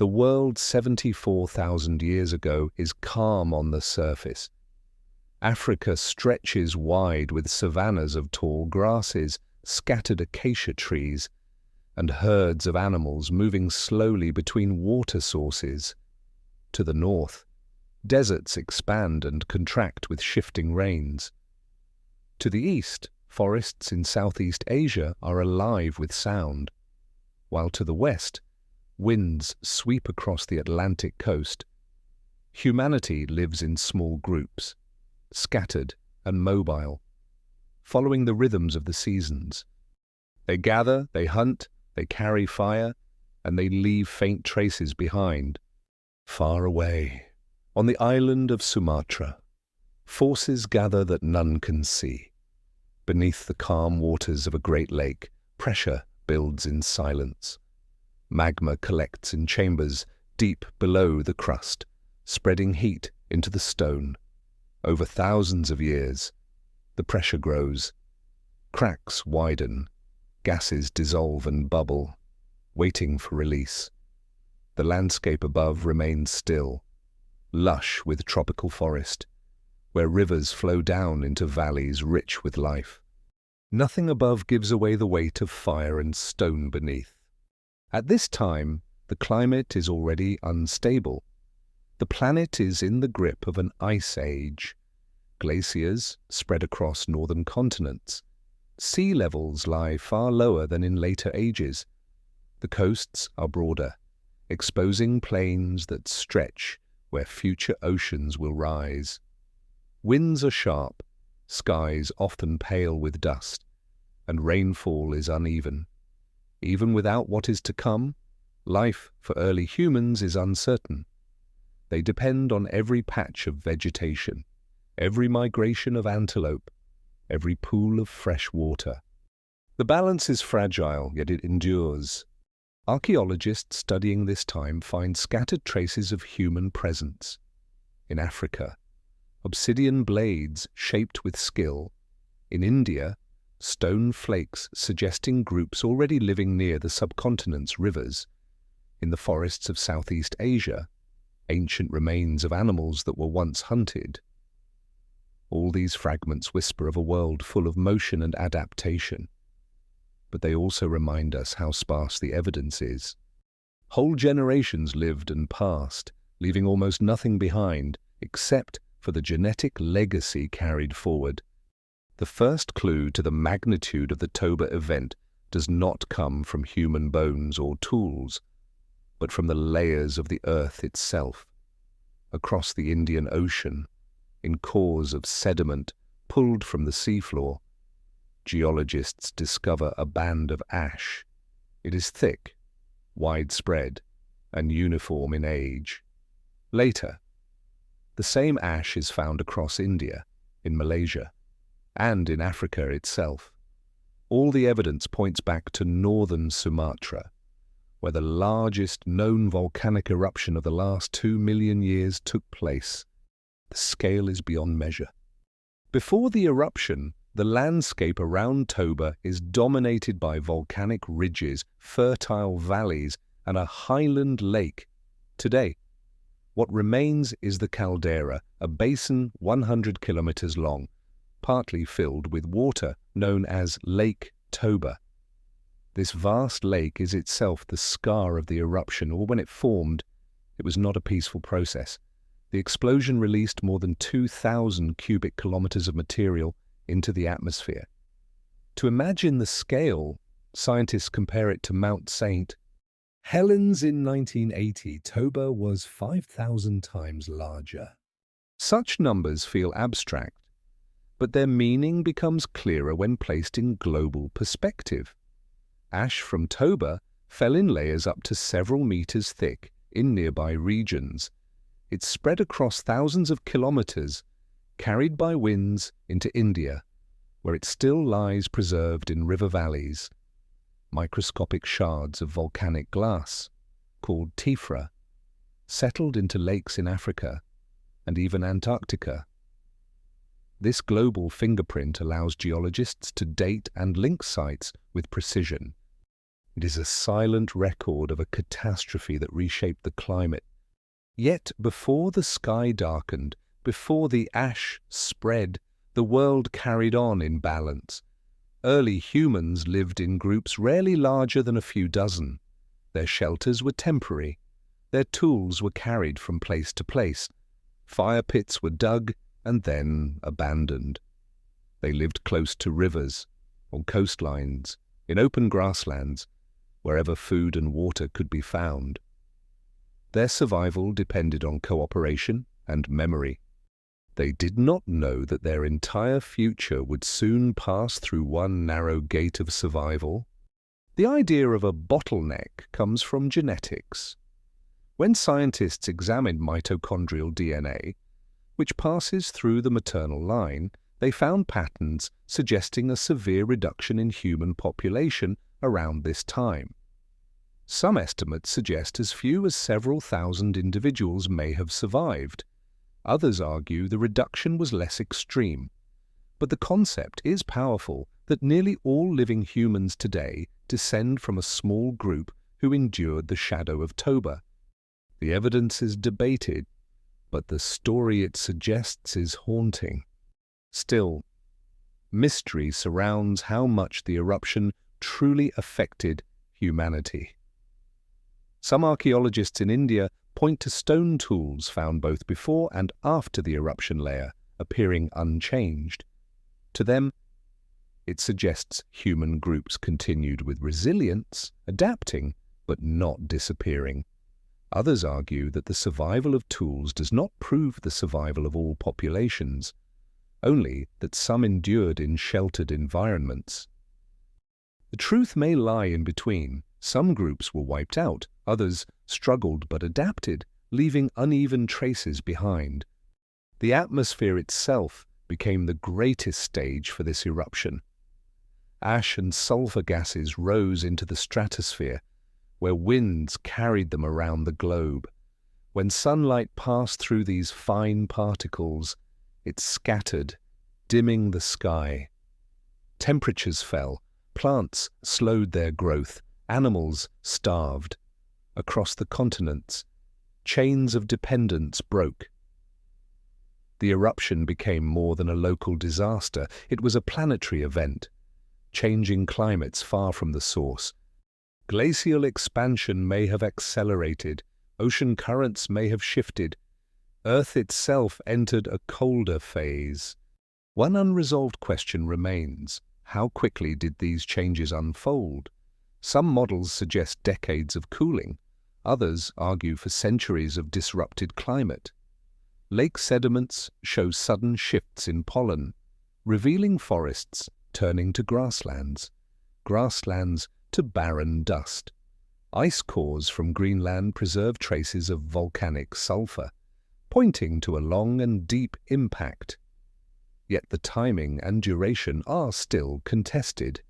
The world 74,000 years ago is calm on the surface. Africa stretches wide with savannas of tall grasses, scattered acacia trees, and herds of animals moving slowly between water sources. To the north, deserts expand and contract with shifting rains. To the east, forests in Southeast Asia are alive with sound, while to the west, winds sweep across the Atlantic coast. Humanity lives in small groups, scattered and mobile, following the rhythms of the seasons. They gather, they hunt, they carry fire, and they leave faint traces behind. Far away, on the island of Sumatra, forces gather that none can see. Beneath the calm waters of a great lake, pressure builds in silence. Magma collects in chambers deep below the crust, spreading heat into the stone. Over thousands of years, the pressure grows. Cracks widen, gases dissolve and bubble, waiting for release. The landscape above remains still, lush with tropical forest, where rivers flow down into valleys rich with life. Nothing above gives away the weight of fire and stone beneath. At this time, the climate is already unstable. The planet is in the grip of an ice age. Glaciers spread across northern continents. Sea levels lie far lower than in later ages. The coasts are broader, exposing plains that stretch where future oceans will rise. Winds are sharp, skies often pale with dust, and rainfall is uneven. Even without what is to come, life for early humans is uncertain. They depend on every patch of vegetation, every migration of antelope, every pool of fresh water. The balance is fragile, yet it endures. Archaeologists studying this time find scattered traces of human presence. In Africa, obsidian blades shaped with skill. In India, stone flakes suggesting groups already living near the subcontinent's rivers. In the forests of Southeast Asia, ancient remains of animals that were once hunted. All these fragments whisper of a world full of motion and adaptation. But they also remind us how sparse the evidence is. Whole generations lived and passed, leaving almost nothing behind except for the genetic legacy carried forward. The first clue to the magnitude of the Toba event does not come from human bones or tools, but from the layers of the earth itself. Across the Indian Ocean, in cores of sediment pulled from the seafloor, geologists discover a band of ash. It is thick, widespread, and uniform in age. Later, the same ash is found across India, in Malaysia, and in Africa itself. All the evidence points back to northern Sumatra, where the largest known volcanic eruption of the last 2 million years took place. The scale is beyond measure. Before the eruption, the landscape around Toba is dominated by volcanic ridges, fertile valleys, and a highland lake. Today, what remains is the caldera, a basin 100 kilometers long, partly filled with water known as Lake Toba. This vast lake is itself the scar of the eruption, or when it formed, it was not a peaceful process. The explosion released more than 2,000 cubic kilometers of material into the atmosphere. To imagine the scale, scientists compare it to Mount St. Helens in 1980. Toba was 5,000 times larger. Such numbers feel abstract, but their meaning becomes clearer when placed in global perspective. Ash from Toba fell in layers up to several meters thick in nearby regions. It spread across thousands of kilometers, carried by winds into India, where it still lies preserved in river valleys. Microscopic shards of volcanic glass, called tephra, settled into lakes in Africa and even Antarctica. This global fingerprint allows geologists to date and link sites with precision. It is a silent record of a catastrophe that reshaped the climate. Yet before the sky darkened, before the ash spread, the world carried on in balance. Early humans lived in groups rarely larger than a few dozen. Their shelters were temporary. Their tools were carried from place to place. Fire pits were dug and then abandoned. They lived close to rivers, on coastlines, in open grasslands, wherever food and water could be found. Their survival depended on cooperation and memory. They did not know that their entire future would soon pass through one narrow gate of survival. The idea of a bottleneck comes from genetics. When scientists examined mitochondrial DNA, which passes through the maternal line, they found patterns suggesting a severe reduction in human population around this time. Some estimates suggest as few as several thousand individuals may have survived. Others argue the reduction was less extreme. But the concept is powerful that nearly all living humans today descend from a small group who endured the shadow of Toba. The evidence is debated, but the story it suggests is haunting. Still, mystery surrounds how much the eruption truly affected humanity. Some archaeologists in India point to stone tools found both before and after the eruption layer, appearing unchanged. To them, it suggests human groups continued with resilience, adapting, but not disappearing. Others argue that the survival of tools does not prove the survival of all populations, only that some endured in sheltered environments. The truth may lie in between. Some groups were wiped out, others struggled but adapted, leaving uneven traces behind. The atmosphere itself became the greatest stage for this eruption. Ash and sulfur gases rose into the stratosphere, where winds carried them around the globe. When sunlight passed through these fine particles, it scattered, dimming the sky. Temperatures fell, plants slowed their growth, animals starved. Across the continents, chains of dependence broke. The eruption became more than a local disaster. It was a planetary event, changing climates far from the source. Glacial expansion may have accelerated, ocean currents may have shifted, Earth itself entered a colder phase. One unresolved question remains: how quickly did these changes unfold? Some models suggest decades of cooling, others argue for centuries of disrupted climate. Lake sediments show sudden shifts in pollen, revealing forests turning to grasslands, grasslands to barren dust. Ice cores from Greenland preserve traces of volcanic sulfur, pointing to a long and deep impact. Yet the timing and duration are still contested.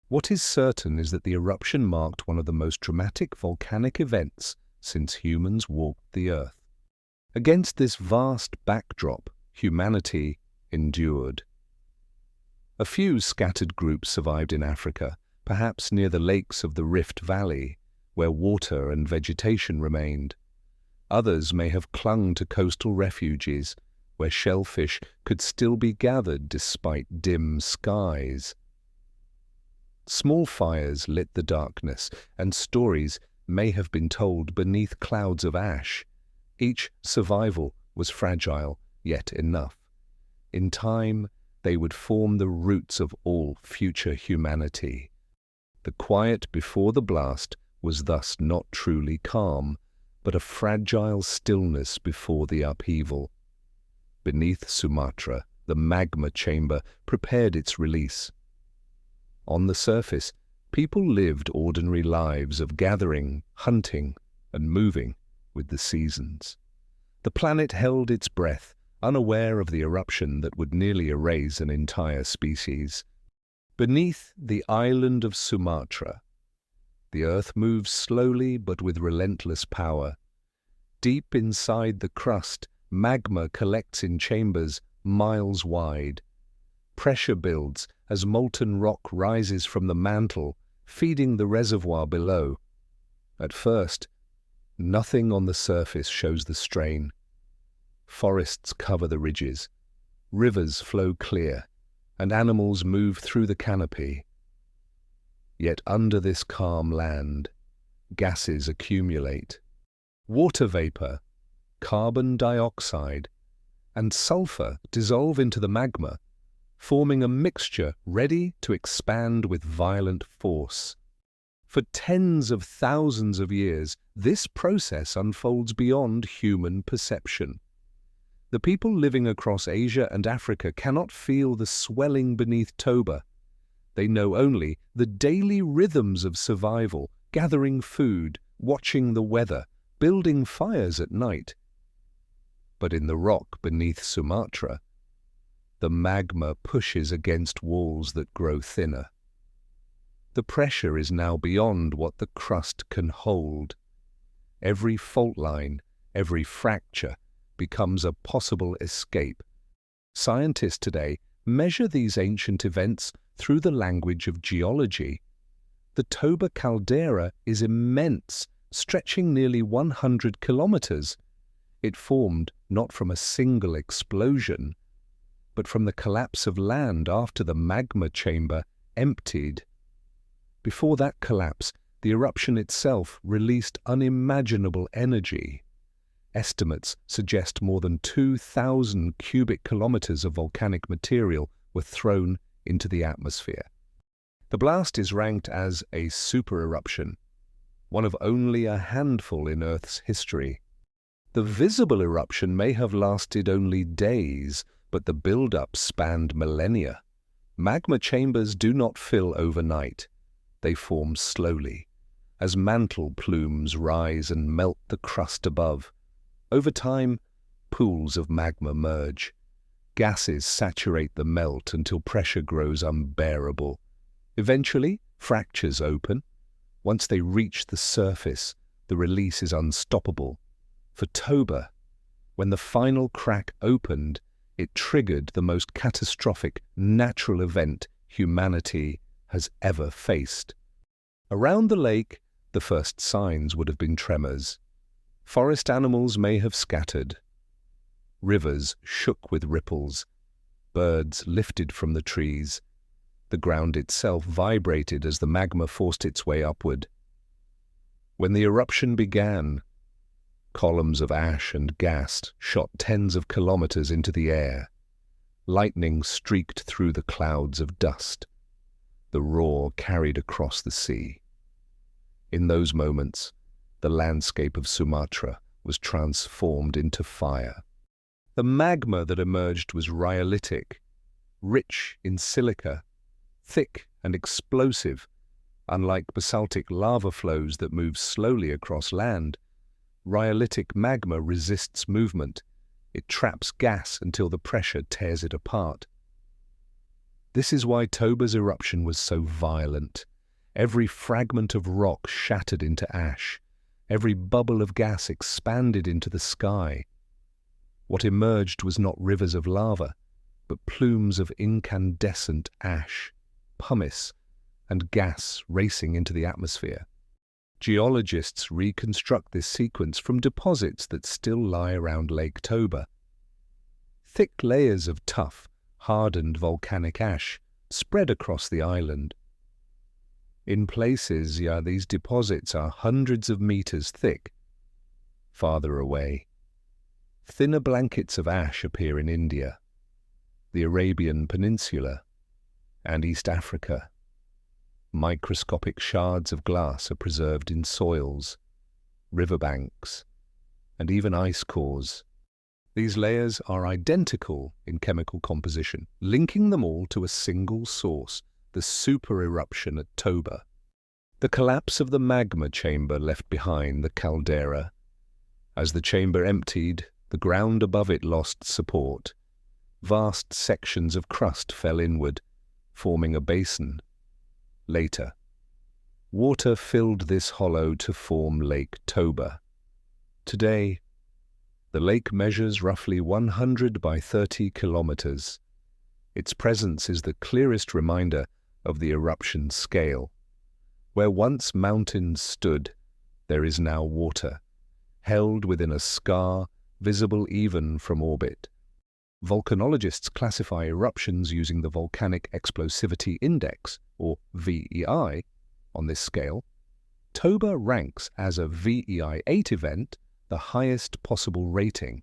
What is certain is that the eruption marked one of the most dramatic volcanic events since humans walked the Earth. Against this vast backdrop, humanity endured. A few scattered groups survived in Africa, perhaps near the lakes of the Rift Valley, where water and vegetation remained. Others may have clung to coastal refuges, where shellfish could still be gathered despite dim skies. Small fires lit the darkness, and stories may have been told beneath clouds of ash. Each survival was fragile, yet enough. In time, they would form the roots of all future humanity. The quiet before the blast was thus not truly calm, but a fragile stillness before the upheaval. Beneath Sumatra, the magma chamber prepared its release. On the surface, people lived ordinary lives of gathering, hunting, and moving with the seasons. The planet held its breath, unaware of the eruption that would nearly erase an entire species. Beneath the island of Sumatra, the Earth moves slowly but with relentless power. Deep inside the crust, magma collects in chambers miles wide. Pressure builds as molten rock rises from the mantle, feeding the reservoir below. At first, nothing on the surface shows the strain. Forests cover the ridges, rivers flow clear, and animals move through the canopy. Yet under this calm land, gases accumulate. Water vapor, carbon dioxide, and sulfur dissolve into the magma, forming a mixture ready to expand with violent force. For tens of thousands of years, this process unfolds beyond human perception. The people living across Asia and Africa cannot feel the swelling beneath Toba. They know only the daily rhythms of survival, gathering food, watching the weather, building fires at night. But in the rock beneath Sumatra, the magma pushes against walls that grow thinner. The pressure is now beyond what the crust can hold. Every fault line, every fracture, becomes a possible escape. Scientists today measure these ancient events through the language of geology. The Toba caldera is immense, stretching nearly 100 kilometers. It formed not from a single explosion, but from the collapse of land after the magma chamber emptied. Before that collapse, the eruption itself released unimaginable energy. Estimates suggest more than 2,000 cubic kilometers of volcanic material were thrown into the atmosphere. The blast is ranked as a supereruption, one of only a handful in Earth's history. The visible eruption may have lasted only days, but the build-up spanned millennia. Magma chambers do not fill overnight. They form slowly, as mantle plumes rise and melt the crust above. Over time, pools of magma merge. Gases saturate the melt until pressure grows unbearable. Eventually, fractures open. Once they reach the surface, the release is unstoppable. For Toba, when the final crack opened, it triggered the most catastrophic natural event humanity has ever faced. Around the lake, the first signs would have been tremors. Forest animals may have scattered. Rivers shook with ripples. Birds lifted from the trees. The ground itself vibrated as the magma forced its way upward. When the eruption began, columns of ash and gas shot tens of kilometers into the air. Lightning streaked through the clouds of dust. The roar carried across the sea. In those moments, the landscape of Sumatra was transformed into fire. The magma that emerged was rhyolitic, rich in silica, thick and explosive. Unlike basaltic lava flows that move slowly across land, rhyolitic magma resists movement. It traps gas until the pressure tears it apart. This is why Toba's eruption was so violent. Every fragment of rock shattered into ash. Every bubble of gas expanded into the sky. What emerged was not rivers of lava, but plumes of incandescent ash, pumice, and gas racing into the atmosphere. Geologists reconstruct this sequence from deposits that still lie around Lake Toba. Thick layers of tough, hardened volcanic ash spread across the island. In places, these deposits are hundreds of meters thick. Farther away, thinner blankets of ash appear in India, the Arabian Peninsula, and East Africa. Microscopic shards of glass are preserved in soils, riverbanks, and even ice cores. These layers are identical in chemical composition, linking them all to a single source, the supereruption at Toba. The collapse of the magma chamber left behind the caldera. As the chamber emptied, the ground above it lost support. Vast sections of crust fell inward, forming a basin. Later, water filled this hollow to form Lake Toba. Today, the lake measures roughly 100 by 30 kilometers. Its presence is the clearest reminder of the eruption's scale. Where once mountains stood, there is now water, held within a scar visible even from orbit. Volcanologists classify eruptions using the Volcanic Explosivity Index, or VEI, on this scale. Toba ranks as a VEI 8 event, the highest possible rating.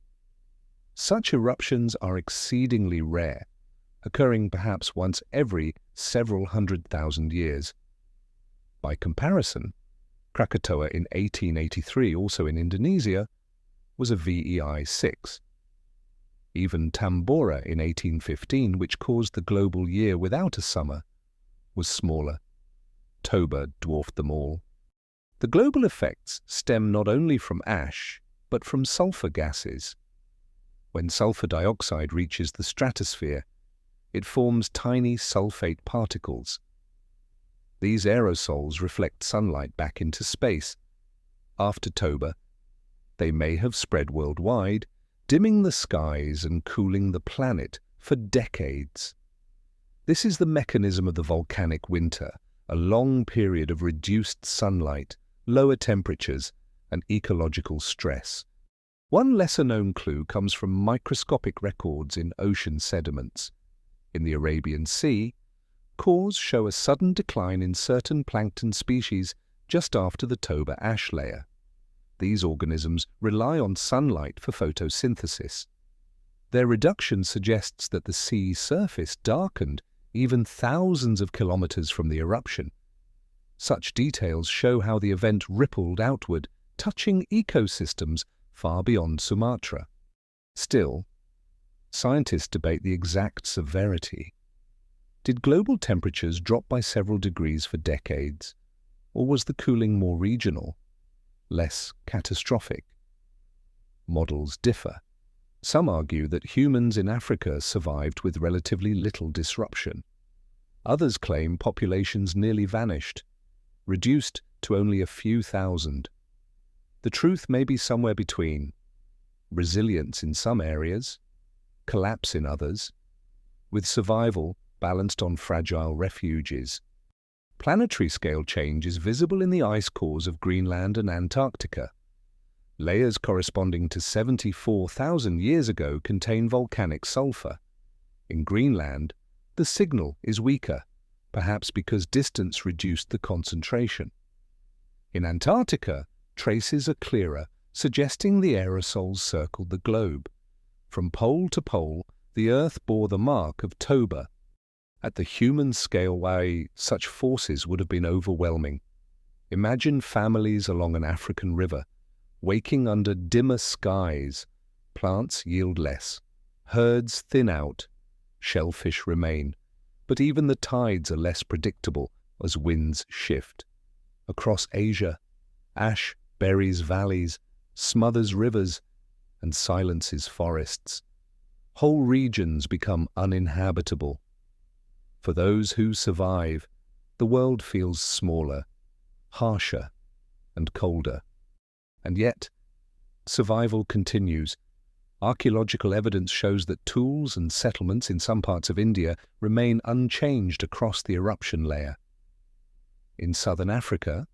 Such eruptions are exceedingly rare, occurring perhaps once every several 100,000 years. By comparison, Krakatoa in 1883, also in Indonesia, was a VEI 6. Even Tambora in 1815, which caused the global year without a summer, was smaller. Toba dwarfed them all. The global effects stem not only from ash, but from sulfur gases. When sulfur dioxide reaches the stratosphere, it forms tiny sulfate particles. These aerosols reflect sunlight back into space. After Toba, they may have spread worldwide, dimming the skies and cooling the planet for decades. This is the mechanism of the volcanic winter, a long period of reduced sunlight, lower temperatures, and ecological stress. One lesser-known clue comes from microscopic records in ocean sediments. In the Arabian Sea, cores show a sudden decline in certain plankton species just after the Toba ash layer. These organisms rely on sunlight for photosynthesis. Their reduction suggests that the sea surface darkened even thousands of kilometers from the eruption. Such details show how the event rippled outward, touching ecosystems far beyond Sumatra. Still, scientists debate the exact severity. Did global temperatures drop by several degrees for decades, or was the cooling more regional, less catastrophic? Models differ. Some argue that humans in Africa survived with relatively little disruption. Others claim populations nearly vanished, reduced to only a few thousand. The truth may be somewhere between: resilience in some areas, collapse in others, with survival balanced on fragile refuges. Planetary scale change is visible in the ice cores of Greenland and Antarctica. Layers corresponding to 74,000 years ago contain volcanic sulfur. In Greenland, the signal is weaker, perhaps because distance reduced the concentration. In Antarctica, traces are clearer, suggesting the aerosols circled the globe. From pole to pole, the Earth bore the mark of Toba. At the human scale, such forces would have been overwhelming. Imagine families along an African river, waking under dimmer skies. Plants yield less, herds thin out, shellfish remain, but even the tides are less predictable as winds shift. Across Asia, ash buries valleys, smothers rivers, and silences forests. Whole regions become uninhabitable. For those who survive, the world feels smaller, harsher, and colder. And yet, survival continues. Archaeological evidence shows that tools and settlements in some parts of India remain unchanged across the eruption layer. In southern Africa,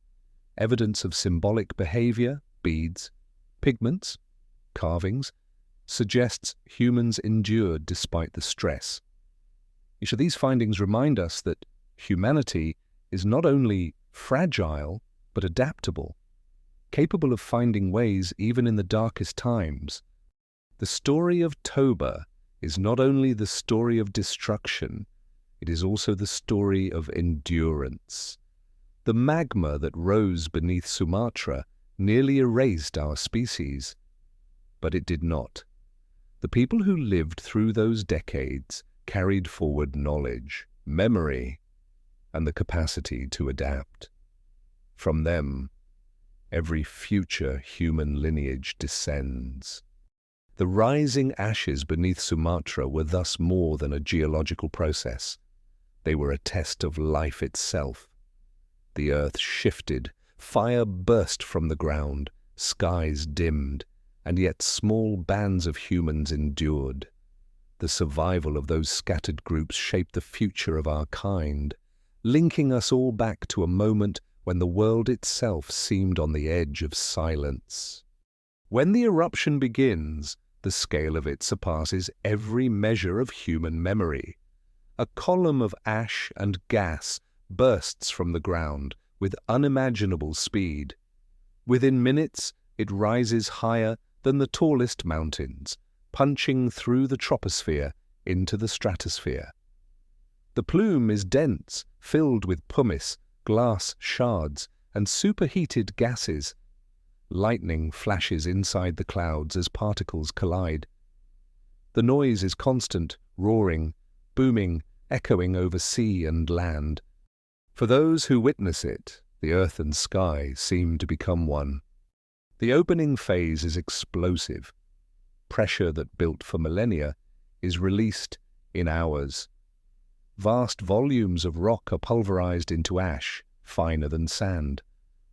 evidence of symbolic behavior, beads, pigments, carvings, suggests humans endured despite the stress. These findings remind us that humanity is not only fragile, but adaptable, capable of finding ways even in the darkest times. The story of Toba is not only the story of destruction, it is also the story of endurance. The magma that rose beneath Sumatra nearly erased our species, but it did not. The people who lived through those decades carried forward knowledge, memory, and the capacity to adapt. From them, every future human lineage descends. The rising ashes beneath Sumatra were thus more than a geological process. They were a test of life itself. The earth shifted, fire burst from the ground, skies dimmed, and yet small bands of humans endured. The survival of those scattered groups shaped the future of our kind, linking us all back to a moment when the world itself seemed on the edge of silence. When the eruption begins, the scale of it surpasses every measure of human memory. A column of ash and gas bursts from the ground with unimaginable speed. Within minutes, it rises higher than the tallest mountains, punching through the troposphere into the stratosphere. The plume is dense, filled with pumice, glass shards, and superheated gases. Lightning flashes inside the clouds as particles collide. The noise is constant, roaring, booming, echoing over sea and land. For those who witness it, the earth and sky seem to become one. The opening phase is explosive. Pressure that built for millennia is released in hours. Vast volumes of rock are pulverized into ash, finer than sand.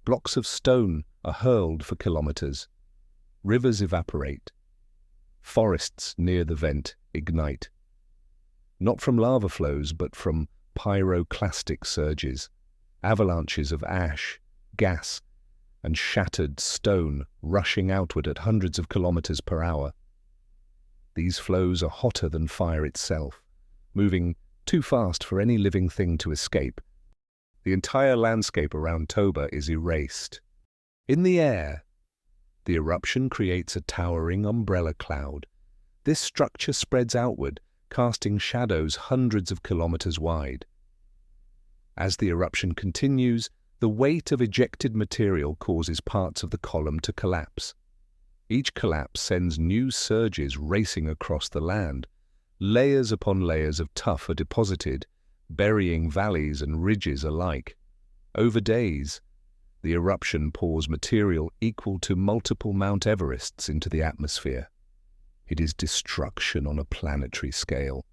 Blocks of stone are hurled for kilometers. Rivers evaporate. Forests near the vent ignite. Not from lava flows, but from pyroclastic surges, avalanches of ash, gas, and shattered stone rushing outward at hundreds of kilometers per hour. These flows are hotter than fire itself, moving too fast for any living thing to escape. The entire landscape around Toba is erased. In the air, the eruption creates a towering umbrella cloud. This structure spreads outward, casting shadows hundreds of kilometers wide. As the eruption continues, the weight of ejected material causes parts of the column to collapse. Each collapse sends new surges racing across the land. Layers upon layers of tuff are deposited, burying valleys and ridges alike. Over days, the eruption pours material equal to multiple Mount Everests into the atmosphere. It is destruction on a planetary scale.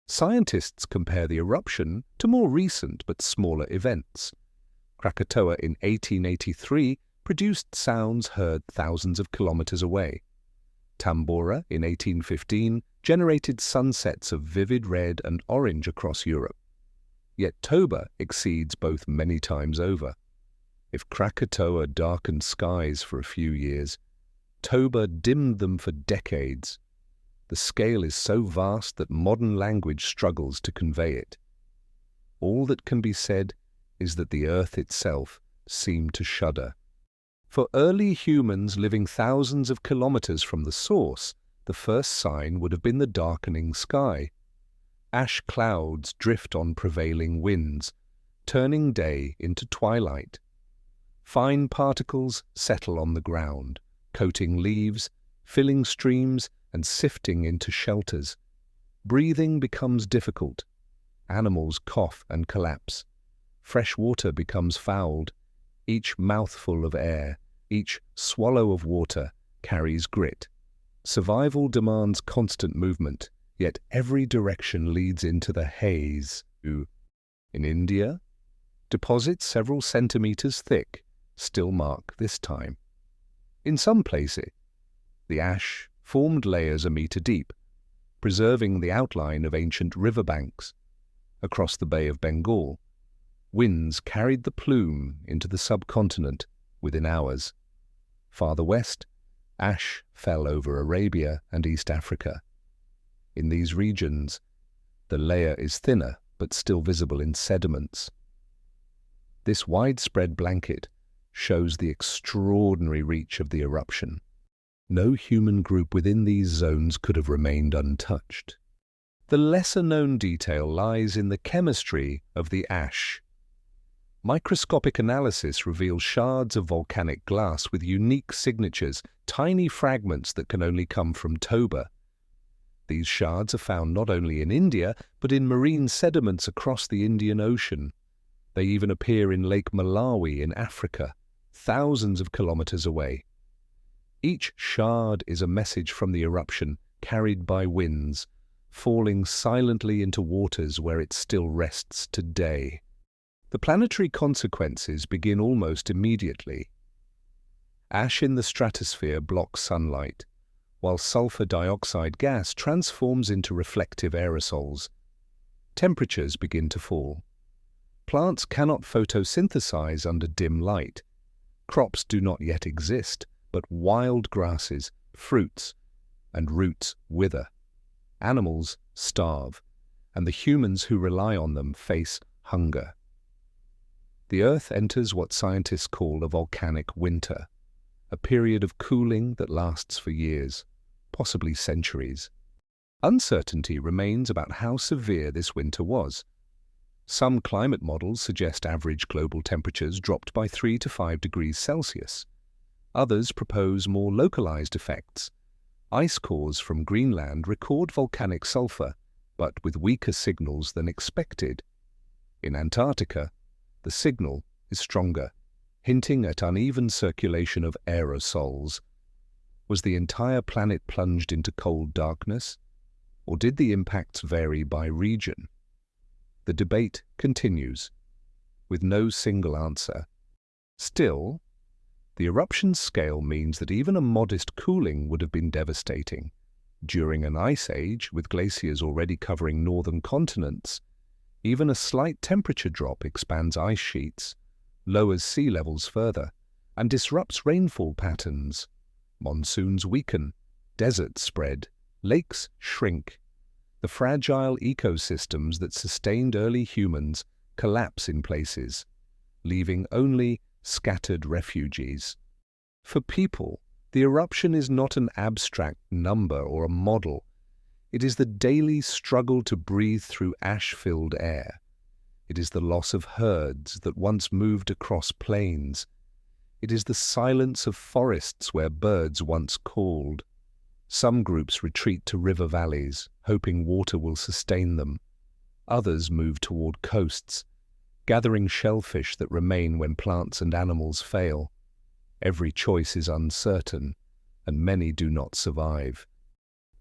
Scientists compare the eruption to more recent but smaller events. Krakatoa in 1883 produced sounds heard thousands of kilometers away. Tambora in 1815 generated sunsets of vivid red and orange across Europe. Yet Toba exceeds both many times over. If Krakatoa darkened skies for a few years, Toba dimmed them for decades. The scale is so vast that modern language struggles to convey it. All that can be said is that the earth itself seemed to shudder. For early humans living thousands of kilometers from the source, the first sign would have been the darkening sky. Ash clouds drift on prevailing winds, turning day into twilight. Fine particles settle on the ground, coating leaves, filling streams, and sifting into shelters. Breathing becomes difficult. Animals cough and collapse. Fresh water becomes fouled. Each mouthful of air, each swallow of water, carries grit. Survival demands constant movement, yet every direction leads into the haze. In India, deposits several centimeters thick still mark this time. In some places, the ash formed layers a meter deep, preserving the outline of ancient riverbanks. Across the Bay of Bengal, winds carried the plume into the subcontinent within hours. Farther west, ash fell over Arabia and East Africa. In these regions, the layer is thinner but still visible in sediments. This widespread blanket shows the extraordinary reach of the eruption. No human group within these zones could have remained untouched. The lesser-known detail lies in the chemistry of the ash. Microscopic analysis reveals shards of volcanic glass with unique signatures, tiny fragments that can only come from Toba. These shards are found not only in India, but in marine sediments across the Indian Ocean. They even appear in Lake Malawi in Africa, thousands of kilometers away. Each shard is a message from the eruption, carried by winds, falling silently into waters where it still rests today. The planetary consequences begin almost immediately. Ash in the stratosphere blocks sunlight, while sulfur dioxide gas transforms into reflective aerosols. Temperatures begin to fall. Plants cannot photosynthesize under dim light. Crops do not yet exist, but wild grasses, fruits, and roots wither. Animals starve, and the humans who rely on them face hunger. The Earth enters what scientists call a volcanic winter, a period of cooling that lasts for years, possibly centuries. Uncertainty remains about how severe this winter was. Some climate models suggest average global temperatures dropped by 3 to 5 degrees Celsius. Others propose more localized effects. Ice cores from Greenland record volcanic sulfur, but with weaker signals than expected. In Antarctica, the signal is stronger, hinting at uneven circulation of aerosols. Was the entire planet plunged into cold darkness, or did the impacts vary by region? The debate continues, with no single answer. Still, the eruption scale means that even a modest cooling would have been devastating. During an ice age, with glaciers already covering northern continents, even a slight temperature drop expands ice sheets, lowers sea levels further, and disrupts rainfall patterns. Monsoons weaken, deserts spread, lakes shrink. The fragile ecosystems that sustained early humans collapse in places, leaving only scattered refugees. For people, the eruption is not an abstract number or a model. It is the daily struggle to breathe through ash-filled air. It is the loss of herds that once moved across plains. It is the silence of forests where birds once called. Some groups retreat to river valleys, hoping water will sustain them. Others move toward coasts, gathering shellfish that remain when plants and animals fail. Every choice is uncertain, and many do not survive.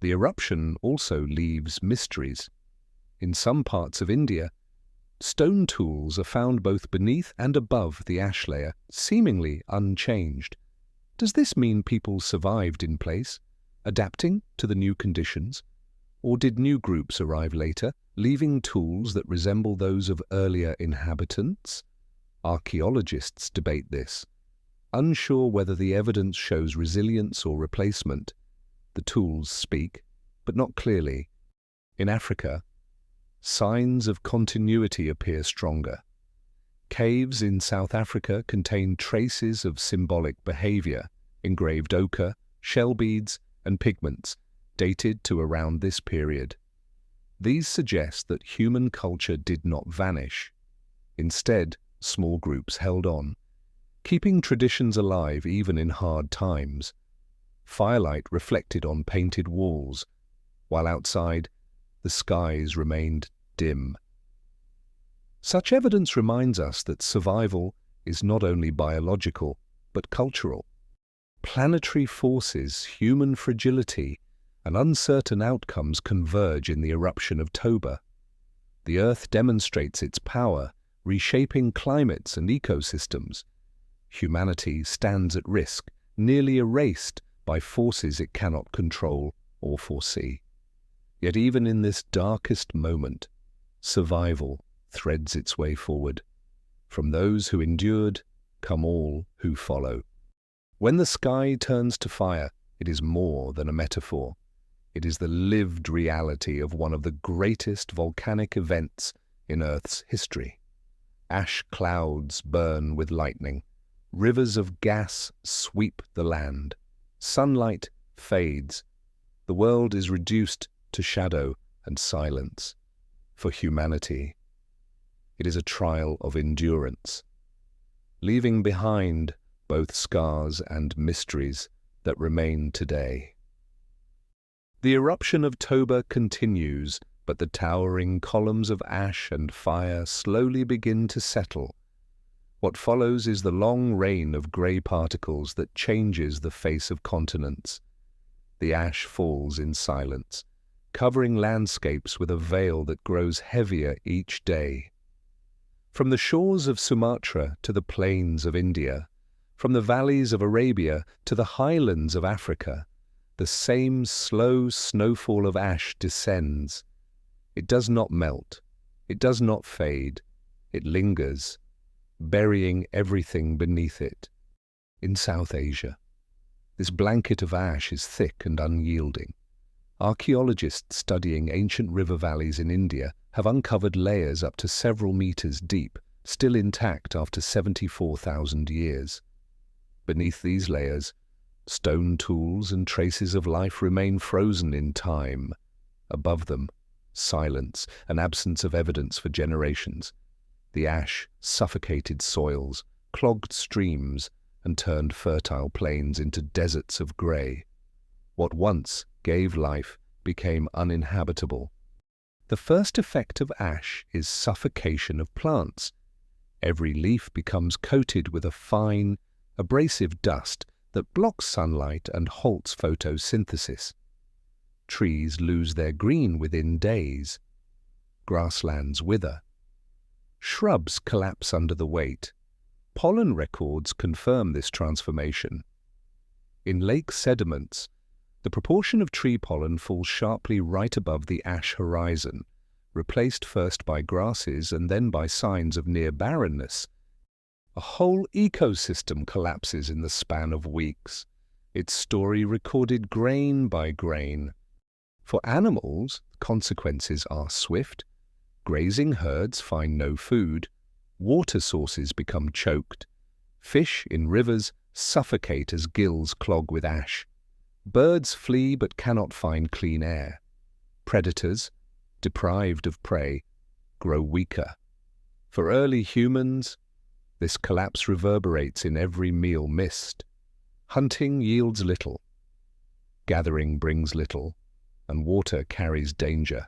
The eruption also leaves mysteries. In some parts of India, stone tools are found both beneath and above the ash layer, seemingly unchanged. Does this mean people survived in place, adapting to the new conditions? Or did new groups arrive later, leaving tools that resemble those of earlier inhabitants? Archaeologists debate this. Unsure whether the evidence shows resilience or replacement, the tools speak, but not clearly. In Africa, signs of continuity appear stronger. Caves in South Africa contain traces of symbolic behavior, engraved ochre, shell beads, and pigments, dated to around this period. These suggest that human culture did not vanish. Instead, small groups held on, keeping traditions alive even in hard times. Firelight reflected on painted walls, while outside, the skies remained dim. Such evidence reminds us that survival is not only biological, but cultural. Planetary forces, human fragility, and uncertain outcomes converge in the eruption of Toba. The Earth demonstrates its power, reshaping climates and ecosystems. Humanity stands at risk, nearly erased by forces it cannot control or foresee. Yet even in this darkest moment, survival threads its way forward. From those who endured, come all who follow. When the sky turns to fire, it is more than a metaphor. It is the lived reality of one of the greatest volcanic events in Earth's history. Ash clouds burn with lightning. Rivers of gas sweep the land. Sunlight fades. The world is reduced to shadow and silence. For humanity, it is a trial of endurance, leaving behind both scars and mysteries that remain today. The eruption of Toba continues, but the towering columns of ash and fire slowly begin to settle. What follows is the long rain of grey particles that changes the face of continents. The ash falls in silence, covering landscapes with a veil that grows heavier each day. From the shores of Sumatra to the plains of India, from the valleys of Arabia to the highlands of Africa, the same slow snowfall of ash descends. It does not melt. It does not fade. It lingers, burying everything beneath it. In South Asia, this blanket of ash is thick and unyielding. Archaeologists studying ancient river valleys in India have uncovered layers up to several meters deep, still intact after 74,000 years. Beneath these layers, stone tools and traces of life remain frozen in time. Above them, silence, an absence of evidence for generations. The ash suffocated soils, clogged streams, and turned fertile plains into deserts of grey. What once gave life became uninhabitable. The first effect of ash is suffocation of plants. Every leaf becomes coated with a fine, abrasive dust that blocks sunlight and halts photosynthesis. Trees lose their green within days. Grasslands wither. Shrubs collapse under the weight. Pollen records confirm this transformation. In lake sediments, the proportion of tree pollen falls sharply right above the ash horizon, replaced first by grasses and then by signs of near barrenness. A whole ecosystem collapses in the span of weeks, its story recorded grain by grain. For animals, consequences are swift. Grazing herds find no food. Water sources become choked. Fish in rivers suffocate as gills clog with ash. Birds flee but cannot find clean air. Predators, deprived of prey, grow weaker. For early humans, this collapse reverberates in every meal missed. Hunting yields little. Gathering brings little, and water carries danger.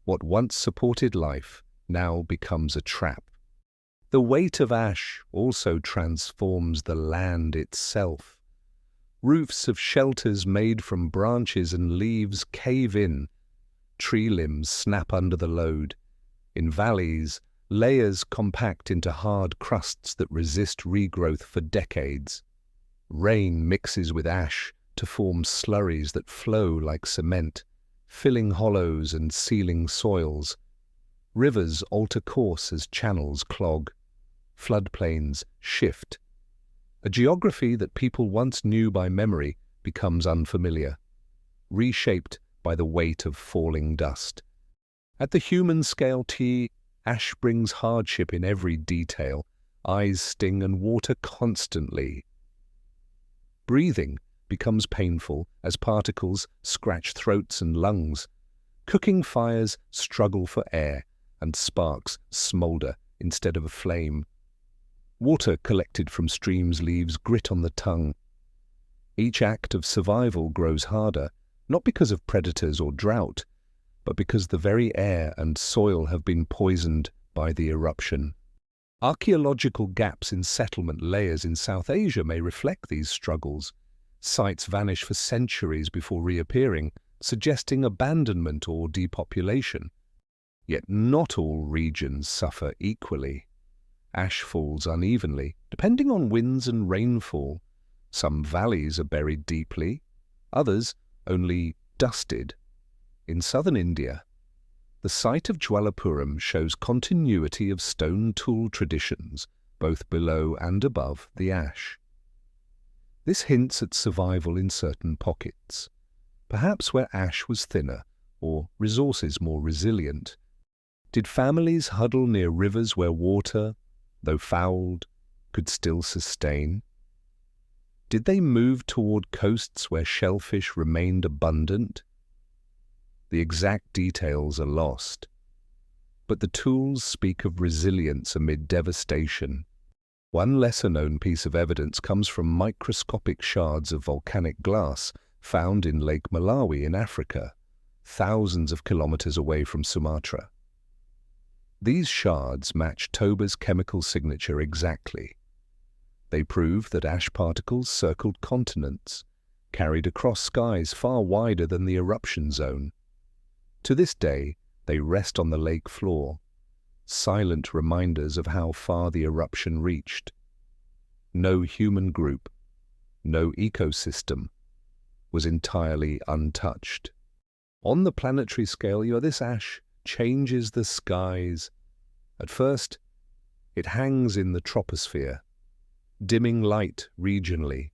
What once supported life now becomes a trap. The weight of ash also transforms the land itself. Roofs of shelters made from branches and leaves cave in. Tree limbs snap under the load. In valleys, layers compact into hard crusts that resist regrowth for decades. Rain mixes with ash to form slurries that flow like cement, filling hollows and sealing soils. Rivers alter course as channels clog. Floodplains shift. A geography that people once knew by memory becomes unfamiliar, reshaped by the weight of falling dust. At the human scale, ash brings hardship in every detail. Eyes sting and water constantly. Breathing becomes painful as particles scratch throats and lungs. Cooking fires struggle for air, and sparks smolder instead of a flame. Water collected from streams leaves grit on the tongue. Each act of survival grows harder, not because of predators or drought, but because the very air and soil have been poisoned by the eruption. Archaeological gaps in settlement layers in South Asia may reflect these struggles. Sites vanish for centuries before reappearing, suggesting abandonment or depopulation. Yet not all regions suffer equally. Ash falls unevenly, depending on winds and rainfall. Some valleys are buried deeply, others only dusted. In southern India, the site of Jwalapuram shows continuity of stone tool traditions, both below and above the ash. This hints at survival in certain pockets, perhaps where ash was thinner or resources more resilient. Did families huddle near rivers where water, though fouled, could still sustain? Did they move toward coasts where shellfish remained abundant? The exact details are lost, but the tools speak of resilience amid devastation. One lesser-known piece of evidence comes from microscopic shards of volcanic glass found in Lake Malawi in Africa, thousands of kilometers away from Sumatra. These shards match Toba's chemical signature exactly. They prove that ash particles circled continents, carried across skies far wider than the eruption zone. To this day, they rest on the lake floor, silent reminders of how far the eruption reached. No human group, no ecosystem, was entirely untouched. On the planetary scale, this ash changes the skies At first, it hangs in the troposphere, dimming light regionally,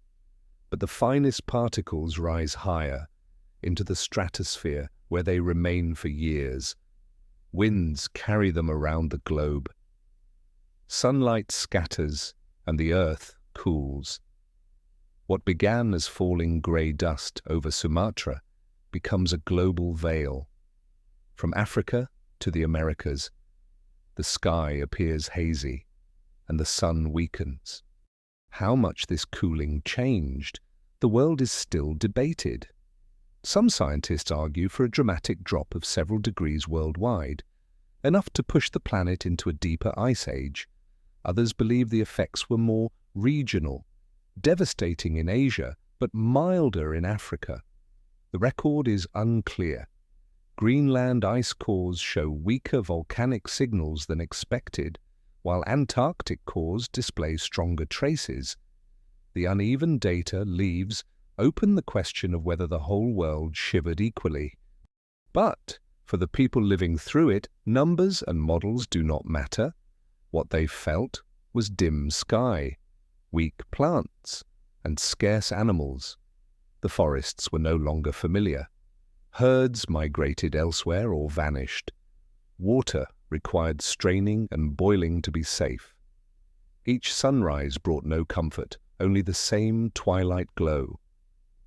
but the finest particles rise higher, into the stratosphere, where they remain for years. Winds carry them around the globe. Sunlight scatters, and the earth cools. What began as falling grey dust over Sumatra becomes a global veil. From Africa to the Americas, the sky appears hazy, and the sun weakens. How much this cooling changed, the world is still debated. Some scientists argue for a dramatic drop of several degrees worldwide, enough to push the planet into a deeper ice age. Others believe the effects were more regional, devastating in Asia, but milder in Africa. The record is unclear. Greenland ice cores show weaker volcanic signals than expected, while Antarctic cores display stronger traces. The uneven data leaves open the question of whether the whole world shivered equally. But for the people living through it, numbers and models do not matter. What they felt was dim sky, weak plants, and scarce animals. The forests were no longer familiar. Herds migrated elsewhere or vanished. Water required straining and boiling to be safe. Each sunrise brought no comfort, only the same twilight glow.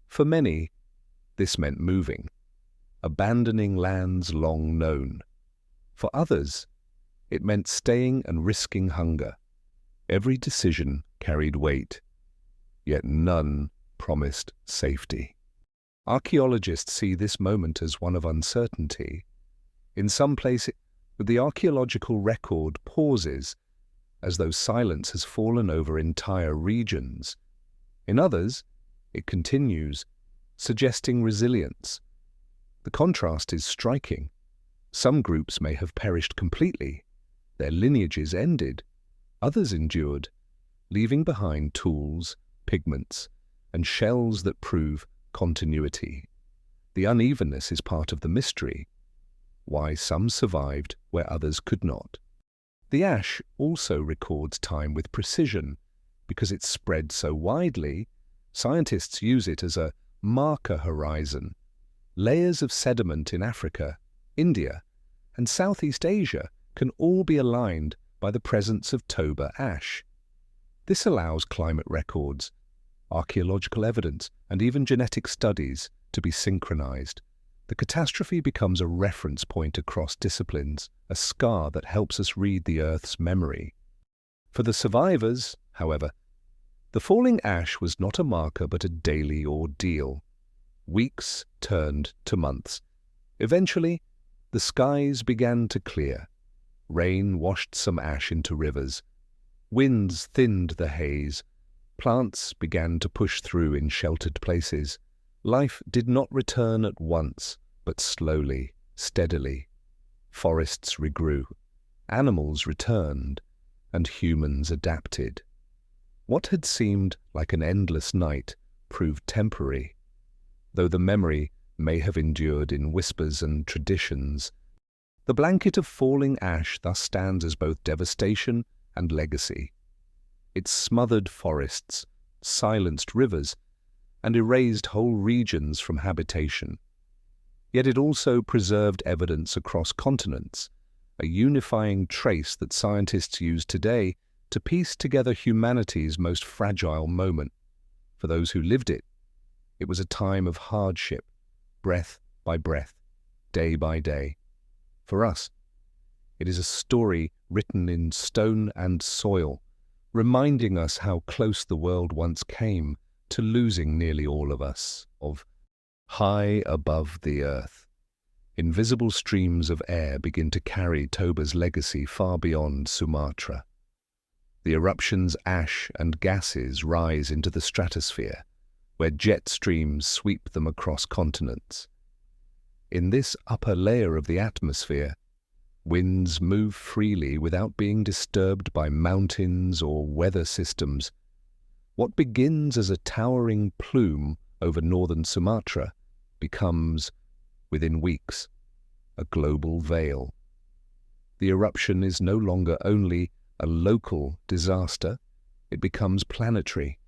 For many, this meant moving, abandoning lands long known. For others, it meant staying and risking hunger. Every decision carried weight, yet none promised safety. Archaeologists see this moment as one of uncertainty. In some places, the archaeological record pauses, as though silence has fallen over entire regions. In others, it continues, suggesting resilience. The contrast is striking. Some groups may have perished completely, their lineages ended. Others endured, leaving behind tools, pigments, and shells that prove continuity. The unevenness is part of the mystery, why some survived where others could not. The ash also records time with precision. Because it's spread so widely, scientists use it as a marker horizon. Layers of sediment in Africa, India, and Southeast Asia can all be aligned by the presence of Toba ash. This allows climate records, archaeological evidence, and even genetic studies to be synchronized. The catastrophe becomes a reference point across disciplines, a scar that helps us read the Earth's memory. For the survivors, however, the falling ash was not a marker but a daily ordeal. Weeks turned to months. Eventually, the skies began to clear. Rain washed some ash into rivers. Winds thinned the haze. Plants began to push through in sheltered places. Life did not return at once, but slowly, steadily. Forests regrew, animals returned, and humans adapted. What had seemed like an endless night proved temporary, though the memory may have endured in whispers and traditions. The blanket of falling ash thus stands as both devastation and legacy. It smothered forests, silenced rivers, and erased whole regions from habitation. Yet it also preserved evidence across continents, a unifying trace that scientists use today to piece together humanity's most fragile moment. For those who lived it, it was a time of hardship, breath by breath, day by day. For us, it is a story written in stone and soil, reminding us how close the world once came to losing nearly all of us. Of high above the earth, invisible streams of air begin to carry Toba's legacy far beyond Sumatra. The eruption's ash and gases rise into the stratosphere, where jet streams sweep them across continents. In this upper layer of the atmosphere, winds move freely without being disturbed by mountains or weather systems. What begins as a towering plume over northern Sumatra becomes, within weeks, a global veil. The eruption is no longer only a local disaster, it becomes planetary.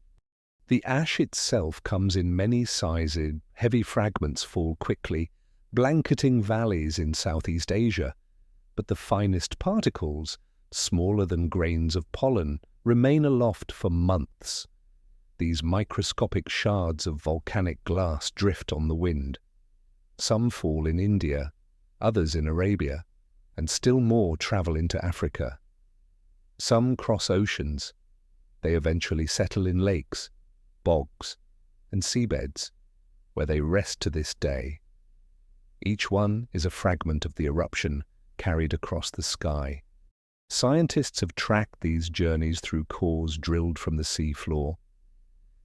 The ash itself comes in many sizes, heavy fragments fall quickly, blanketing valleys in Southeast Asia, but the finest particles, smaller than grains of pollen, remain aloft for months. These microscopic shards of volcanic glass drift on the wind. Some fall in India, others in Arabia, and still more travel into Africa. Some cross oceans. They eventually settle in lakes, bogs, and seabeds, where they rest to this day. Each one is a fragment of the eruption carried across the sky. Scientists have tracked these journeys through cores drilled from the seafloor.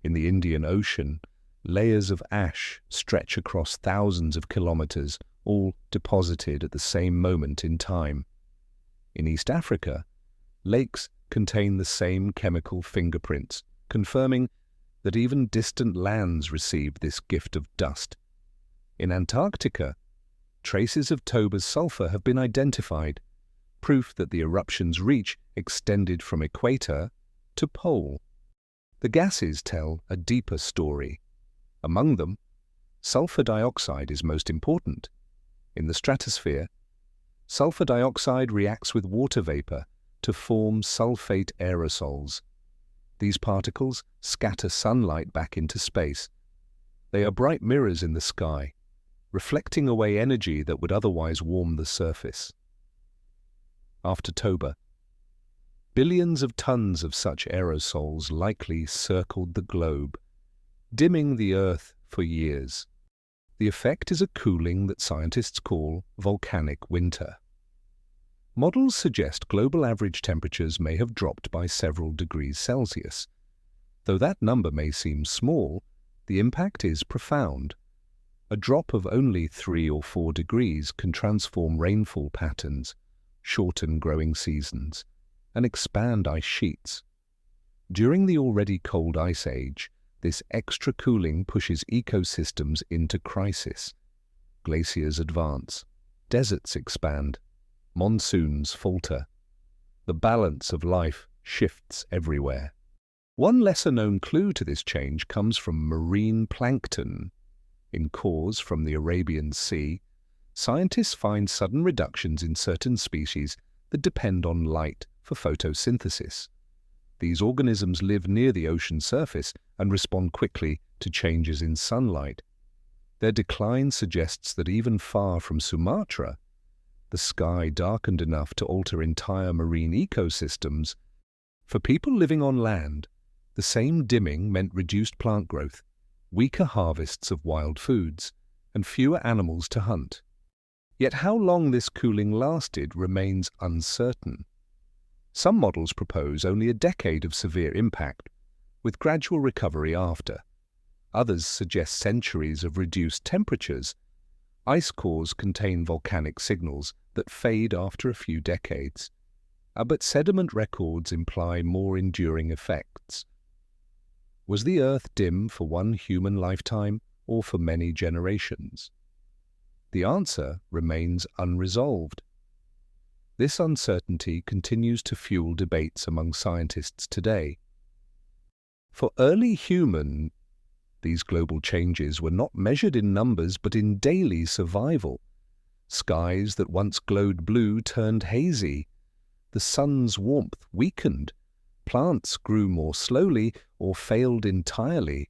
In the Indian Ocean, layers of ash stretch across thousands of kilometers, all deposited at the same moment in time. In East Africa, lakes contain the same chemical fingerprints, confirming that even distant lands received this gift of dust. In Antarctica, traces of Toba's sulfur have been identified, proof that the eruption's reach extended from equator to pole. The gases tell a deeper story. Among them, sulfur dioxide is most important. In the stratosphere, sulfur dioxide reacts with water vapor to form sulfate aerosols. These particles scatter sunlight back into space. They are bright mirrors in the sky, reflecting away energy that would otherwise warm the surface. After Toba, billions of tons of such aerosols likely circled the globe, dimming the Earth for years. The effect is a cooling that scientists call volcanic winter. Models suggest global average temperatures may have dropped by several degrees Celsius. Though that number may seem small, the impact is profound. A drop of only 3 or 4 degrees can transform rainfall patterns, shorten growing seasons, and expand ice sheets. During the already cold ice age, this extra cooling pushes ecosystems into crisis. Glaciers advance, deserts expand, monsoons falter. The balance of life shifts everywhere. One lesser-known clue to this change comes from marine plankton. In cores from the Arabian Sea, scientists find sudden reductions in certain species that depend on light for photosynthesis. These organisms live near the ocean surface and respond quickly to changes in sunlight. Their decline suggests that even far from Sumatra, the sky darkened enough to alter entire marine ecosystems. For people living on land, the same dimming meant reduced plant growth, weaker harvests of wild foods, and fewer animals to hunt. Yet how long this cooling lasted remains uncertain. Some models propose only a decade of severe impact, with gradual recovery after. Others suggest centuries of reduced temperatures. Ice cores contain volcanic signals that fade after a few decades, but sediment records imply more enduring effects. Was the Earth dim for one human lifetime or for many generations? The answer remains unresolved. This uncertainty continues to fuel debates among scientists today. For early human, these global changes were not measured in numbers but in daily survival. Skies that once glowed blue turned hazy. The sun's warmth weakened. Plants grew more slowly or failed entirely.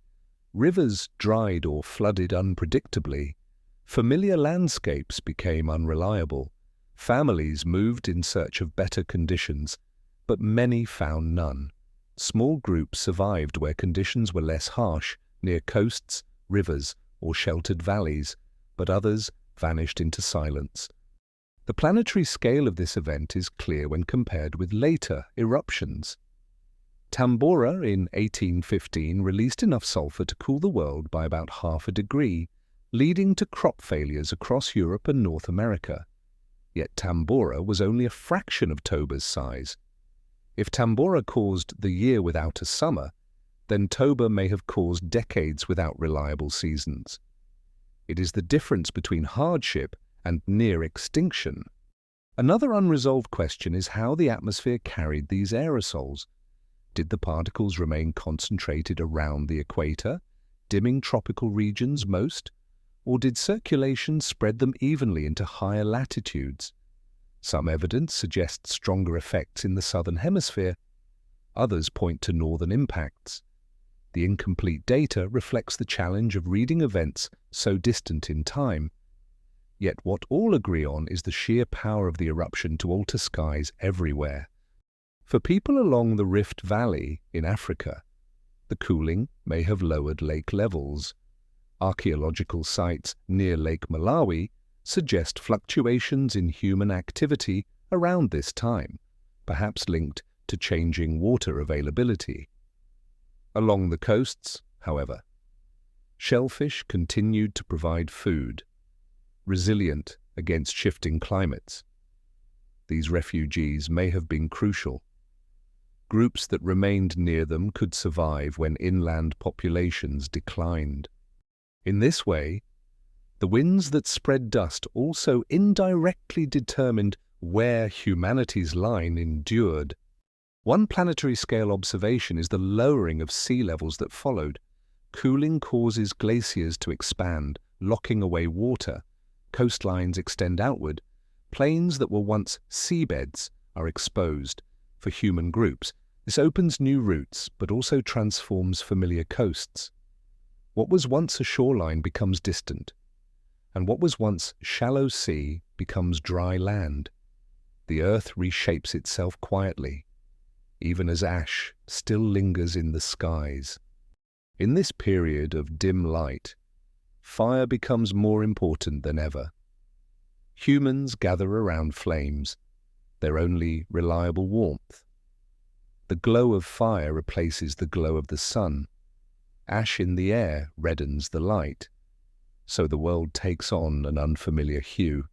Rivers dried or flooded unpredictably. Familiar landscapes became unreliable. Families moved in search of better conditions, but many found none. Small groups survived where conditions were less harsh, near coasts, rivers, or sheltered valleys, but others vanished into silence. The planetary scale of this event is clear when compared with later eruptions. Tambora in 1815 released enough sulfur to cool the world by about half a degree, leading to crop failures across Europe and North America. Yet Tambora was only a fraction of Toba's size. If Tambora caused the year without a summer, then Toba may have caused decades without reliable seasons. It is the difference between hardship and near extinction Another unresolved question is how the atmosphere carried these aerosols. Did the particles remain concentrated around the equator, dimming tropical regions most, or did circulation spread them evenly into higher latitudes? Some evidence suggests stronger effects in the southern hemisphere. Others point to northern impacts. The incomplete data reflects the challenge of reading events so distant in time. Yet what all agree on is the sheer power of the eruption to alter skies everywhere. For people along the Rift Valley in Africa, the cooling may have lowered lake levels. Archaeological sites near Lake Malawi suggest fluctuations in human activity around this time, perhaps linked to changing water availability. Along the coasts, however, shellfish continued to provide food, resilient against shifting climates. These refugees may have been crucial. Groups that remained near them could survive when inland populations declined. In this way, the winds that spread dust also indirectly determined where humanity's line endured. One planetary-scale observation is the lowering of sea levels that followed. Cooling causes glaciers to expand, locking away water. Coastlines extend outward. Plains that were once seabeds are exposed. For human groups, this opens new routes, but also transforms familiar coasts. What was once a shoreline becomes distant, and what was once shallow sea becomes dry land. The earth reshapes itself quietly, even as ash still lingers in the skies. In this period of dim light, fire becomes more important than ever. Humans gather around flames, their only reliable warmth. The glow of fire replaces the glow of the sun. Ash in the air reddens the light, so the world takes on an unfamiliar hue.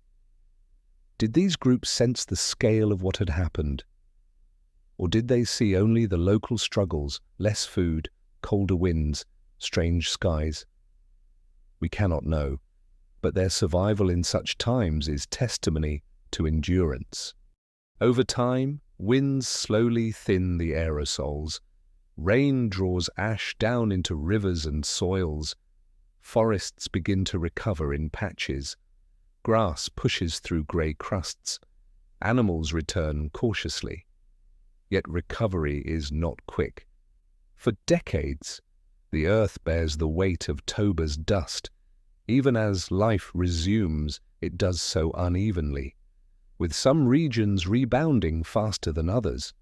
Did these groups sense the scale of what had happened? Or did they see only the local struggles, less food, colder winds, strange skies? We cannot know, but their survival in such times is testimony to endurance. Over time, winds slowly thin the aerosols. Rain draws ash down into rivers and soils. Forests begin to recover in patches. Grass pushes through grey crusts. Animals return cautiously. Yet recovery is not quick. For decades, the earth bears the weight of Toba's dust. Even as life resumes, it does so unevenly, with some regions rebounding faster than others.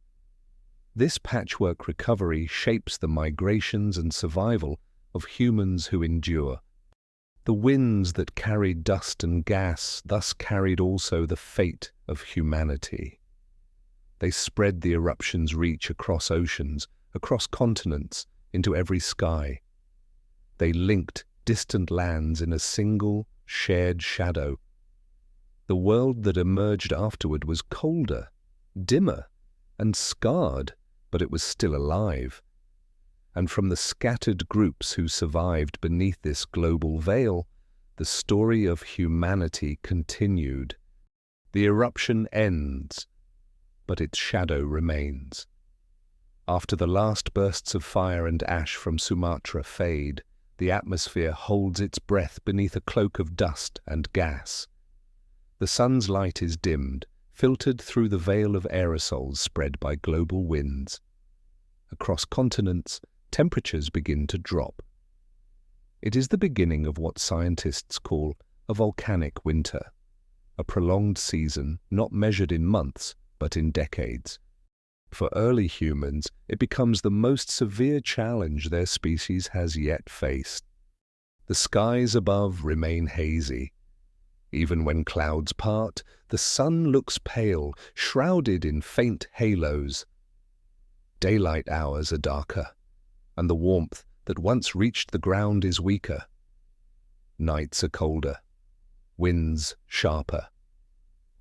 This patchwork recovery shapes the migrations and survival of humans who endure. The winds that carried dust and gas thus carried also the fate of humanity. They spread the eruption's reach across oceans, across continents, into every sky. They linked distant lands in a single, shared shadow. The world that emerged afterward was colder, dimmer, and scarred, but it was still alive. And from the scattered groups who survived beneath this global veil, the story of humanity continued. The eruption ends, but its shadow remains. After the last bursts of fire and ash from Sumatra fade, the atmosphere holds its breath beneath a cloak of dust and gas. The sun's light is dimmed, filtered through the veil of aerosols spread by global winds. Across continents, temperatures begin to drop. It is the beginning of what scientists call a volcanic winter, a prolonged season not measured in months but in decades. For early humans, it becomes the most severe challenge their species has yet faced. The skies above remain hazy. Even when clouds part, the sun looks pale, shrouded in faint halos. Daylight hours are darker, and the warmth that once reached the ground is weaker. Nights are colder, winds sharper.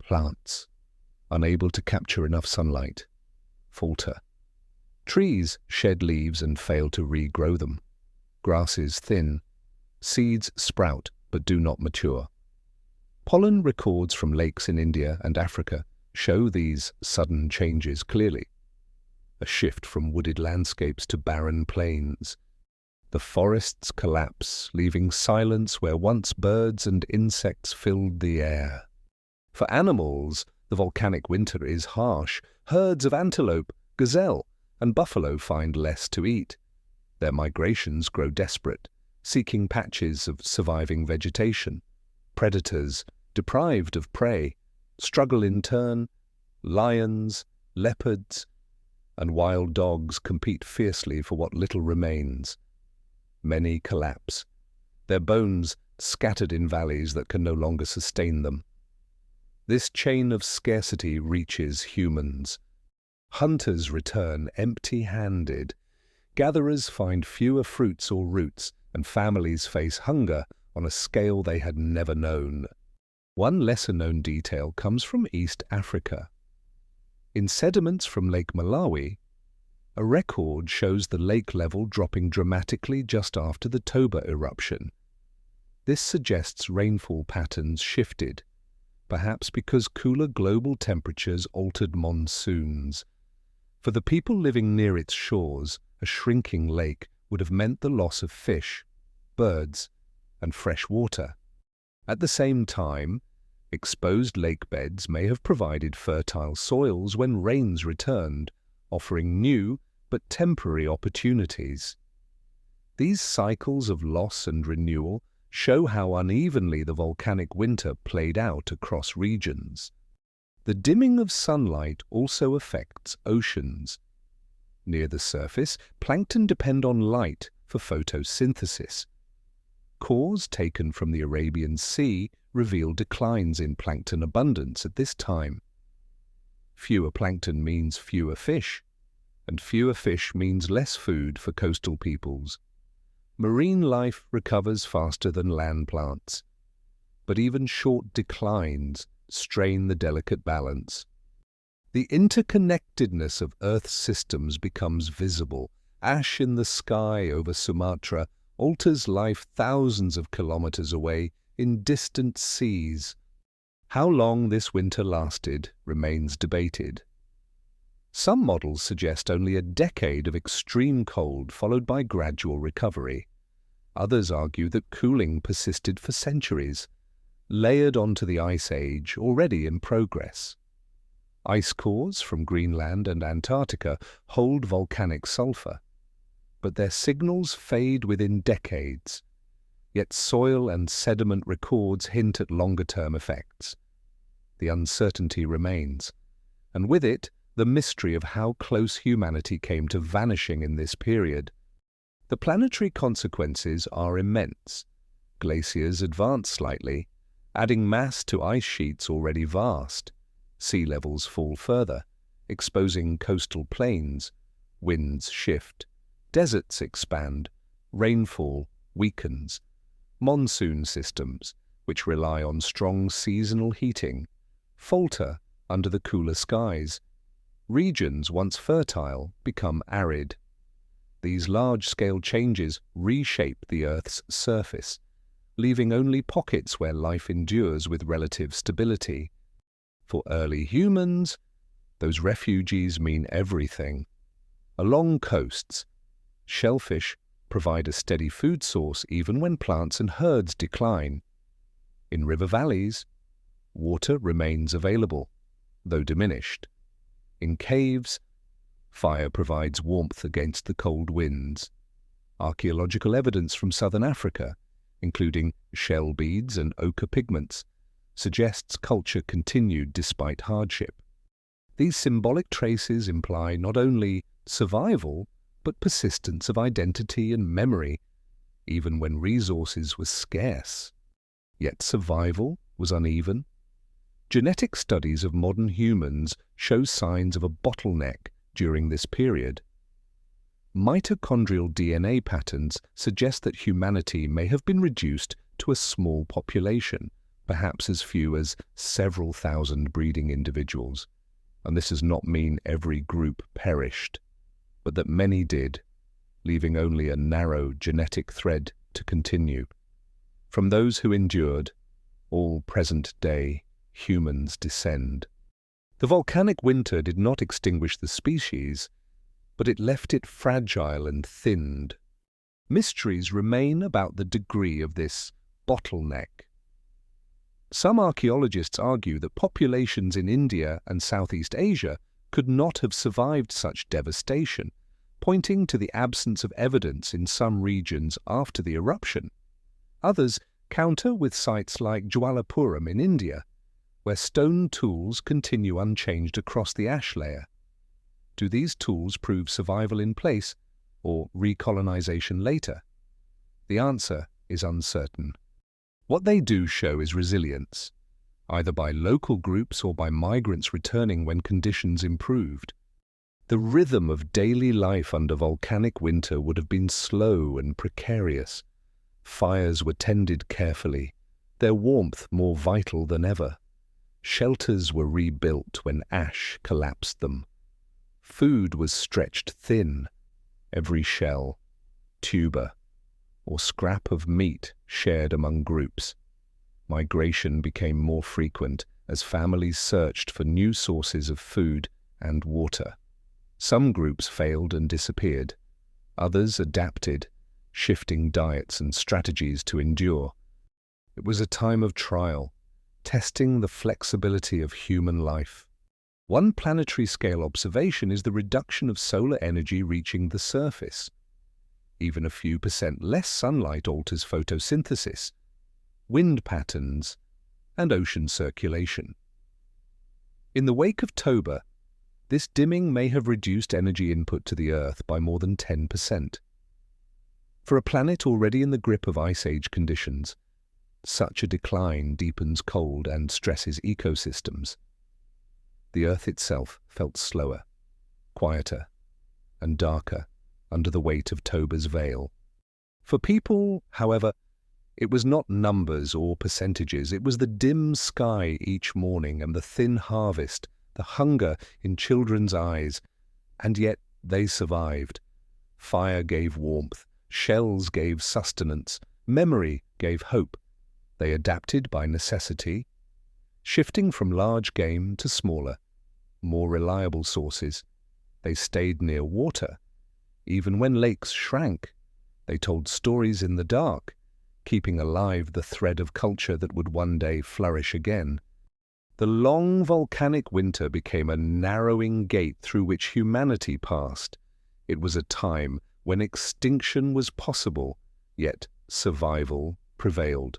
Plants, unable to capture enough sunlight, falter. Trees shed leaves and fail to regrow them. Grasses thin. Seeds sprout but do not mature. Pollen records from lakes in India and Africa show these sudden changes clearly. A shift from wooded landscapes to barren plains. The forests collapse, leaving silence where once birds and insects filled the air. For animals, the volcanic winter is harsh. Herds of antelope, gazelle, and buffalo find less to eat. Their migrations grow desperate, seeking patches of surviving vegetation. Predators, deprived of prey, struggle in turn. Lions, leopards, and wild dogs compete fiercely for what little remains. Many collapse, their bones scattered in valleys that can no longer sustain them. This chain of scarcity reaches humans. Hunters return empty-handed. Gatherers find fewer fruits or roots, and families face hunger on a scale they had never known. One lesser-known detail comes from East Africa. In sediments from Lake Malawi, a record shows the lake level dropping dramatically just after the Toba eruption. This suggests rainfall patterns shifted, perhaps because cooler global temperatures altered monsoons. For the people living near its shores, a shrinking lake would have meant the loss of fish, birds, and fresh water. At the same time, exposed lake beds may have provided fertile soils when rains returned, offering new but temporary opportunities. These cycles of loss and renewal show how unevenly the volcanic winter played out across regions. The dimming of sunlight also affects oceans. Near the surface, plankton depend on light for photosynthesis. Cores taken from the Arabian Sea reveal declines in plankton abundance at this time. Fewer plankton means fewer fish, and fewer fish means less food for coastal peoples. Marine life recovers faster than land plants, but even short declines strain the delicate balance. The interconnectedness of Earth's systems becomes visible. Ash in the sky over Sumatra alters life thousands of kilometers away in distant seas. How long this winter lasted remains debated. Some models suggest only a decade of extreme cold followed by gradual recovery. Others argue that cooling persisted for centuries, layered onto the Ice Age already in progress. Ice cores from Greenland and Antarctica hold volcanic sulfur, but their signals fade within decades. Yet soil and sediment records hint at longer-term effects. The uncertainty remains, and with it, the mystery of how close humanity came to vanishing in this period. The planetary consequences are immense. Glaciers advance slightly, adding mass to ice sheets already vast. Sea levels fall further, exposing coastal plains. Winds shift, deserts expand, rainfall weakens. Monsoon systems, which rely on strong seasonal heating, falter under the cooler skies. Regions once fertile become arid. These large-scale changes reshape the Earth's surface, leaving only pockets where life endures with relative stability. For early humans, those refugees mean everything. Along coasts, shellfish provide a steady food source even when plants and herds decline. In river valleys, water remains available, though diminished. In caves, fire provides warmth against the cold winds. Archaeological evidence from southern Africa, including shell beads and ochre pigments, suggests culture continued despite hardship. These symbolic traces imply not only survival, but persistence of identity and memory, even when resources were scarce. Yet survival was uneven. Genetic studies of modern humans show signs of a bottleneck during this period. Mitochondrial DNA patterns suggest that humanity may have been reduced to a small population, perhaps as few as several thousand breeding individuals. And this does not mean every group perished, but that many did, leaving only a narrow genetic thread to continue. From those who endured, all present-day humans descend. The volcanic winter did not extinguish the species, but it left it fragile and thinned. Mysteries remain about the degree of this bottleneck. Some archaeologists argue that populations in India and Southeast Asia could not have survived such devastation, pointing to the absence of evidence in some regions after the eruption. Others counter with sites like Jwalapuram in India, where stone tools continue unchanged across the ash layer. Do these tools prove survival in place or recolonization later? The answer is uncertain. What they do show is resilience, either by local groups or by migrants returning when conditions improved. The rhythm of daily life under volcanic winter would have been slow and precarious. Fires were tended carefully, their warmth more vital than ever. Shelters were rebuilt when ash collapsed them. Food was stretched thin. Every shell, tuber, or scrap of meat shared among groups. Migration became more frequent as families searched for new sources of food and water. Some groups failed and disappeared. Others adapted, shifting diets and strategies to endure. It was a time of trial, testing the flexibility of human life. One planetary-scale observation is the reduction of solar energy reaching the surface. Even a few % less sunlight alters photosynthesis, wind patterns, and ocean circulation. In the wake of Toba, this dimming may have reduced energy input to the Earth by more than 10%. For a planet already in the grip of Ice Age conditions, such a decline deepens cold and stresses ecosystems. The Earth itself felt slower, quieter, and darker under the weight of Toba's veil. For people, however, it was not numbers or percentages. It was the dim sky each morning and the thin harvest, the hunger in children's eyes. And yet they survived. Fire gave warmth, shells gave sustenance, memory gave hope. They adapted by necessity, shifting from large game to smaller, more reliable sources. They stayed near water. Even when lakes shrank, they told stories in the dark, keeping alive the thread of culture that would one day flourish again. The long volcanic winter became a narrowing gate through which humanity passed. It was a time when extinction was possible, yet survival prevailed.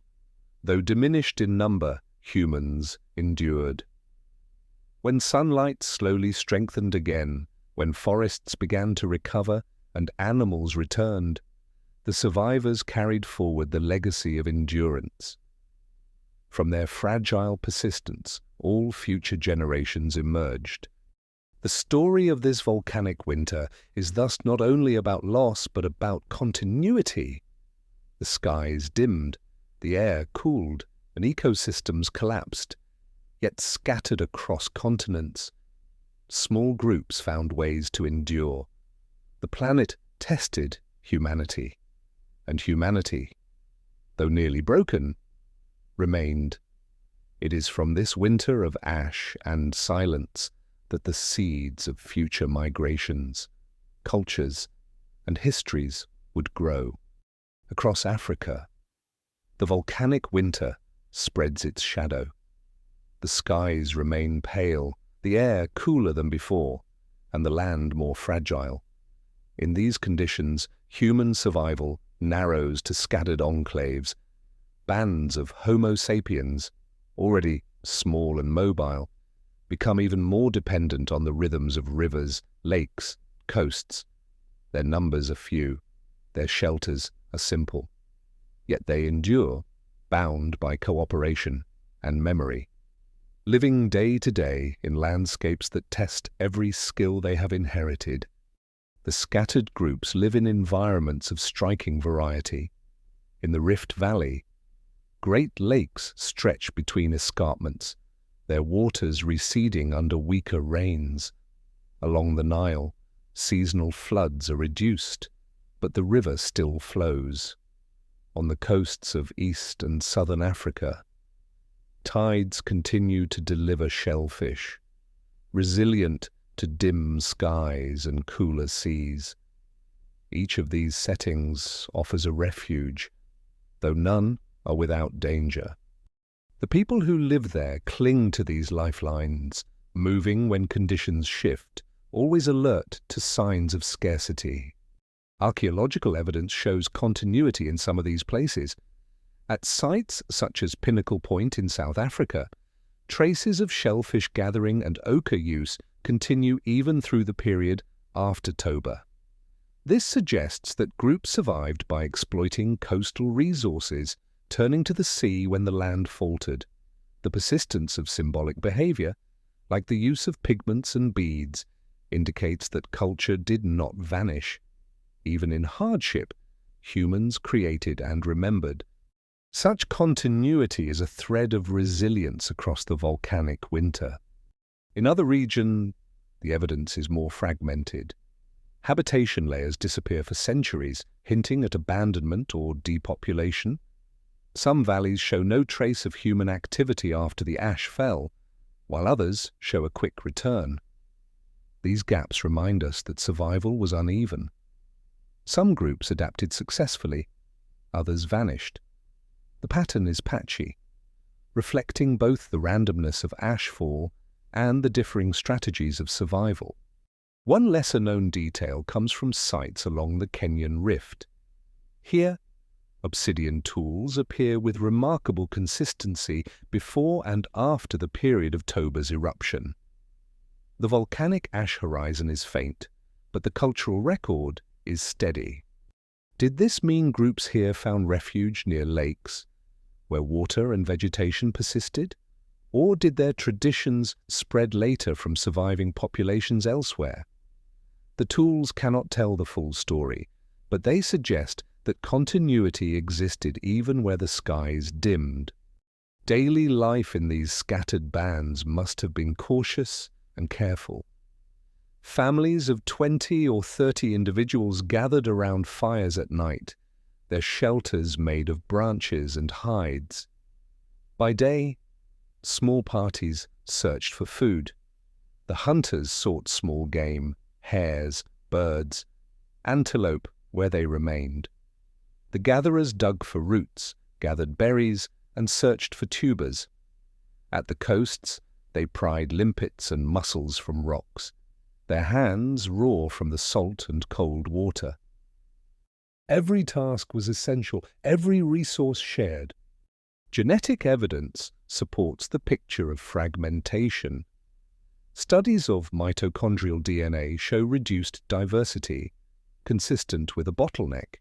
Though diminished in number, humans endured. When sunlight slowly strengthened again, when forests began to recover and animals returned, the survivors carried forward the legacy of endurance. From their fragile persistence, all future generations emerged. The story of this volcanic winter is thus not only about loss but about continuity. The skies dimmed, the air cooled, and ecosystems collapsed. Yet scattered across continents, small groups found ways to endure. The planet tested humanity, and humanity, though nearly broken, remained. It is from this winter of ash and silence that the seeds of future migrations, cultures, and histories would grow. Across Africa, the volcanic winter spreads its shadow. The skies remain pale, the air cooler than before, and the land more fragile. In these conditions, human survival narrows to scattered enclaves. Bands of Homo sapiens, already small and mobile, become even more dependent on the rhythms of rivers, lakes, coasts. Their numbers are few, their shelters are simple. Yet they endure, bound by cooperation and memory. Living day to day in landscapes that test every skill they have inherited. The scattered groups live in environments of striking variety. In the Rift Valley, great lakes stretch between escarpments, their waters receding under weaker rains. Along the Nile, seasonal floods are reduced, but the river still flows. On the coasts of East and Southern Africa, tides continue to deliver shellfish. resilient to dim skies and cooler seas. Each of these settings offers a refuge, though none are without danger. The people who live there cling to these lifelines, moving when conditions shift, always alert to signs of scarcity. Archaeological evidence shows continuity in some of these places. At sites such as Pinnacle Point in South Africa, traces of shellfish gathering and ochre use continue even through the period after Toba. This suggests that groups survived by exploiting coastal resources, turning to the sea when the land faltered. The persistence of symbolic behavior, like the use of pigments and beads, indicates that culture did not vanish. Even in hardship, humans created and remembered. Such continuity is a thread of resilience across the volcanic winter. In other regions, the evidence is more fragmented. Habitation layers disappear for centuries, hinting at abandonment or depopulation. Some valleys show no trace of human activity after the ash fell, while others show a quick return. These gaps remind us that survival was uneven. Some groups adapted successfully, others vanished. The pattern is patchy, reflecting both the randomness of ash fall and the differing strategies of survival. One lesser-known detail comes from sites along the Kenyan Rift. Here, obsidian tools appear with remarkable consistency before and after the period of Toba's eruption. The volcanic ash horizon is faint, but the cultural record is steady. Did this mean groups here found refuge near lakes, where water and vegetation persisted? Or did their traditions spread later from surviving populations elsewhere? The tools cannot tell the full story, but they suggest that continuity existed even where the skies dimmed. Daily life in these scattered bands must have been cautious and careful. Families of 20 or 30 individuals gathered around fires at night, their shelters made of branches and hides. By day, small parties searched for food. The hunters sought small game, hares, birds, antelope where they remained. The gatherers dug for roots, gathered berries, and searched for tubers. At the coasts, they pried limpets and mussels from rocks, their hands raw from the salt and cold water. Every task was essential, every resource shared. Genetic evidence supports the picture of fragmentation. Studies of mitochondrial DNA show reduced diversity, consistent with a bottleneck.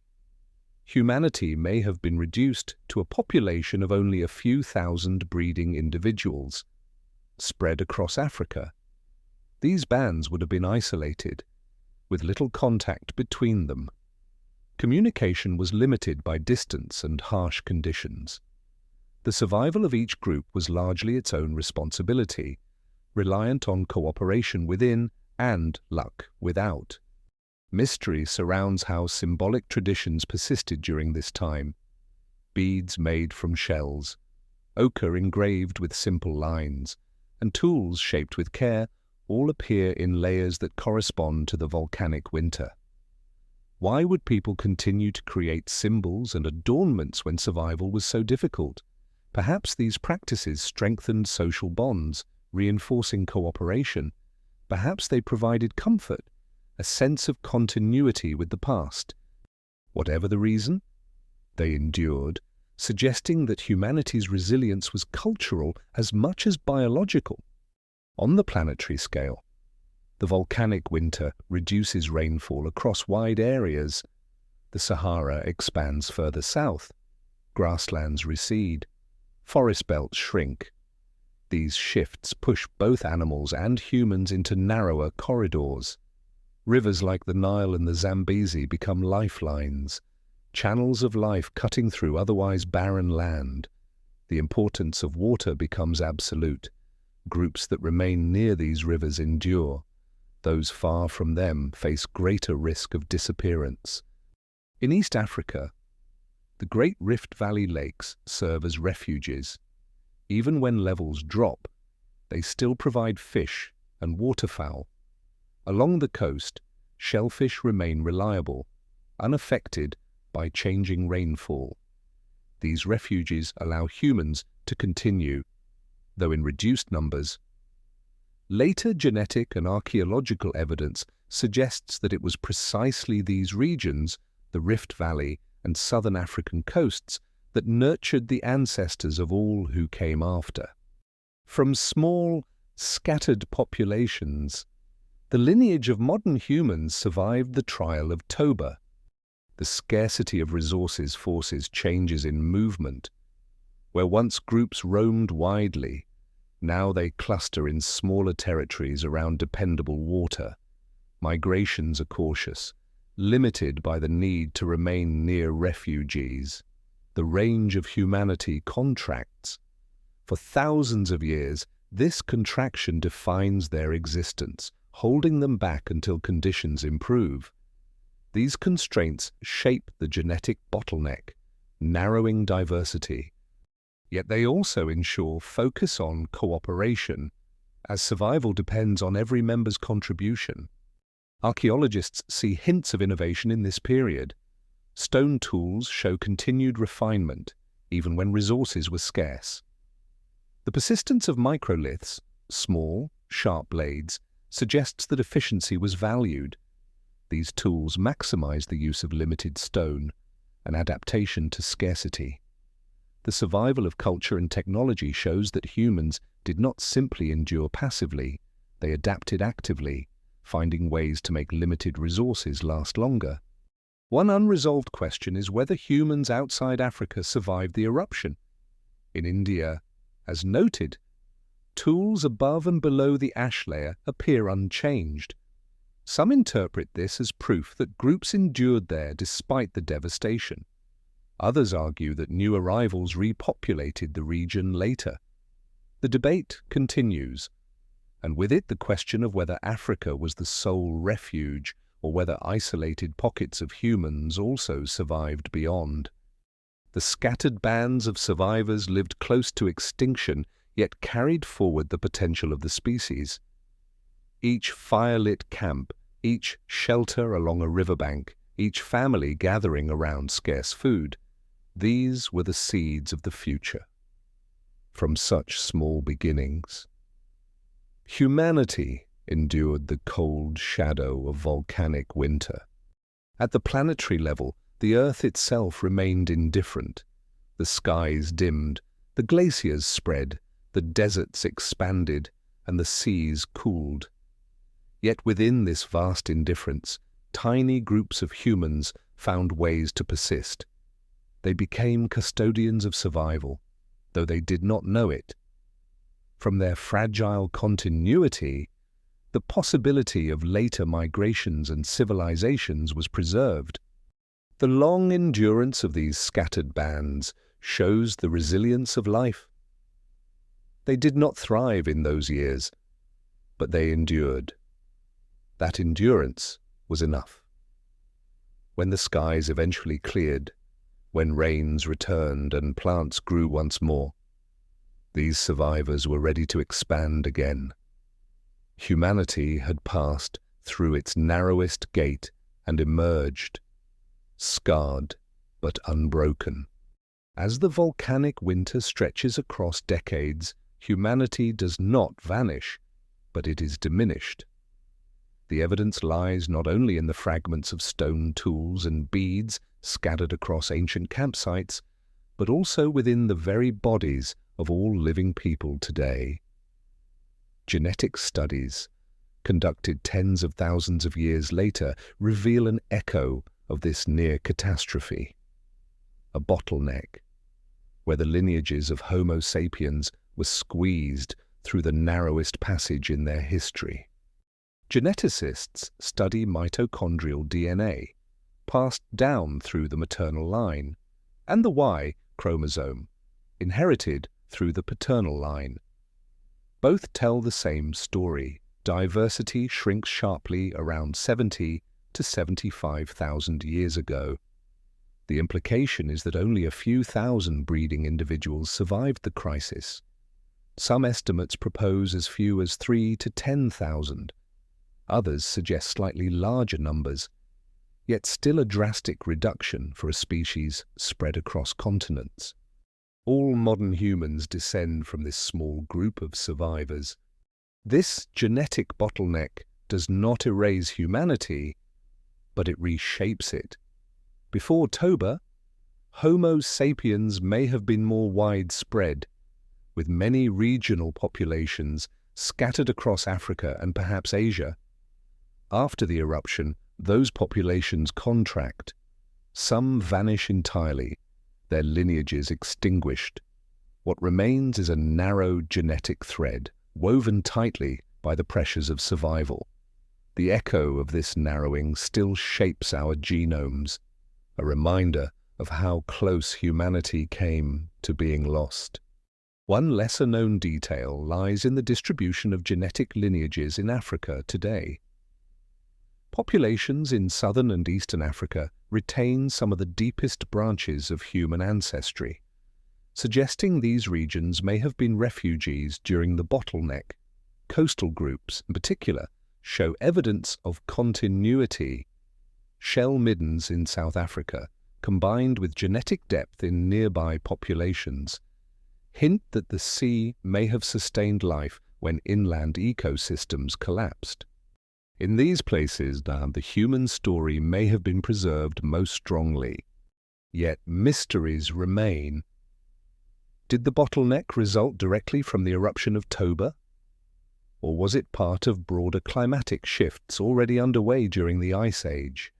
Humanity may have been reduced to a population of only a few thousand breeding individuals, spread across Africa. These bands would have been isolated, with little contact between them. Communication was limited by distance and harsh conditions. The survival of each group was largely its own responsibility, reliant on cooperation within and luck without. Mystery surrounds how symbolic traditions persisted during this time. Beads made from shells, ochre engraved with simple lines, and tools shaped with care all appear in layers that correspond to the volcanic winter. Why would people continue to create symbols and adornments when survival was so difficult? Perhaps these practices strengthened social bonds, reinforcing cooperation. Perhaps they provided comfort, a sense of continuity with the past. Whatever the reason, they endured, suggesting that humanity's resilience was cultural as much as biological. On the planetary scale, the volcanic winter reduces rainfall across wide areas. The Sahara expands further south. Grasslands recede. Forest belts shrink. These shifts push both animals and humans into narrower corridors. Rivers like the Nile and the Zambezi become lifelines, channels of life cutting through otherwise barren land. The importance of water becomes absolute. Groups that remain near these rivers endure. Those far from them face greater risk of disappearance. In East Africa, the Great Rift Valley lakes serve as refuges. Even when levels drop, they still provide fish and waterfowl. Along the coast, shellfish remain reliable, unaffected by changing rainfall. These refuges allow humans to continue, though in reduced numbers. Later genetic and archaeological evidence suggests that it was precisely these regions, the Rift Valley and southern African coasts, that nurtured the ancestors of all who came after. From small, scattered populations, the lineage of modern humans survived the trial of Toba. The scarcity of resources forces changes in movement. Where once groups roamed widely, now they cluster in smaller territories around dependable water. Migrations are cautious, limited by the need to remain near refugees. The range of humanity contracts. For thousands of years, this contraction defines their existence, holding them back until conditions improve. These constraints shape the genetic bottleneck, narrowing diversity. Yet they also ensure focus on cooperation, as survival depends on every member's contribution. Archaeologists see hints of innovation in this period. Stone tools show continued refinement, even when resources were scarce. The persistence of microliths, small, sharp blades, suggests that efficiency was valued. These tools maximize the use of limited stone, an adaptation to scarcity. The survival of culture and technology shows that humans did not simply endure passively, they adapted actively, finding ways to make limited resources last longer. One unresolved question is whether humans outside Africa survived the eruption. In India, as noted, tools above and below the ash layer appear unchanged. Some interpret this as proof that groups endured there despite the devastation. Others argue that new arrivals repopulated the region later. The debate continues, and with it the question of whether Africa was the sole refuge or whether isolated pockets of humans also survived beyond. The scattered bands of survivors lived close to extinction, yet carried forward the potential of the species. Each firelit camp, each shelter along a riverbank, each family gathering around scarce food, these were the seeds of the future. From such small beginnings, humanity endured the cold shadow of volcanic winter. At the planetary level, the Earth itself remained indifferent. The skies dimmed, the glaciers spread, the deserts expanded, and the seas cooled. Yet within this vast indifference, tiny groups of humans found ways to persist. They became custodians of survival, though they did not know it. From their fragile continuity, the possibility of later migrations and civilizations was preserved. The long endurance of these scattered bands shows the resilience of life. They did not thrive in those years, but they endured. That endurance was enough. When the skies eventually cleared, when rains returned and plants grew once more, these survivors were ready to expand again. Humanity had passed through its narrowest gate and emerged, scarred but unbroken. As the volcanic winter stretches across decades, humanity does not vanish, but it is diminished. The evidence lies not only in the fragments of stone tools and beads scattered across ancient campsites, but also within the very bodies of all living people today. Genetic studies, conducted tens of thousands of years later, reveal an echo of this near catastrophe. A bottleneck, where the lineages of Homo sapiens were squeezed through the narrowest passage in their history. Geneticists study mitochondrial DNA, passed down through the maternal line, and the Y chromosome, inherited through the paternal line. Both tell the same story. Diversity shrinks sharply around 70 to 75,000 years ago. The implication is that only a few thousand breeding individuals survived the crisis. Some estimates propose as few as 3 to 10,000. Others suggest slightly larger numbers, yet still a drastic reduction for a species spread across continents. All modern humans descend from this small group of survivors. This genetic bottleneck does not erase humanity, but it reshapes it. Before Toba, Homo sapiens may have been more widespread, with many regional populations scattered across Africa and perhaps Asia. After the eruption, those populations contract. Some vanish entirely, their lineages extinguished. What remains is a narrow genetic thread, woven tightly by the pressures of survival. The echo of this narrowing still shapes our genomes, a reminder of how close humanity came to being lost. One lesser-known detail lies in the distribution of genetic lineages in Africa today. Populations in southern and eastern Africa retain some of the deepest branches of human ancestry, suggesting these regions may have been refugees during the bottleneck. Coastal groups, in particular, show evidence of continuity. Shell middens in South Africa, combined with genetic depth in nearby populations, hint that the sea may have sustained life when inland ecosystems collapsed. In these places, the human story may have been preserved most strongly. Yet mysteries remain. Did the bottleneck result directly from the eruption of Toba? Or was it part of broader climatic shifts already underway during the Ice Age?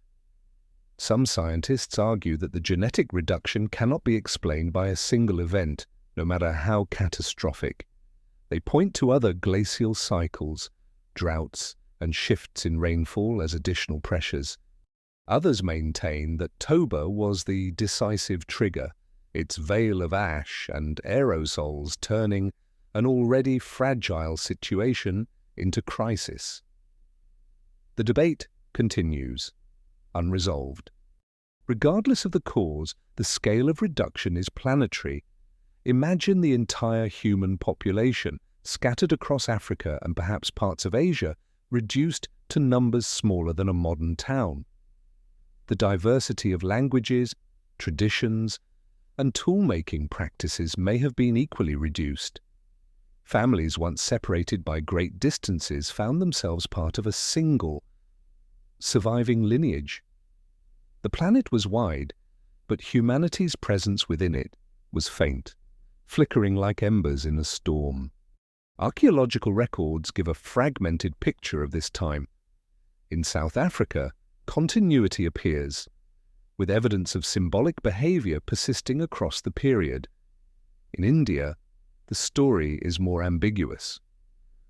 Some scientists argue that the genetic reduction cannot be explained by a single event, no matter how catastrophic. They point to other glacial cycles, droughts, and shifts in rainfall as additional pressures. Others maintain that Toba was the decisive trigger, its veil of ash and aerosols turning an already fragile situation into crisis. The debate continues, unresolved. Regardless of the cause, the scale of reduction is planetary. Imagine the entire human population, scattered across Africa and perhaps parts of Asia, reduced to numbers smaller than a modern town. The diversity of languages, traditions, and tool-making practices may have been equally reduced. Families once separated by great distances found themselves part of a single, surviving lineage. The planet was wide, but humanity's presence within it was faint, flickering like embers in a storm. Archaeological records give a fragmented picture of this time. In South Africa, continuity appears, with evidence of symbolic behavior persisting across the period. In India, the story is more ambiguous,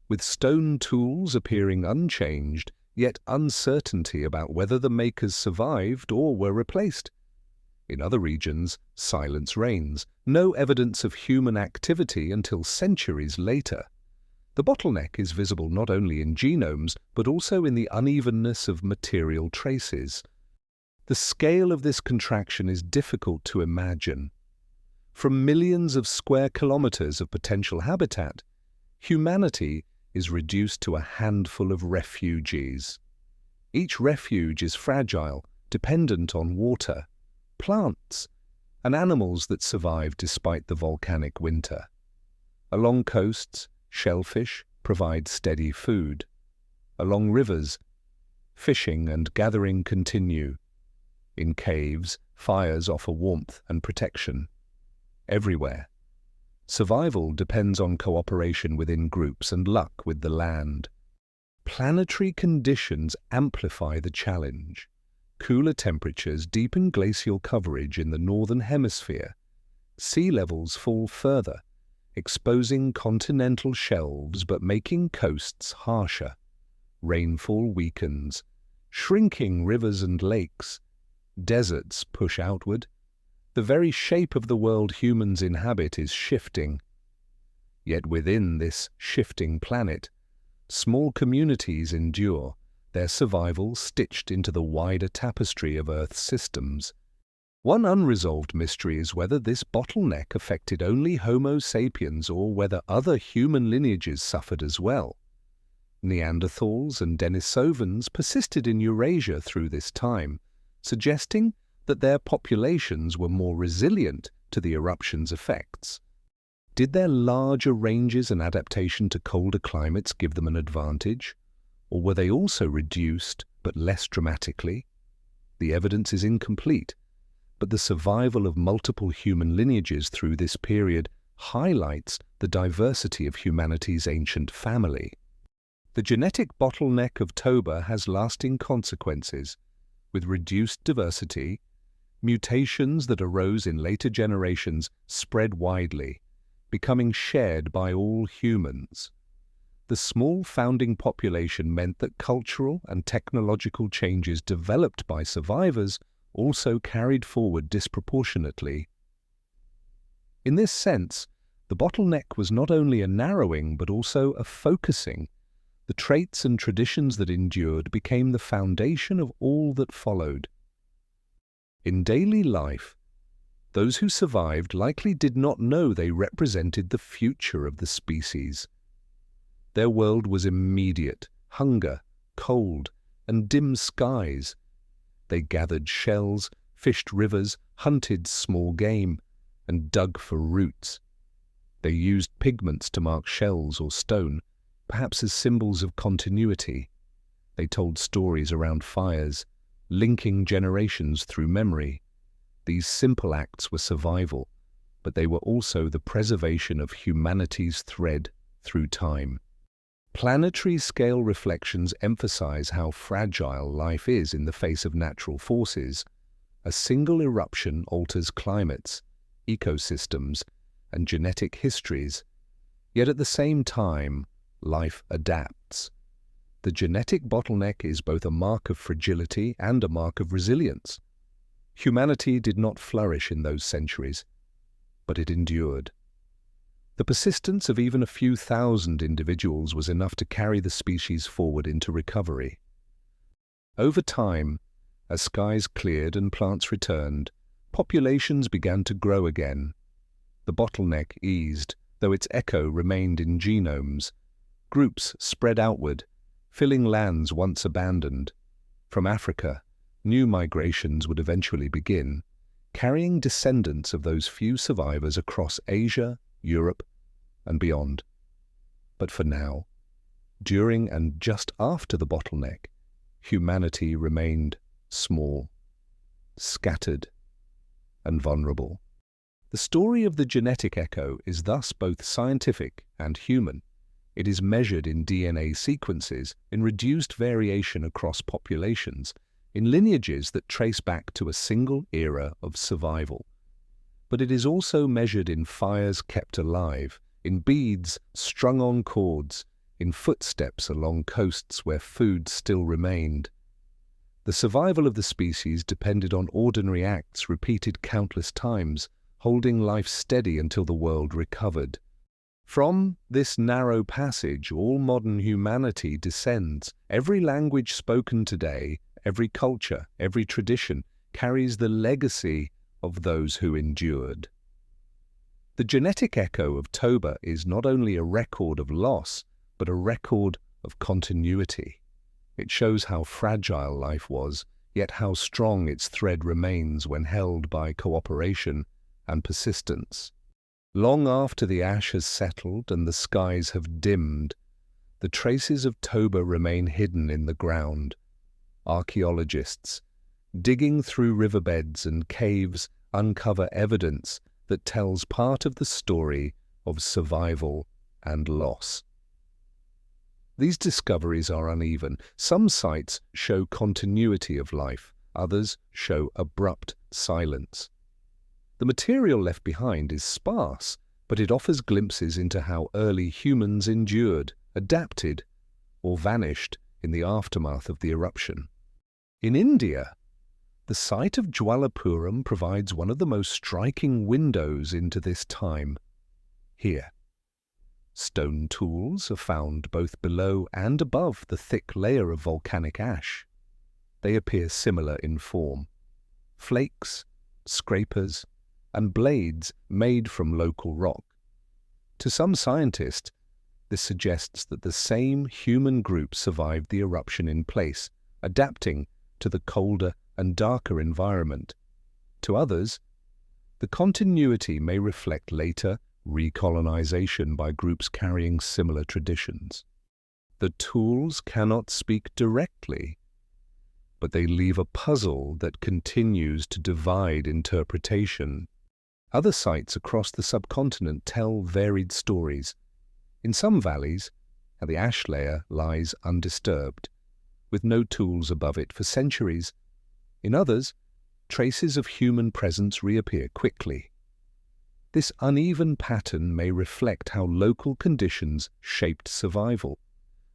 with stone tools appearing unchanged, yet uncertainty about whether the makers survived or were replaced. In other regions, silence reigns, no evidence of human activity until centuries later. The bottleneck is visible not only in genomes, but also in the unevenness of material traces. The scale of this contraction is difficult to imagine. From millions of square kilometers of potential habitat, humanity is reduced to a handful of refugees. Each refuge is fragile, dependent on water, plants, and animals that survive despite the volcanic winter. Along coasts, shellfish provide steady food. Along rivers, fishing and gathering continue. In caves, fires offer warmth and protection. Everywhere, survival depends on cooperation within groups and luck with the land. Planetary conditions amplify the challenge. Cooler temperatures deepen glacial coverage in the northern hemisphere. Sea levels fall further, exposing continental shelves but making coasts harsher. Rainfall weakens, shrinking rivers and lakes. Deserts push outward. The very shape of the world humans inhabit is shifting. Yet within this shifting planet, small communities endure, their survival stitched into the wider tapestry of Earth's systems. One unresolved mystery is whether this bottleneck affected only Homo sapiens or whether other human lineages suffered as well. Neanderthals and Denisovans persisted in Eurasia through this time, suggesting that their populations were more resilient to the eruption's effects. Did their larger ranges and adaptation to colder climates give them an advantage? Or were they also reduced, but less dramatically? The evidence is incomplete, but the survival of multiple human lineages through this period highlights the diversity of humanity's ancient family. The genetic bottleneck of Toba has lasting consequences, with reduced diversity. Mutations that arose in later generations spread widely, becoming shared by all humans. The small founding population meant that cultural and technological changes developed by survivors also carried forward disproportionately. In this sense, the bottleneck was not only a narrowing but also a focusing. The traits and traditions that endured became the foundation of all that followed. In daily life, those who survived likely did not know they represented the future of the species. Their world was immediate: hunger, cold, and dim skies. They gathered shells, fished rivers, hunted small game, and dug for roots. They used pigments to mark shells or stone, perhaps as symbols of continuity. They told stories around fires, linking generations through memory. These simple acts were survival, but they were also the preservation of humanity's thread through time. Planetary scale reflections emphasize how fragile life is in the face of natural forces. A single eruption alters climates, ecosystems, and genetic histories. Yet at the same time, life adapts. The genetic bottleneck is both a mark of fragility and a mark of resilience. Humanity did not flourish in those centuries, but it endured. The persistence of even a few thousand individuals was enough to carry the species forward into recovery. Over time, as skies cleared and plants returned, populations began to grow again. The bottleneck eased, though its echo remained in genomes. Groups spread outward, filling lands once abandoned. From Africa, new migrations would eventually begin, carrying descendants of those few survivors across Asia, Europe, and beyond. But for now, during and just after the bottleneck, humanity remained small, scattered, and vulnerable. The story of the genetic echo is thus both scientific and human. It is measured in DNA sequences, in reduced variation across populations, in lineages that trace back to a single era of survival. But it is also measured in fires kept alive, in beads strung on cords, in footsteps along coasts where food still remained. The survival of the species depended on ordinary acts repeated countless times, holding life steady until the world recovered. From this narrow passage, all modern humanity descends. Every language spoken today, every culture, every tradition carries the legacy of those who endured. The genetic echo of Toba is not only a record of loss, but a record of continuity. It shows how fragile life was, yet how strong its thread remains when held by cooperation and persistence. Long after the ash has settled and the skies have dimmed, the traces of Toba remain hidden in the ground. Archaeologists, digging through riverbeds and caves, uncover evidence that tells part of the story of survival and loss. These discoveries are uneven. Some sites show continuity of life, others show abrupt silence. The material left behind is sparse, but it offers glimpses into how early humans endured, adapted, or vanished in the aftermath of the eruption. In India, the site of Jwalapuram provides one of the most striking windows into this time. Here, stone tools are found both below and above the thick layer of volcanic ash. They appear similar in form: flakes, scrapers, and blades made from local rock. To some scientists, this suggests that the same human group survived the eruption in place, adapting to the colder and darker environment. To others, the continuity may reflect later recolonization by groups carrying similar traditions. The tools cannot speak directly, but they leave a puzzle that continues to divide interpretation. Other sites across the subcontinent tell varied stories. In some valleys, the ash layer lies undisturbed, with no tools above it for centuries. In others, traces of human presence reappear quickly. This uneven pattern may reflect how local conditions shaped survival.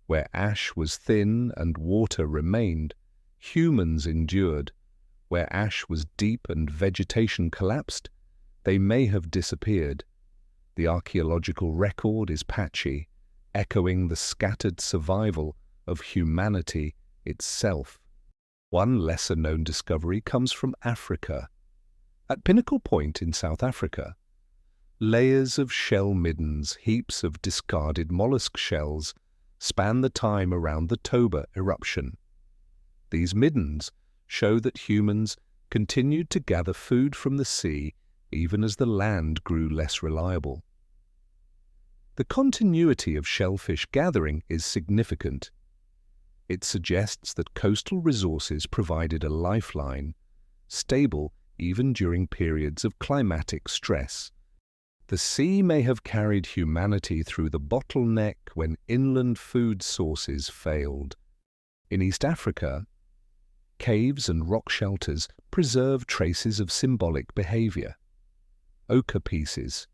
Where ash was thin and water remained, humans endured. Where ash was deep and vegetation collapsed, they may have disappeared. The archaeological record is patchy, echoing the scattered survival of humanity itself. One lesser-known discovery comes from Africa. At Pinnacle Point in South Africa, layers of shell middens, heaps of discarded mollusk shells, span the time around the Toba eruption. These middens show that humans continued to gather food from the sea even as the land grew less reliable. The continuity of shellfish gathering is significant. It suggests that coastal resources provided a lifeline, stable even during periods of climatic stress. The sea may have carried humanity through the bottleneck when inland food sources failed. In East Africa, caves and rock shelters preserve traces of symbolic behavior. Ochre pieces,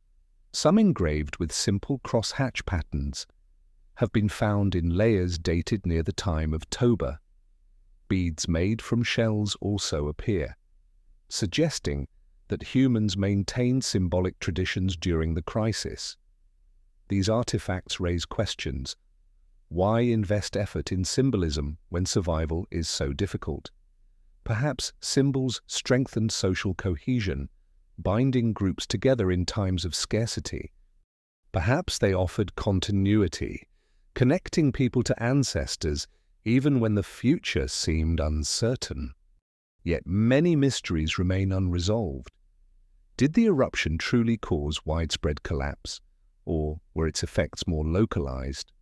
some engraved with simple crosshatch patterns, have been found in layers dated near the time of Toba. Beads made from shells also appear, suggesting that humans maintained symbolic traditions during the crisis. These artifacts raise questions. Why invest effort in symbolism when survival is so difficult? Perhaps symbols strengthened social cohesion, binding groups together in times of scarcity. Perhaps they offered continuity, connecting people to ancestors even when the future seemed uncertain. Yet many mysteries remain unresolved. Did the eruption truly cause widespread collapse, or were its effects more localized?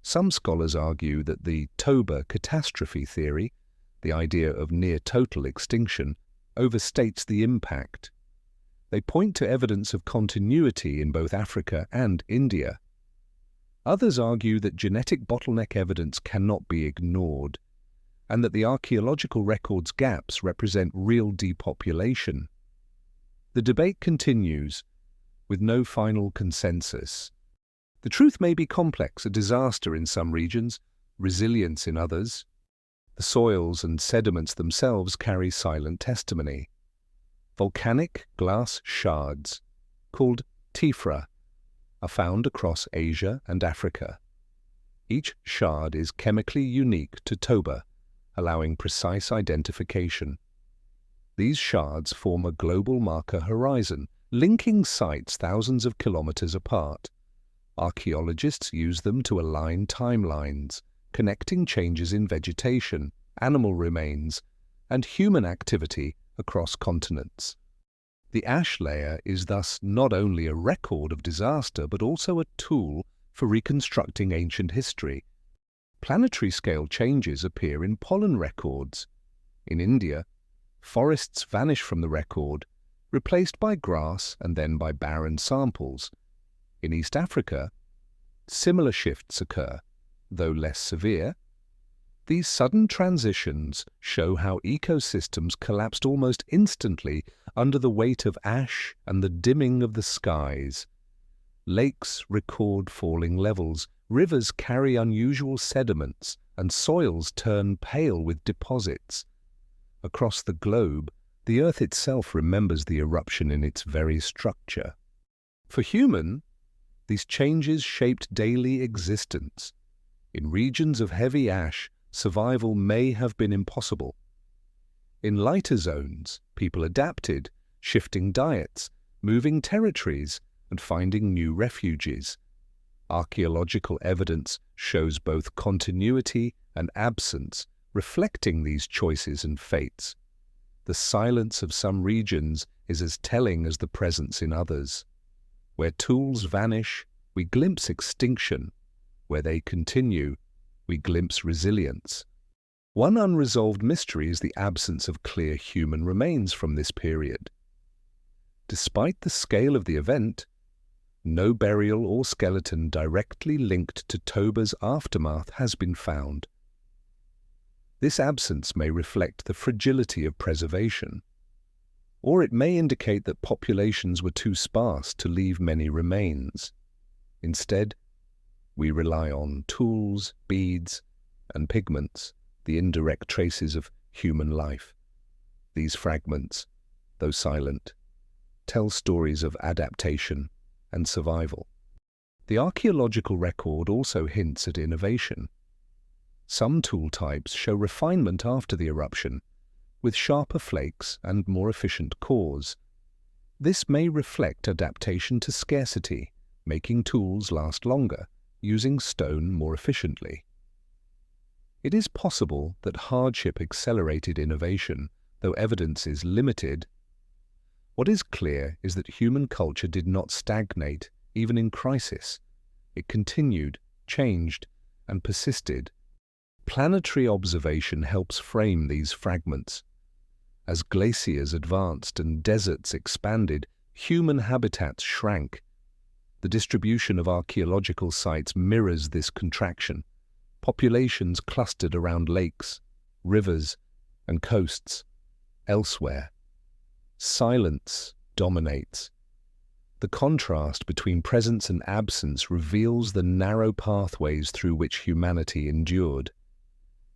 Some scholars argue that the Toba catastrophe theory, the idea of near-total extinction, overstates the impact. They point to evidence of continuity in both Africa and India. Others argue that genetic bottleneck evidence cannot be ignored, and that the archaeological record's gaps represent real depopulation. The debate continues, with no final consensus. The truth may be complex, a disaster in some regions, resilience in others. The soils and sediments themselves carry silent testimony. Volcanic glass shards, called tephra, are found across Asia and Africa. Each shard is chemically unique to Toba, allowing precise identification. These shards form a global marker horizon, linking sites thousands of kilometers apart. Archaeologists use them to align timelines, connecting changes in vegetation, animal remains, and human activity across continents. The ash layer is thus not only a record of disaster but also a tool for reconstructing ancient history. Planetary scale changes appear in pollen records. In India, forests vanish from the record, replaced by grass and then by barren samples. In East Africa, similar shifts occur, though less severe. These sudden transitions show how ecosystems collapsed almost instantly under the weight of ash and the dimming of the skies. Lakes record falling levels, rivers carry unusual sediments, and soils turn pale with deposits. Across the globe, the Earth itself remembers the eruption in its very structure. For human, these changes shaped daily existence. In regions of heavy ash, survival may have been impossible. In lighter zones, people adapted, shifting diets, moving territories, and finding new refuges. Archaeological evidence shows both continuity and absence, reflecting these choices and fates. The silence of some regions is as telling as the presence in others. Where tools vanish, we glimpse extinction. Where they continue, we glimpse resilience. One unresolved mystery is the absence of clear human remains from this period. Despite the scale of the event, no burial or skeleton directly linked to Toba's aftermath has been found. This absence may reflect the fragility of preservation, or it may indicate that populations were too sparse to leave many remains. Instead, we rely on tools, beads, and pigments, the indirect traces of human life. These fragments, though silent, tell stories of adaptation and survival. The archaeological record also hints at innovation. Some tool types show refinement after the eruption, with sharper flakes and more efficient cores. This may reflect adaptation to scarcity, making tools last longer, using stone more efficiently. It is possible that hardship accelerated innovation, though evidence is limited. What is clear is that human culture did not stagnate, even in crisis. It continued, changed, and persisted. Planetary observation helps frame these fragments. As glaciers advanced and deserts expanded, human habitats shrank. The distribution of archaeological sites mirrors this contraction. Populations clustered around lakes, rivers, and coasts. Elsewhere, silence dominates. The contrast between presence and absence reveals the narrow pathways through which humanity endured.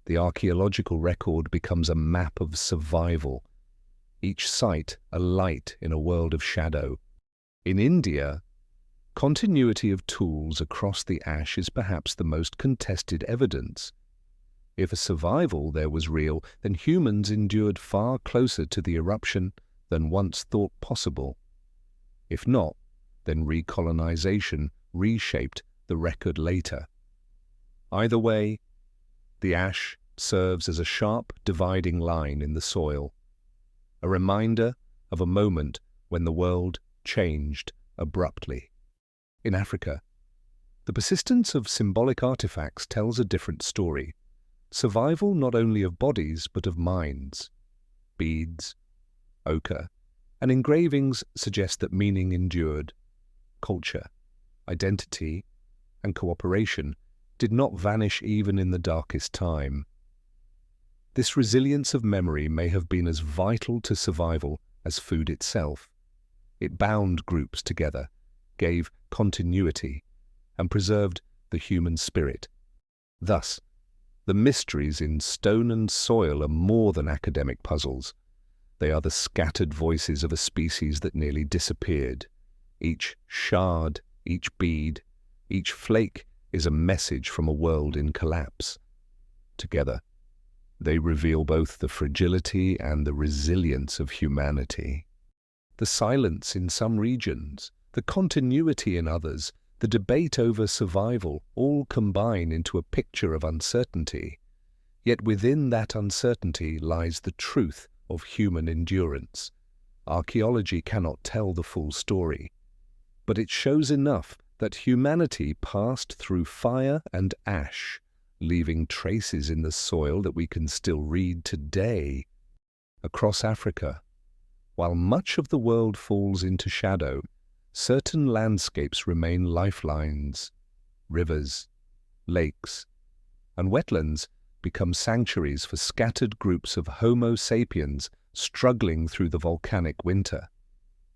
The archaeological record becomes a map of survival, each site a light in a world of shadow. In India, continuity of tools across the ash is perhaps the most contested evidence. If a survival there was real, then humans endured far closer to the eruption than once thought possible. If not, then recolonization reshaped the record later. Either way, the ash serves as a sharp dividing line in the soil, a reminder of a moment when the world changed abruptly. In Africa, the persistence of symbolic artifacts tells a different story. Survival not only of bodies but of minds. Beads, ochre, and engravings suggest that meaning endured. Culture, identity, and cooperation did not vanish even in the darkest time. This resilience of memory may have been as vital to survival as food itself. It bound groups together, gave continuity, and preserved the human spirit. Thus, the mysteries in stone and soil are more than academic puzzles. They are the scattered voices of a species that nearly disappeared. Each shard, each bead, each flake is a message from a world in collapse. Together, they reveal both the fragility and the resilience of humanity. The silence in some regions, the continuity in others, the debate over survival all combine into a picture of uncertainty. Yet within that uncertainty lies the truth of human endurance. Archaeology cannot tell the full story, but it shows enough that humanity passed through fire and ash, leaving traces in the soil that we can still read today. Across Africa, while much of the world falls into shadow, certain landscapes remain lifelines. Rivers, lakes, and wetlands become sanctuaries for scattered groups of Homo sapiens struggling through the volcanic winter.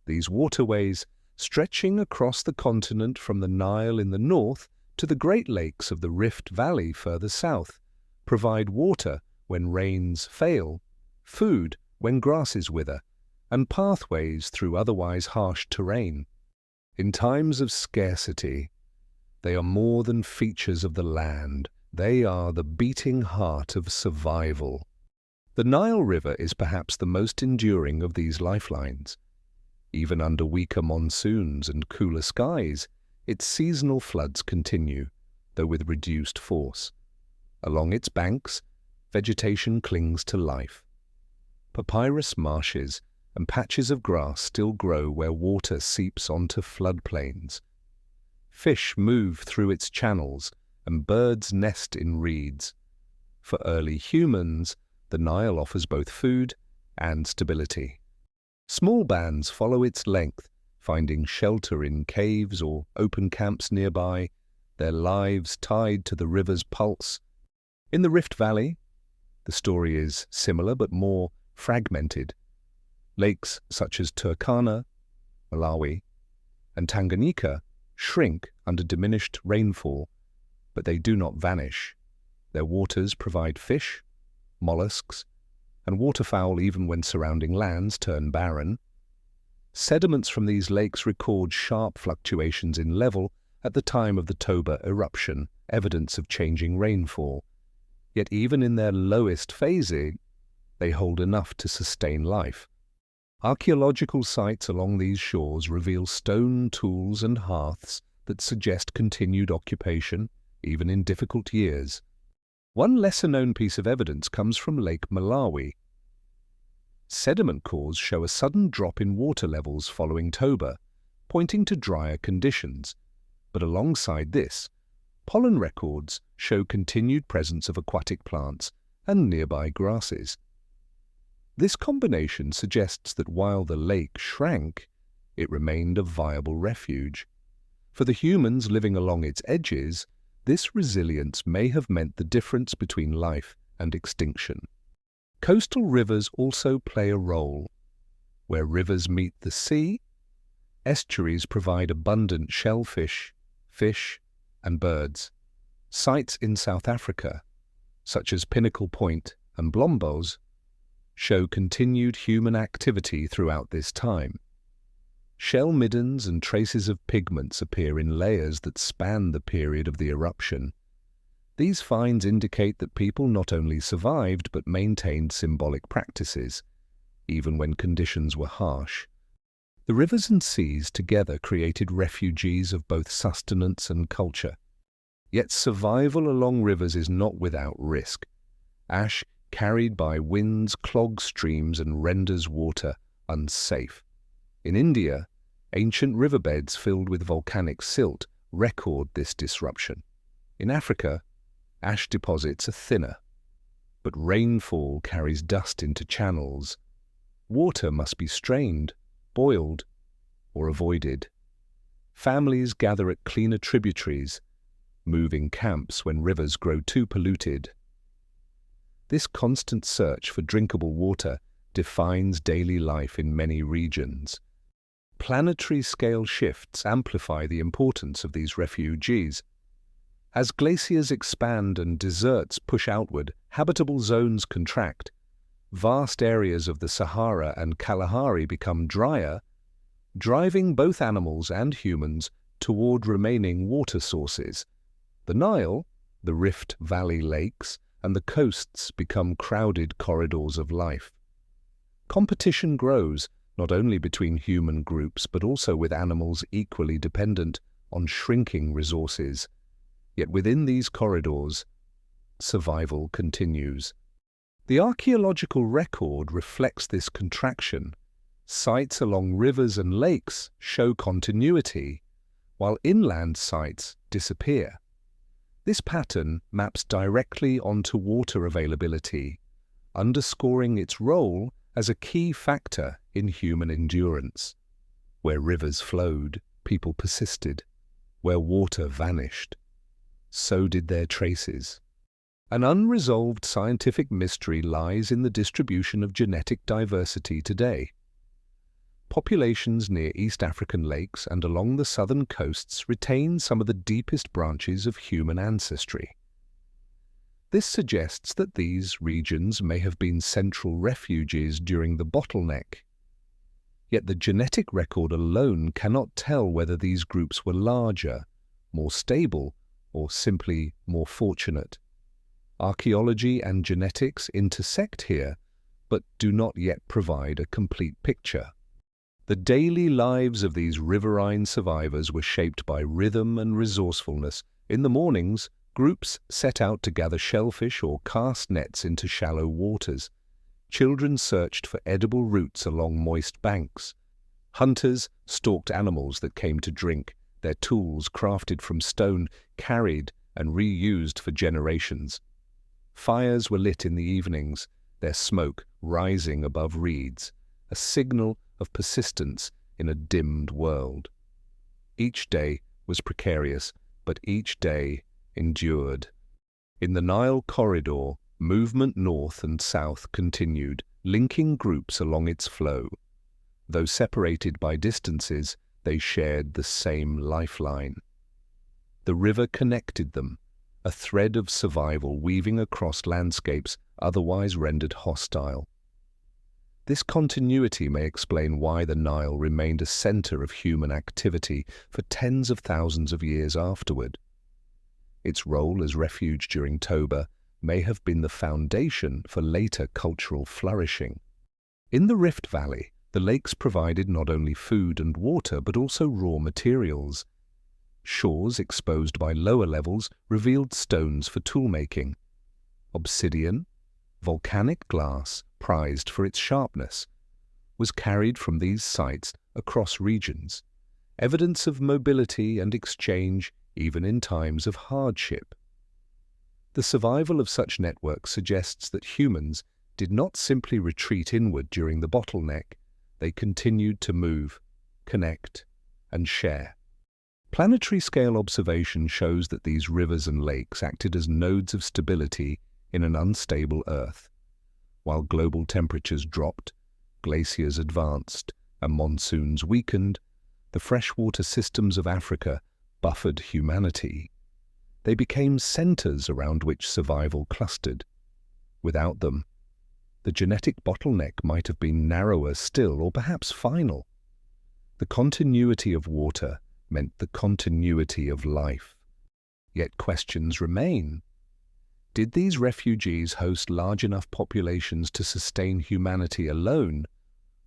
These waterways, stretching across the continent from the Nile in the north to the Great Lakes of the Rift Valley further south, provide water when rains fail, food when grasses wither, and pathways through otherwise harsh terrain. In times of scarcity, they are more than features of the land. They are the beating heart of survival. The Nile River is perhaps the most enduring of these lifelines. Even under weaker monsoons and cooler skies, its seasonal floods continue, though with reduced force. Along its banks, vegetation clings to life. Papyrus marshes and patches of grass still grow where water seeps onto floodplains. Fish move through its channels and birds nest in reeds. For early humans, the Nile offers both food and stability. Small bands follow its length, finding shelter in caves or open camps nearby, their lives tied to the river's pulse. In the Rift Valley, the story is similar but more fragmented. Lakes such as Turkana, Malawi, and Tanganyika shrink under diminished rainfall, but they do not vanish. Their waters provide fish, mollusks, and waterfowl even when surrounding lands turn barren. Sediments from these lakes record sharp fluctuations in level at the time of the Toba eruption, evidence of changing rainfall. Yet even in their lowest phasing, they hold enough to sustain life. Archaeological sites along these shores reveal stone tools and hearths that suggest continued occupation, even in difficult years. One lesser-known piece of evidence comes from Lake Malawi. Sediment cores show a sudden drop in water levels following Toba, pointing to drier conditions. But alongside this, pollen records show continued presence of aquatic plants and nearby grasses. This combination suggests that while the lake shrank, it remained a viable refuge. For the humans living along its edges, this resilience may have meant the difference between life and extinction. Coastal rivers also play a role. Where rivers meet the sea, estuaries provide abundant shellfish, fish, and birds. Sites in South Africa, such as Pinnacle Point and Blombos, show continued human activity throughout this time. Shell middens and traces of pigments appear in layers that span the period of the eruption. These finds indicate that people not only survived but maintained symbolic practices, even when conditions were harsh. The rivers and seas together created refugees of both sustenance and culture. Yet survival along rivers is not without risk. Ash carried by winds clogs streams and renders water unsafe. In India, ancient riverbeds filled with volcanic silt record this disruption. In Africa, ash deposits are thinner, but rainfall carries dust into channels. Water must be strained, boiled, or avoided. Families gather at cleaner tributaries, moving camps when rivers grow too polluted. This constant search for drinkable water defines daily life in many regions. Planetary scale shifts amplify the importance of these refugees. As glaciers expand and deserts push outward, habitable zones contract. Vast areas of the Sahara and Kalahari become drier, driving both animals and humans toward remaining water sources. The Nile, the Rift Valley lakes, and the coasts become crowded corridors of life. Competition grows, not only between human groups but also with animals equally dependent on shrinking resources. Yet within these corridors, survival continues. The archaeological record reflects this contraction. Sites along rivers and lakes show continuity, while inland sites disappear. This pattern maps directly onto water availability, underscoring its role as a key factor in human endurance. Where rivers flowed, people persisted. Where water vanished, so did their traces. An unresolved scientific mystery lies in the distribution of genetic diversity today. Populations near East African lakes and along the southern coasts retain some of the deepest branches of human ancestry. This suggests that these regions may have been central refuges during the bottleneck. Yet the genetic record alone cannot tell whether these groups were larger, more stable, or simply more fortunate. Archaeology and genetics intersect here, but do not yet provide a complete picture. The daily lives of these riverine survivors were shaped by rhythm and resourcefulness. In the mornings, groups set out to gather shellfish or cast nets into shallow waters. Children searched for edible roots along moist banks. Hunters stalked animals that came to drink, their tools crafted from stone, carried and reused for generations. Fires were lit in the evenings, their smoke rising above reeds, a signal of persistence in a dimmed world. Each day was precarious, but each day endured. In the Nile corridor, movement north and south continued, linking groups along its flow. Though separated by distances, they shared the same lifeline. The river connected them, a thread of survival weaving across landscapes otherwise rendered hostile. This continuity may explain why the Nile remained a center of human activity for tens of thousands of years afterward. Its role as refuge during Toba may have been the foundation for later cultural flourishing. In the Rift Valley, the lakes provided not only food and water but also raw materials. Shores exposed by lower levels revealed stones for toolmaking. Obsidian, volcanic glass, prized for its sharpness, was carried from these sites across regions, evidence of mobility and exchange even in times of hardship. The survival of such networks suggests that humans did not simply retreat inward during the bottleneck, they continued to move, connect, and share. Planetary scale observation shows that these rivers and lakes acted as nodes of stability in an unstable Earth. While global temperatures dropped, glaciers advanced, and monsoons weakened, the freshwater systems of Africa buffered humanity. They became centers around which survival clustered. Without them, the genetic bottleneck might have been narrower still, or perhaps final. The continuity of water meant the continuity of life. Yet questions remain. Did these refugees host large enough populations to sustain humanity alone,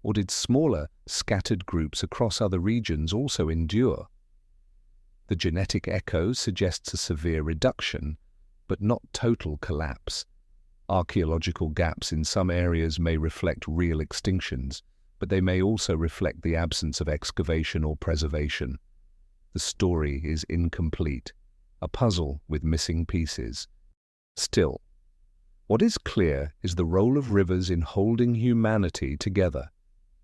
or did smaller, scattered groups across other regions also endure? The genetic echo suggests a severe reduction, but not total collapse. Archaeological gaps in some areas may reflect real extinctions, but they may also reflect the absence of excavation or preservation. The story is incomplete, a puzzle with missing pieces. Still, what is clear is the role of rivers in holding humanity together.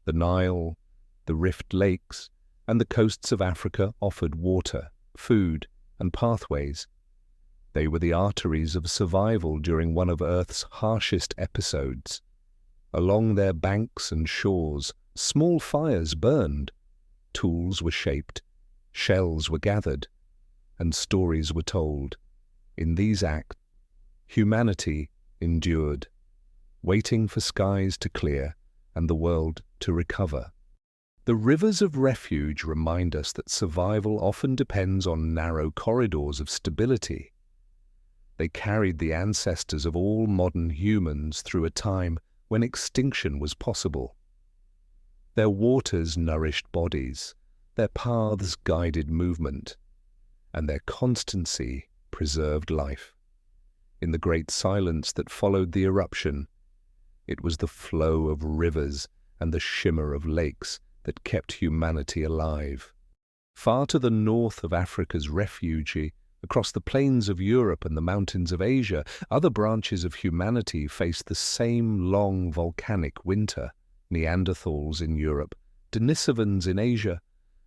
The Nile, the Rift Lakes, and the coasts of Africa offered water, food, and pathways. They were the arteries of survival during one of Earth's harshest episodes. Along their banks and shores, small fires burned, tools were shaped, shells were gathered, and stories were told. In these acts, humanity endured, waiting for skies to clear and the world to recover. The rivers of refuge remind us that survival often depends on narrow corridors of stability. They carried the ancestors of all modern humans through a time when extinction was possible. Their waters nourished bodies, their paths guided movement, and their constancy preserved life. In the great silence that followed the eruption, it was the flow of rivers and the shimmer of lakes that kept humanity alive. Far to the north of Africa's refuge, across the plains of Europe and the mountains of Asia, other branches of humanity faced the same long volcanic winter. Neanderthals in Europe, Denisovans in Asia,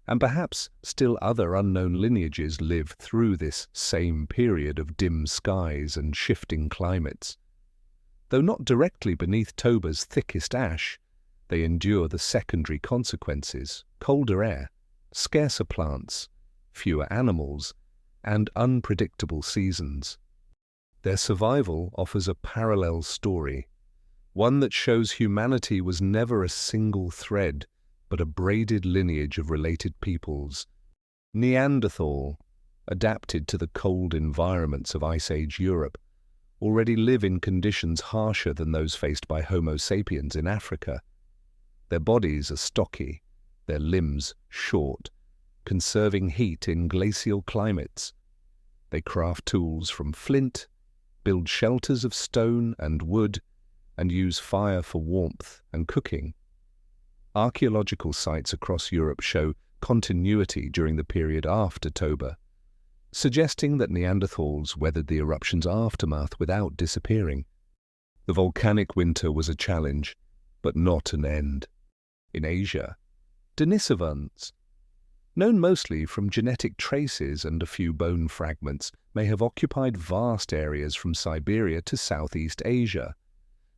and perhaps still other unknown lineages live through this same period of dim skies and shifting climates. Though not directly beneath Toba's thickest ash, they endure the secondary consequences: colder air, scarcer plants, fewer animals, and unpredictable seasons. Their survival offers a parallel story, one that shows humanity was never a single thread, but a braided lineage of related peoples. Neanderthal, adapted to the cold environments of Ice Age Europe, already live in conditions harsher than those faced by Homo sapiens in Africa. Their bodies are stocky, their limbs short, conserving heat in glacial climates. They craft tools from flint, build shelters of stone and wood, and use fire for warmth and cooking. Archaeological sites across Europe show continuity during the period after Toba, suggesting that Neanderthals weathered the eruption's aftermath without disappearing. The volcanic winter was a challenge, but not an end. In Asia, Denisovans, known mostly from genetic traces and a few bone fragments, may have occupied vast areas from Siberia to Southeast Asia.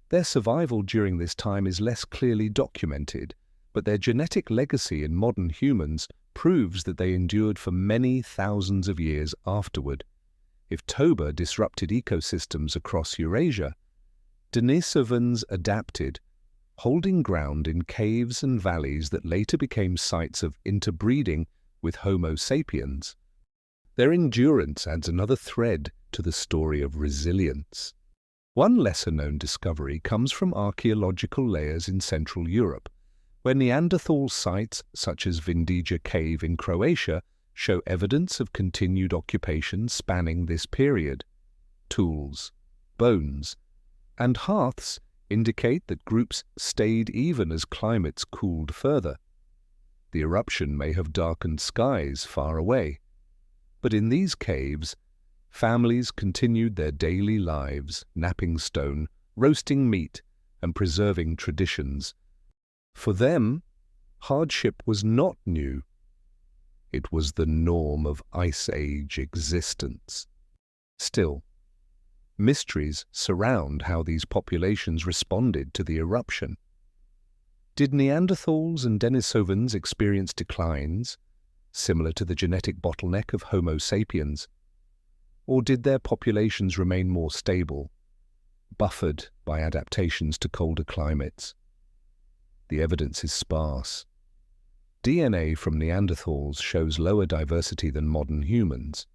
Their survival during this time is less clearly documented, but their genetic legacy in modern humans proves that they endured for many thousands of years afterward. If Toba disrupted ecosystems across Eurasia, Denisovans adapted, holding ground in caves and valleys that later became sites of interbreeding with Homo sapiens. Their endurance adds another thread to the story of resilience. One lesser-known discovery comes from archaeological layers in Central Europe, where Neanderthal sites such as Vindija Cave in Croatia show evidence of continued occupation spanning this period. Tools, bones, and hearths indicate that groups stayed even as climates cooled further. The eruption may have darkened skies far away, but in these caves, families continued their daily lives, knapping stone, roasting meat, and preserving traditions. For them, hardship was not new. It was the norm of Ice Age existence. Still, mysteries surround how these populations responded to the eruption. Did Neanderthals and Denisovans experience declines, similar to the genetic bottleneck of Homo sapiens? Or did their populations remain more stable, buffered by adaptations to colder climates? The evidence is sparse. DNA from Neanderthals shows lower diversity than modern humans,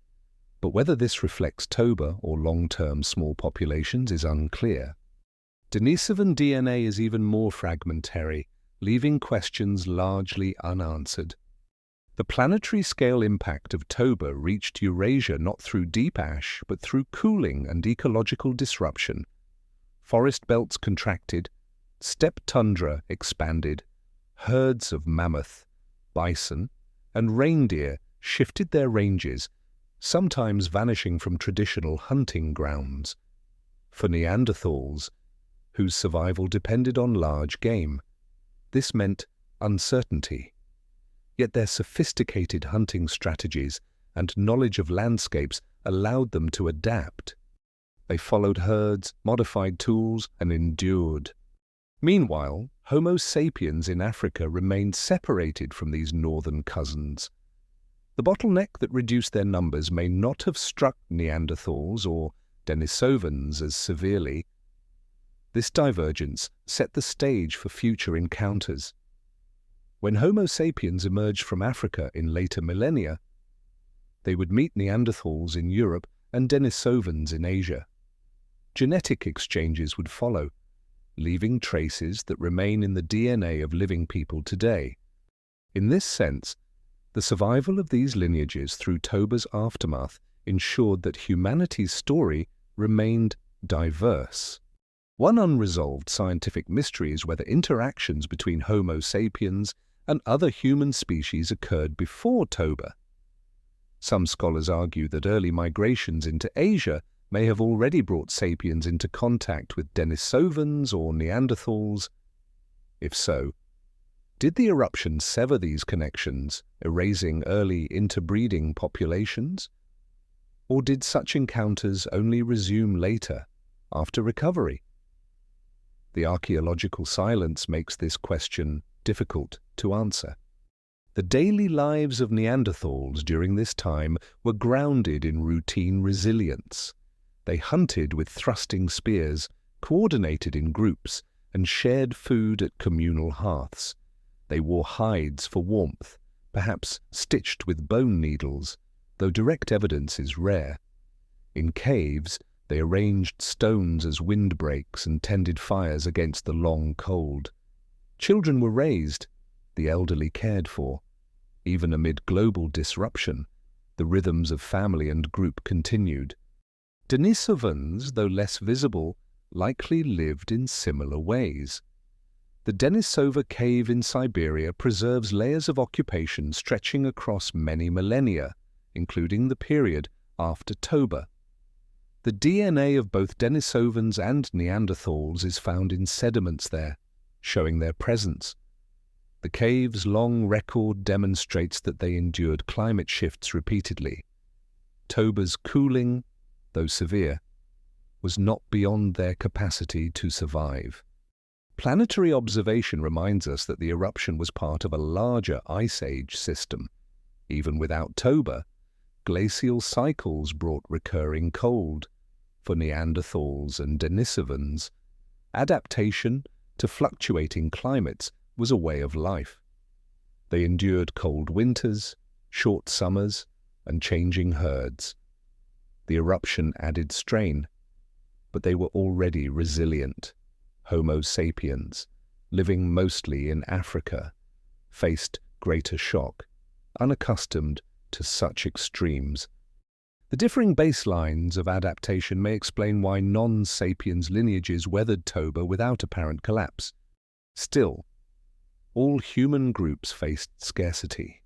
but whether this reflects Toba or long-term small populations is unclear. Denisovan DNA is even more fragmentary, leaving questions largely unanswered. The planetary scale impact of Toba reached Eurasia not through deep ash, but through cooling and ecological disruption. Forest belts contracted, steppe tundra expanded, herds of mammoth, bison, and reindeer shifted their ranges, sometimes vanishing from traditional hunting grounds. For Neanderthals, whose survival depended on large game, this meant uncertainty. Yet their sophisticated hunting strategies and knowledge of landscapes allowed them to adapt. They followed herds, modified tools, and endured. Meanwhile, Homo sapiens in Africa remained separated from these northern cousins. The bottleneck that reduced their numbers may not have struck Neanderthals or Denisovans as severely. This divergence set the stage for future encounters. When Homo sapiens emerged from Africa in later millennia, they would meet Neanderthals in Europe and Denisovans in Asia. Genetic exchanges would follow, leaving traces that remain in the DNA of living people today. In this sense, the survival of these lineages through Toba's aftermath ensured that humanity's story remained diverse. One unresolved scientific mystery is whether interactions between Homo sapiens and other human species occurred before Toba. Some scholars argue that early migrations into Asia may have already brought sapiens into contact with Denisovans or Neanderthals. If so, did the eruption sever these connections, erasing early interbreeding populations? Or did such encounters only resume later, after recovery? The archaeological silence makes this question difficult to answer. The daily lives of Neanderthals during this time were grounded in routine resilience. They hunted with thrusting spears, coordinated in groups, and shared food at communal hearths. They wore hides for warmth, perhaps stitched with bone needles, though direct evidence is rare. In caves, They arranged stones as windbreaks and tended fires against the long cold. Children were raised, the elderly cared for. Even amid global disruption, the rhythms of family and group continued. Denisovans, though less visible, likely lived in similar ways. The Denisova cave in Siberia preserves layers of occupation stretching across many millennia, including the period after Toba. The DNA of both Denisovans and Neanderthals is found in sediments there, showing their presence. The cave's long record demonstrates that they endured climate shifts repeatedly. Toba's cooling, though severe, was not beyond their capacity to survive. Planetary observation reminds us that the eruption was part of a larger ice age system. Even without Toba, glacial cycles brought recurring cold. For Neanderthals and Denisovans, adaptation to fluctuating climates was a way of life. They endured cold winters, short summers, and changing herds. The eruption added strain, but they were already resilient. Homo sapiens, living mostly in Africa, faced greater shock, unaccustomed to such extremes. The differing baselines of adaptation may explain why non-sapiens lineages weathered Toba without apparent collapse. Still, all human groups faced scarcity.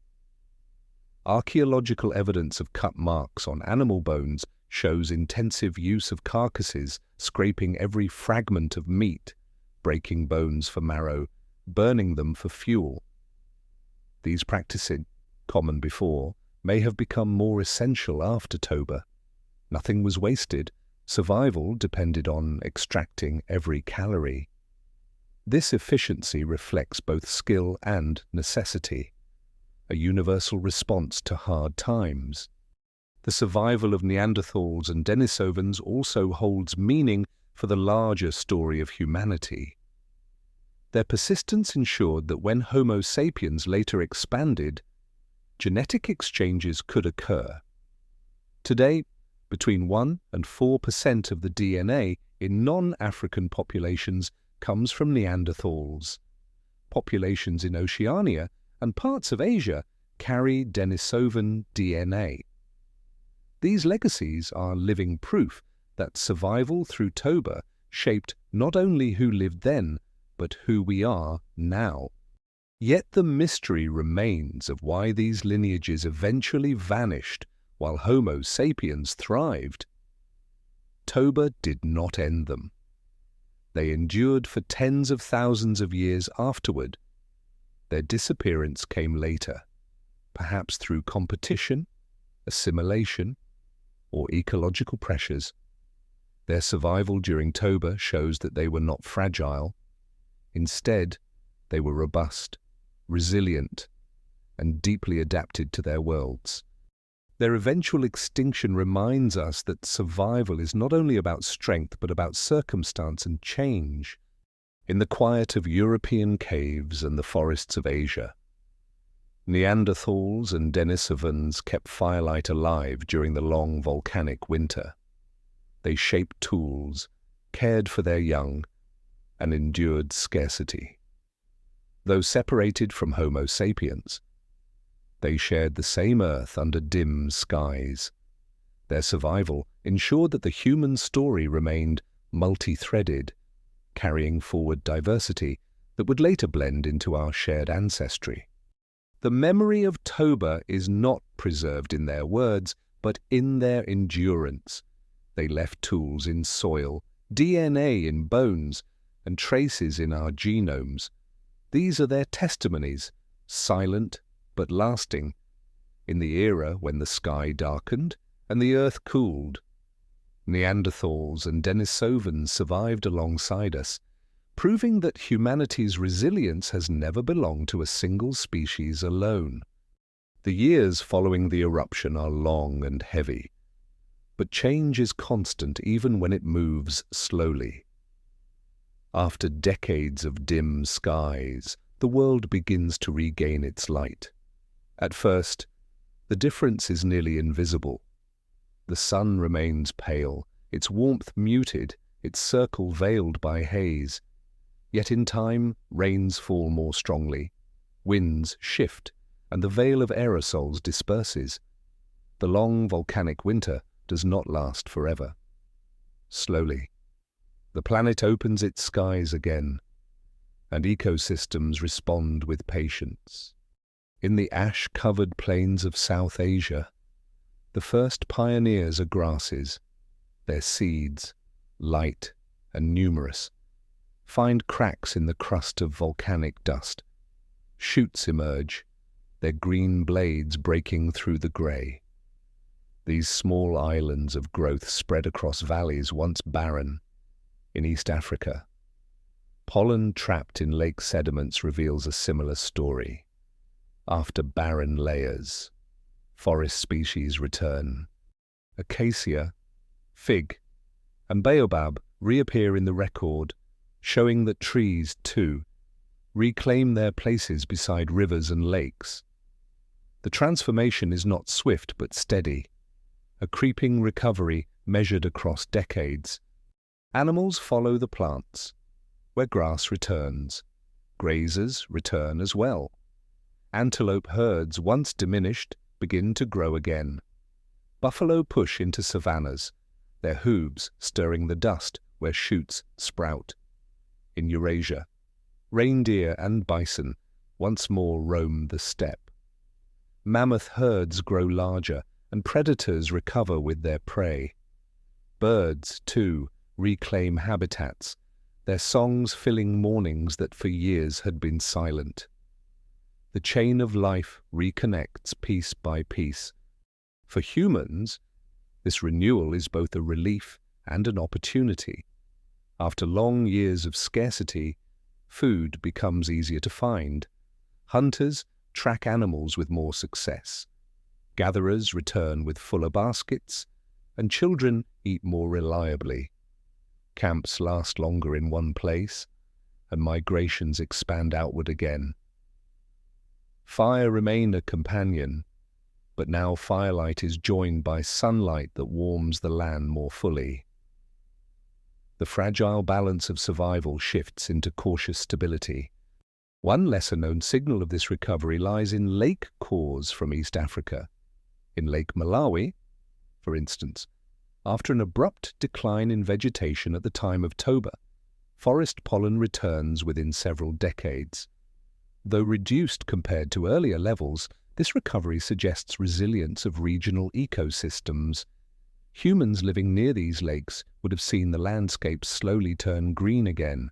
Archaeological evidence of cut marks on animal bones shows intensive use of carcasses, scraping every fragment of meat, breaking bones for marrow, burning them for fuel. These practices, common before, may have become more essential after Toba. Nothing was wasted. Survival depended on extracting every calorie. This efficiency reflects both skill and necessity, a universal response to hard times. The survival of Neanderthals and Denisovans also holds meaning for the larger story of humanity. Their persistence ensured that when Homo sapiens later expanded, genetic exchanges could occur. Today, between 1 and 4% of the DNA in non-African populations comes from Neanderthals. Populations in Oceania and parts of Asia carry Denisovan DNA. These legacies are living proof that survival through Toba shaped not only who lived then, but who we are now. Yet the mystery remains of why these lineages eventually vanished while Homo sapiens thrived. Toba did not end them. They endured for tens of thousands of years afterward. Their disappearance came later, perhaps through competition, assimilation, or ecological pressures. Their survival during Toba shows that they were not fragile. Instead, they were robust, resilient, and deeply adapted to their worlds. Their eventual extinction reminds us that survival is not only about strength but about circumstance and change. In the quiet of European caves and the forests of Asia, Neanderthals and Denisovans kept firelight alive during the long volcanic winter. They shaped tools, cared for their young, and endured scarcity. Though separated from Homo sapiens, they shared the same earth under dim skies. Their survival ensured that the human story remained multi-threaded, carrying forward diversity that would later blend into our shared ancestry. The memory of Toba is not preserved in their words, but in their endurance. They left tools in soil, DNA in bones, and traces in our genomes. These are their testimonies, silent but lasting, in the era when the sky darkened and the earth cooled. Neanderthals and Denisovans survived alongside us, proving that humanity's resilience has never belonged to a single species alone. The years following the eruption are long and heavy, but change is constant even when it moves slowly. After decades of dim skies, the world begins to regain its light. At first, the difference is nearly invisible. The sun remains pale, its warmth muted, its circle veiled by haze. Yet in time, rains fall more strongly, winds shift, and the veil of aerosols disperses. The long volcanic winter does not last forever. Slowly, the planet opens its skies again, and ecosystems respond with patience. In the ash-covered plains of South Asia, the first pioneers are grasses. Their seeds, light and numerous, find cracks in the crust of volcanic dust. Shoots emerge, their green blades breaking through the grey. These small islands of growth spread across valleys once barren. In East Africa, pollen trapped in lake sediments reveals a similar story. After barren layers, forest species return. Acacia, fig, and baobab reappear in the record, showing that trees, too, reclaim their places beside rivers and lakes. The transformation is not swift but steady, a creeping recovery measured across decades. Animals follow the plants. Where grass returns, grazers return as well. Antelope herds, once diminished, begin to grow again. Buffalo push into savannas, their hooves stirring the dust where shoots sprout. In Eurasia, reindeer and bison once more roam the steppe. Mammoth herds grow larger, and predators recover with their prey. Birds, too, reclaim habitats, their songs filling mornings that for years had been silent. The chain of life reconnects piece by piece. For humans, this renewal is both a relief and an opportunity. After long years of scarcity, food becomes easier to find. Hunters track animals with more success. Gatherers return with fuller baskets, and children eat more reliably. Camps last longer in one place, and migrations expand outward again. Fire remained a companion, but now firelight is joined by sunlight that warms the land more fully. The fragile balance of survival shifts into cautious stability. One lesser-known signal of this recovery lies in lake cores from East Africa. In Lake Malawi, for instance, after an abrupt decline in vegetation at the time of Toba, forest pollen returns within several decades. Though reduced compared to earlier levels, this recovery suggests resilience of regional ecosystems. Humans living near these lakes would have seen the landscape slowly turn green again,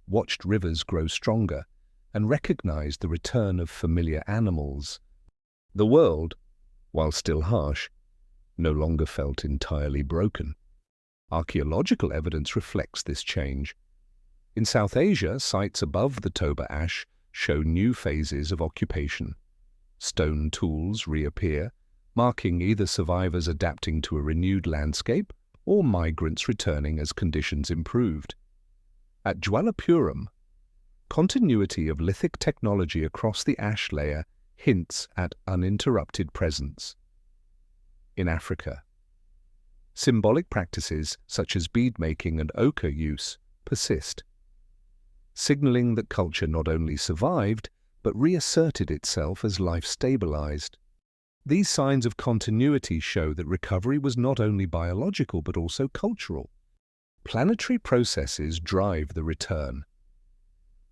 watched rivers grow stronger, and recognized the return of familiar animals. The world, while still harsh, no longer felt entirely broken. Archaeological evidence reflects this change. In South Asia, sites above the Toba ash show new phases of occupation. Stone tools reappear, marking either survivors adapting to a renewed landscape or migrants returning as conditions improved. At Jwalapuram, continuity of lithic technology across the ash layer hints at uninterrupted presence. In Africa, symbolic practices such as bead-making and ochre use persist, signaling that culture not only survived, but reasserted itself as life stabilized. These signs of continuity show that recovery was not only biological but also cultural. Planetary processes drive the return.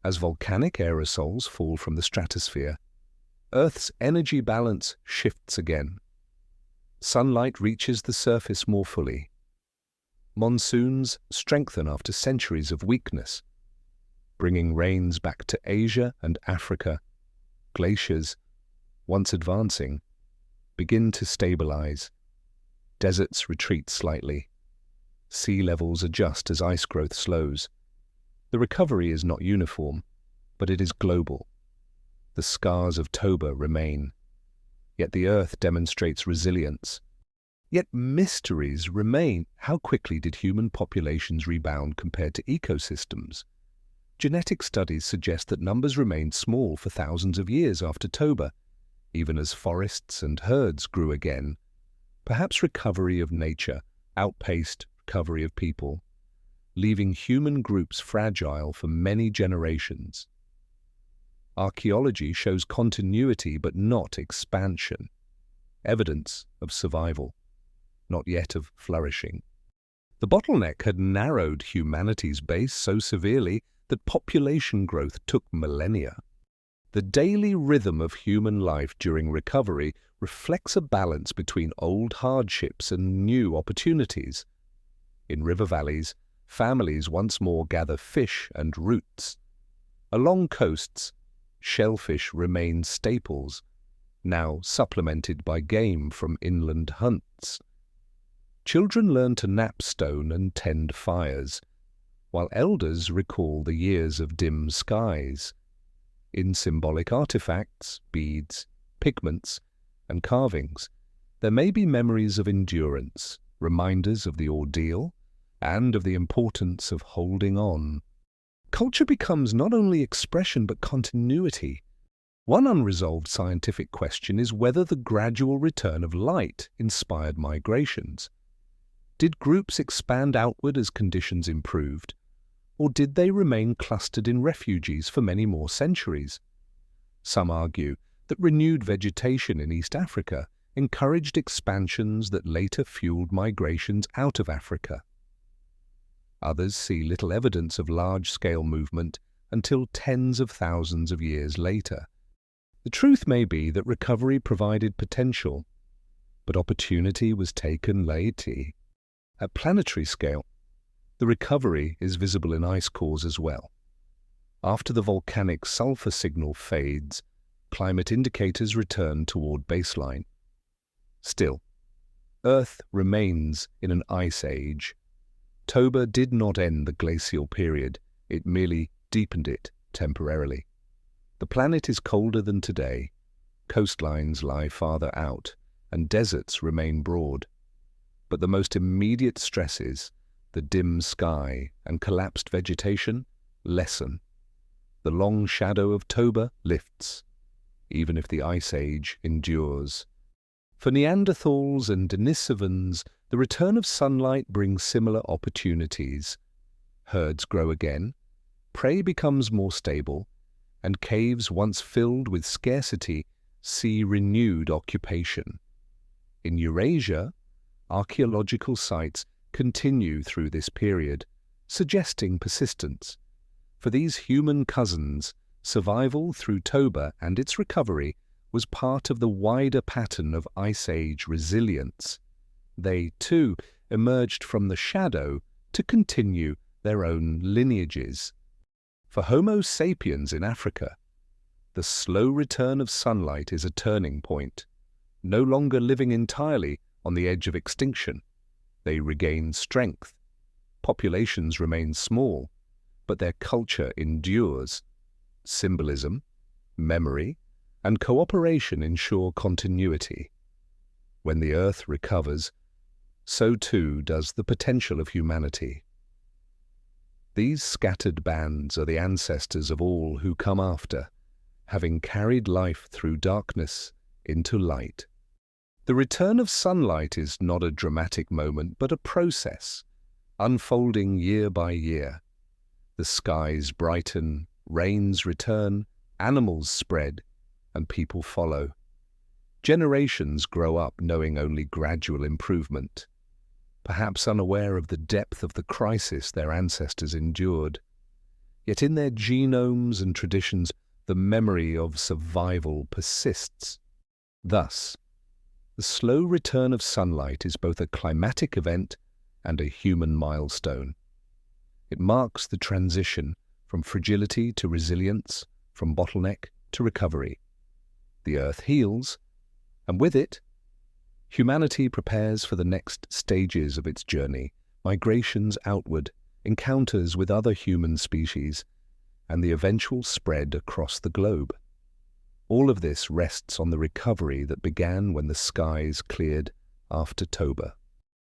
As volcanic aerosols fall from the stratosphere, Earth's energy balance shifts again. Sunlight reaches the surface more fully. Monsoons strengthen after centuries of weakness, bringing rains back to Asia and Africa. Glaciers, once advancing, begin to stabilize. Deserts retreat slightly. Sea levels adjust as ice growth slows. The recovery is not uniform, but it is global. The scars of Toba remain, yet the Earth demonstrates resilience. Yet mysteries remain. How quickly did human populations rebound compared to ecosystems? Genetic studies suggest that numbers remained small for thousands of years after Toba, even as forests and herds grew again. Perhaps recovery of nature outpaced recovery of people, leaving human groups fragile for many generations. Archaeology shows continuity but not expansion, evidence of survival, not yet of flourishing. The bottleneck had narrowed humanity's base so severely that population growth took millennia. The daily rhythm of human life during recovery reflects a balance between old hardships and new opportunities. In river valleys, families once more gather fish and roots. Along coasts, shellfish remain staples, now supplemented by game from inland hunts. Children learn to knap stone and tend fires, while elders recall the years of dim skies. In symbolic artifacts, beads, pigments, and carvings, there may be memories of endurance, reminders of the ordeal, and of the importance of holding on. Culture becomes not only expression but continuity. One unresolved scientific question is whether the gradual return of light inspired migrations. Did groups expand outward as conditions improved, or did they remain clustered in refuges for many more centuries? Some argue that renewed vegetation in East Africa encouraged expansions that later fueled migrations out of Africa. Others see little evidence of large-scale movement until tens of thousands of years later. The truth may be that recovery provided potential, but opportunity was taken later. At planetary scale, the recovery is visible in ice cores as well. After the volcanic sulfur signal fades, climate indicators return toward baseline. Still, Earth remains in an ice age. Toba did not end the glacial period, it merely deepened it temporarily. The planet is colder than today, coastlines lie farther out, and deserts remain broad. But the most immediate stresses, the dim sky and collapsed vegetation, lessen. The long shadow of Toba lifts, even if the ice age endures. For Neanderthals and Denisovans, the return of sunlight brings similar opportunities. Herds grow again, prey becomes more stable, and caves once filled with scarcity see renewed occupation. In Eurasia, archaeological sites continue through this period, suggesting persistence. For these human cousins, survival through Toba and its recovery was part of the wider pattern of Ice Age resilience. They, too, emerged from the shadow to continue their own lineages. For Homo sapiens in Africa, the slow return of sunlight is a turning point. No longer living entirely on the edge of extinction, they regain strength. Populations remain small, but their culture endures. Symbolism, memory, and cooperation ensure continuity. When the Earth recovers, so too does the potential of humanity. These scattered bands are the ancestors of all who come after, having carried life through darkness into light. The return of sunlight is not a dramatic moment, but a process, unfolding year by year. The skies brighten, rains return, animals spread, and people follow. Generations grow up knowing only gradual improvement, perhaps unaware of the depth of the crisis their ancestors endured. Yet in their genomes and traditions, the memory of survival persists. Thus, the slow return of sunlight is both a climatic event and a human milestone. It marks the transition from fragility to resilience, from bottleneck to recovery. The Earth heals, and with it, humanity prepares for the next stages of its journey, migrations outward, encounters with other human species, and the eventual spread across the globe. All of this rests on the recovery that began when the skies cleared after Toba.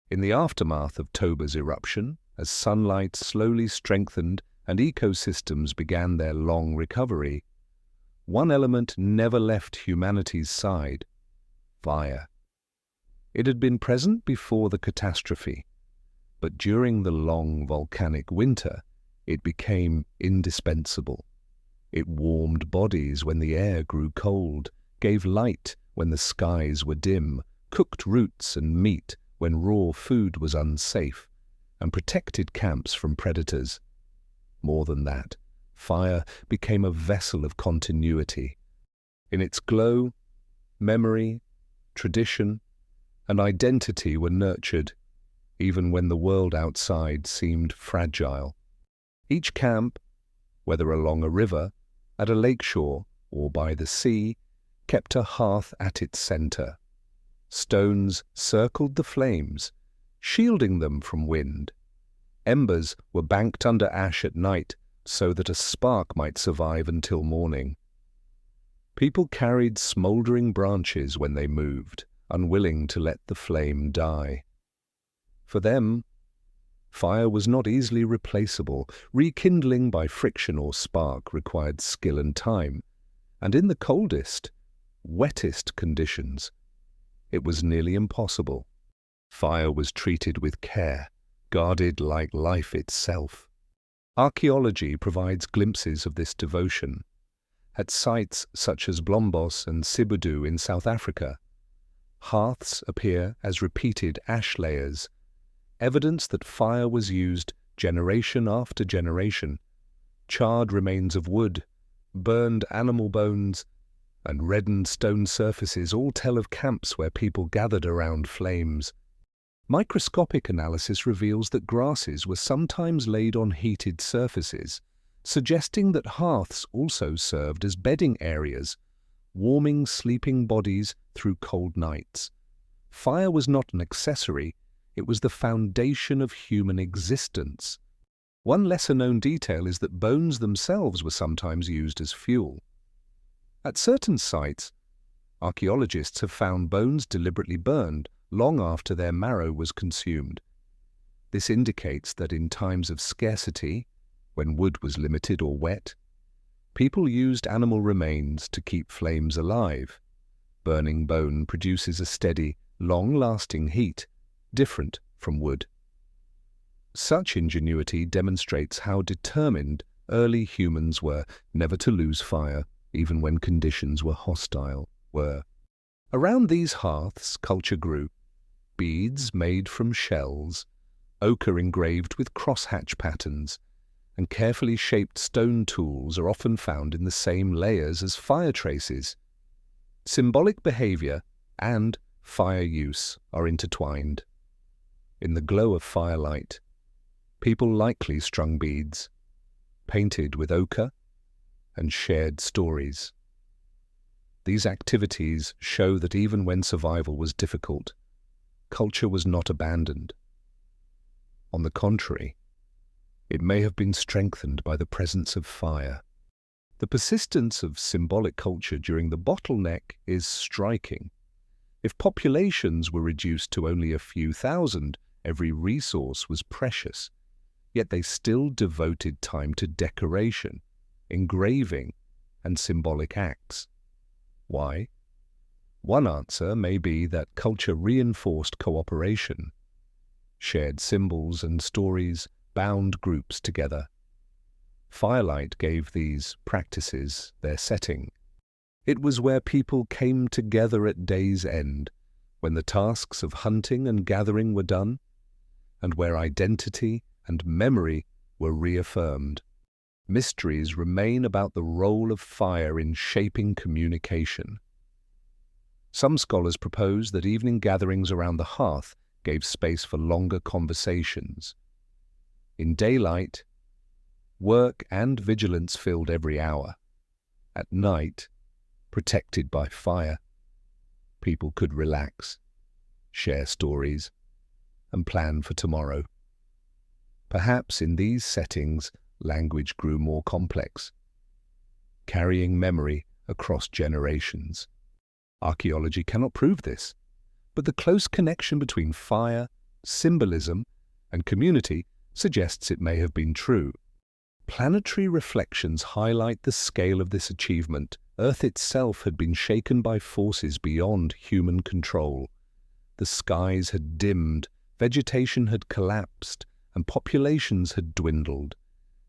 In the aftermath of Toba's eruption, as sunlight slowly strengthened and ecosystems began their long recovery, one element never left humanity's side: fire. It had been present before the catastrophe, But during the long volcanic winter, it became indispensable. It warmed bodies when the air grew cold, gave light when the skies were dim, cooked roots and meat when raw food was unsafe, and protected camps from predators. More than that, fire became a vessel of continuity. In its glow, memory, tradition, and identity were nurtured, even when the world outside seemed fragile. Each camp, whether along a river, at a lakeshore, or by the sea, kept a hearth at its center. Stones circled the flames, shielding them from wind. Embers were banked under ash at night so that a spark might survive until morning. People carried smoldering branches when they moved, unwilling to let the flame die. For them, fire was not easily replaceable. Rekindling by friction or spark required skill and time, and in the coldest, wettest conditions, it was nearly impossible. Fire was treated with care, guarded like life itself. Archaeology provides glimpses of this devotion. At sites such as Blombos and Sibudu in South Africa, hearths appear as repeated ash layers, evidence that fire was used generation after generation. Charred remains of wood, burned animal bones, and reddened stone surfaces all tell of camps where people gathered around flames. Microscopic analysis reveals that grasses were sometimes laid on heated surfaces, suggesting that hearths also served as bedding areas, warming sleeping bodies through cold nights. Fire was not an accessory, it was the foundation of human existence. One lesser-known detail is that bones themselves were sometimes used as fuel. At certain sites, archaeologists have found bones deliberately burned long after their marrow was consumed. This indicates that in times of scarcity, when wood was limited or wet, people used animal remains to keep flames alive. Burning bone produces a steady, long-lasting heat, different from wood. Such ingenuity demonstrates how determined early humans were never to lose fire, even when conditions were hostile. Around these hearths, culture grew. Beads made from shells, ochre engraved with crosshatch patterns, and carefully shaped stone tools are often found in the same layers as fire traces. Symbolic behavior and fire use are intertwined. In the glow of firelight, people likely strung beads, painted with ochre, and shared stories. These activities show that even when survival was difficult, culture was not abandoned. On the contrary, it may have been strengthened by the presence of fire. The persistence of symbolic culture during the bottleneck is striking. If populations were reduced to only a few thousand, every resource was precious, yet they still devoted time to decoration, engraving, and symbolic acts. Why? One answer may be that culture reinforced cooperation. Shared symbols and stories bound groups together. Firelight gave these practices their setting. It was where people came together at day's end, when the tasks of hunting and gathering were done, and where identity and memory were reaffirmed. Mysteries remain about the role of fire in shaping communication. Some scholars propose that evening gatherings around the hearth gave space for longer conversations. In daylight, work and vigilance filled every hour. At night, protected by fire, people could relax, share stories, and plan for tomorrow. Perhaps in these settings, language grew more complex, carrying memory across generations. Archaeology cannot prove this, but the close connection between fire, symbolism, and community suggests it may have been true. Planetary reflections highlight the scale of this achievement. Earth itself had been shaken by forces beyond human control. The skies had dimmed, Vegetation had collapsed and populations had dwindled,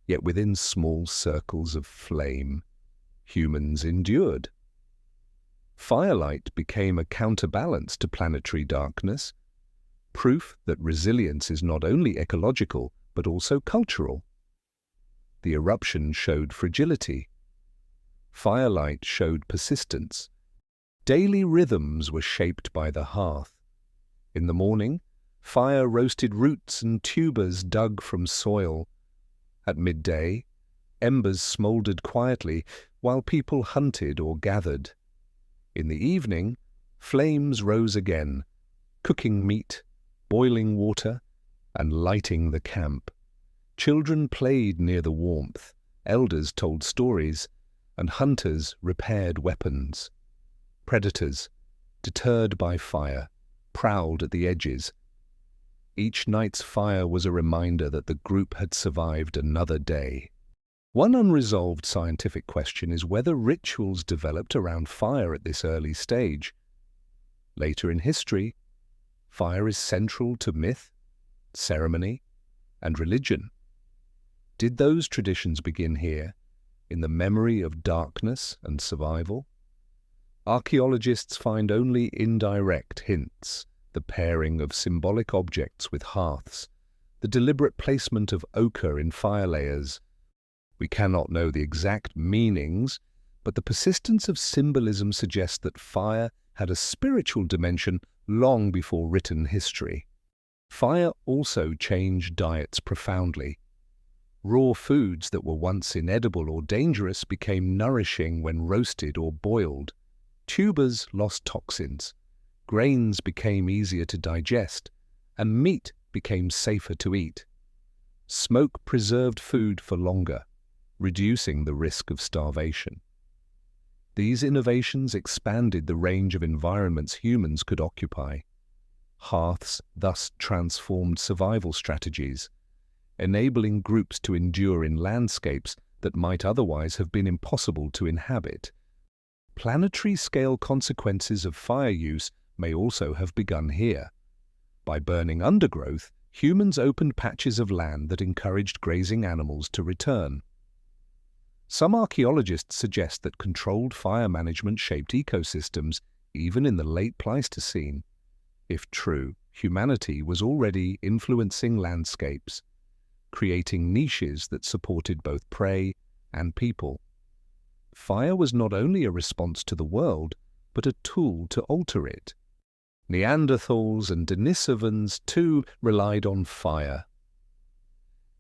yet within small circles of flame, humans endured. Firelight became a counterbalance to planetary darkness, proof that resilience is not only ecological but also cultural. The eruption showed fragility. Firelight showed persistence. Daily rhythms were shaped by the hearth. In the morning, fire roasted roots and tubers dug from soil. At midday, embers smouldered quietly while people hunted or gathered. In the evening, flames rose again, cooking meat, boiling water, and lighting the camp. Children played near the warmth, elders told stories, and hunters repaired weapons. Predators, deterred by fire, prowled at the edges. Each night's fire was a reminder that the group had survived another day. One unresolved scientific question is whether rituals developed around fire at this early stage. Later in history, fire is central to myth, ceremony, and religion. Did those traditions begin here, in the memory of darkness and survival? Archaeologists find only indirect hints: the pairing of symbolic objects with hearths, the deliberate placement of ochre in fire layers. We cannot know the exact meanings, but the persistence of symbolism suggests that fire had a spiritual dimension long before written history. Fire also changed diets profoundly. Raw foods that were once inedible or dangerous became nourishing when roasted or boiled. Tubers lost toxins, grains became easier to digest, and meat became safer to eat. Smoke preserved food for longer, reducing the risk of starvation. These innovations expanded the range of environments humans could occupy. Hearths thus transformed survival strategies, enabling groups to endure in landscapes that might otherwise have been impossible to inhabit. Planetary-scale consequences of fire use may also have begun here. By burning undergrowth, humans opened patches of land that encouraged grazing animals to return. Some archaeologists suggest that controlled fire management shaped ecosystems even in the late Pleistocene. If true, humanity was already influencing landscapes, creating niches that supported both prey and people. Fire was not only a response to the world, but a tool to alter it. Neanderthals and Denisovans, too, relied on fire.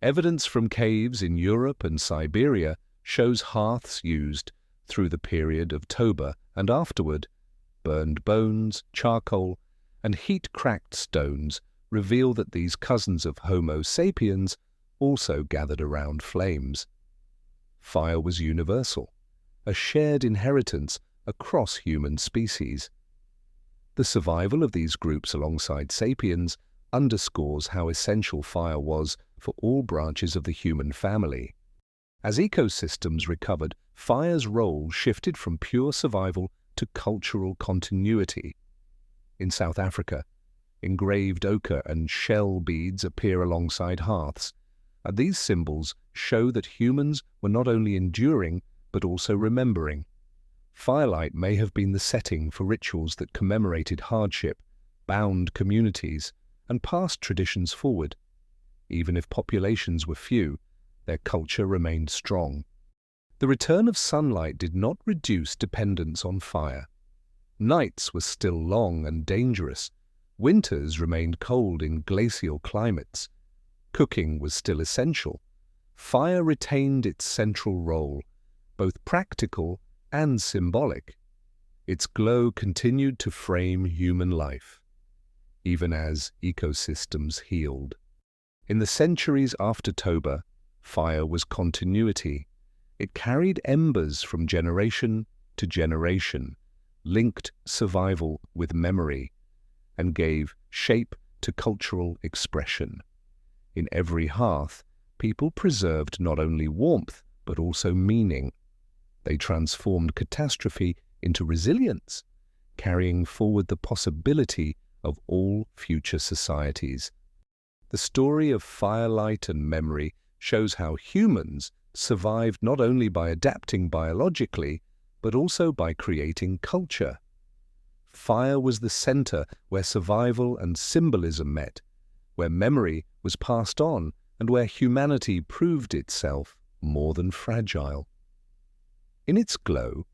Evidence from caves in Europe and Siberia shows hearths used through the period of Toba and afterward. Burned bones, charcoal, and heat-cracked stones reveal that these cousins of Homo sapiens also gathered around flames. Fire was universal, a shared inheritance across human species. The survival of these groups alongside sapiens underscores how essential fire was for all branches of the human family. As ecosystems recovered, fire's role shifted from pure survival to cultural continuity. In South Africa, engraved ochre and shell beads appear alongside hearths, and these symbols show that humans were not only enduring but also remembering. Firelight may have been the setting for rituals that commemorated hardship, bound communities, and passed traditions forward. Even if populations were few, their culture remained strong. The return of sunlight did not reduce dependence on fire. Nights were still long and dangerous. Winters remained cold in glacial climates. Cooking was still essential. Fire retained its central role, both practical and symbolic. Its glow continued to frame human life, even as ecosystems healed. In the centuries after Toba, fire was continuity. It carried embers from generation to generation, linked survival with memory, and gave shape to cultural expression. In every hearth, people preserved not only warmth but also meaning. They transformed catastrophe into resilience, carrying forward the possibility of all future societies. The story of firelight and memory shows how humans survived not only by adapting biologically, but also by creating culture. Fire was the center where survival and symbolism met, where memory was passed on, and where humanity proved itself more than fragile. In its glow,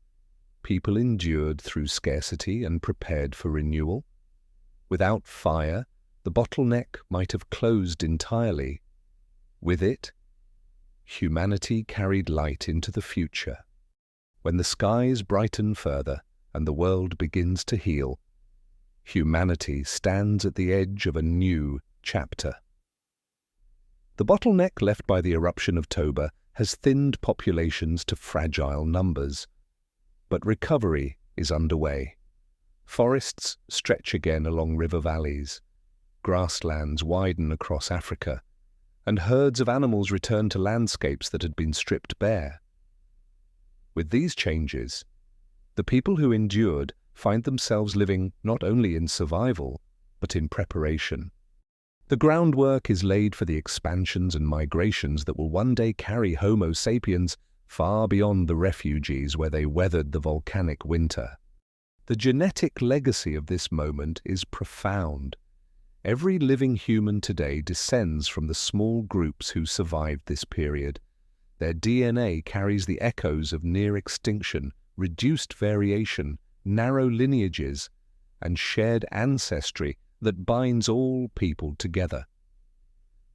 people endured through scarcity and prepared for renewal. Without fire, the bottleneck might have closed entirely. With it, humanity carried light into the future. When the skies brighten further and the world begins to heal, humanity stands at the edge of a new chapter. The bottleneck left by the eruption of Toba has thinned populations to fragile numbers. But recovery is underway. Forests stretch again along river valleys, grasslands widen across Africa, and herds of animals return to landscapes that had been stripped bare. With these changes, the people who endured find themselves living not only in survival, but in preparation. The groundwork is laid for the expansions and migrations that will one day carry Homo sapiens far beyond the refugees where they weathered the volcanic winter. The genetic legacy of this moment is profound. Every living human today descends from the small groups who survived this period. Their DNA carries the echoes of near extinction, reduced variation, narrow lineages, and shared ancestry that binds all people together.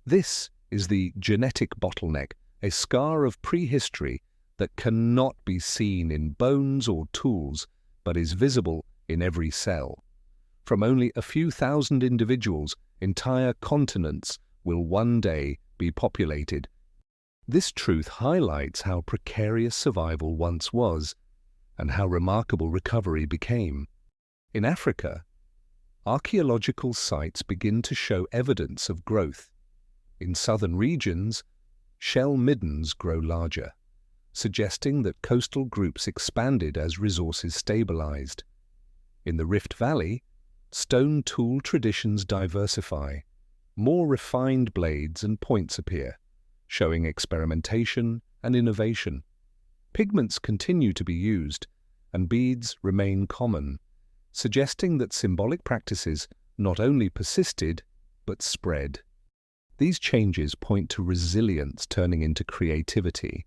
This is the genetic bottleneck, a scar of prehistory that cannot be seen in bones or tools, but is visible in every cell. From only a few thousand individuals, entire continents will one day be populated. This truth highlights how precarious survival once was, and how remarkable recovery became. In Africa, archaeological sites begin to show evidence of growth. In southern regions, shell middens grow larger, suggesting that coastal groups expanded as resources stabilized. In the Rift Valley, stone tool traditions diversify. More refined blades and points appear, showing experimentation and innovation. Pigments continue to be used, and beads remain common, suggesting that symbolic practices not only persisted, but spread. These changes point to resilience turning into creativity,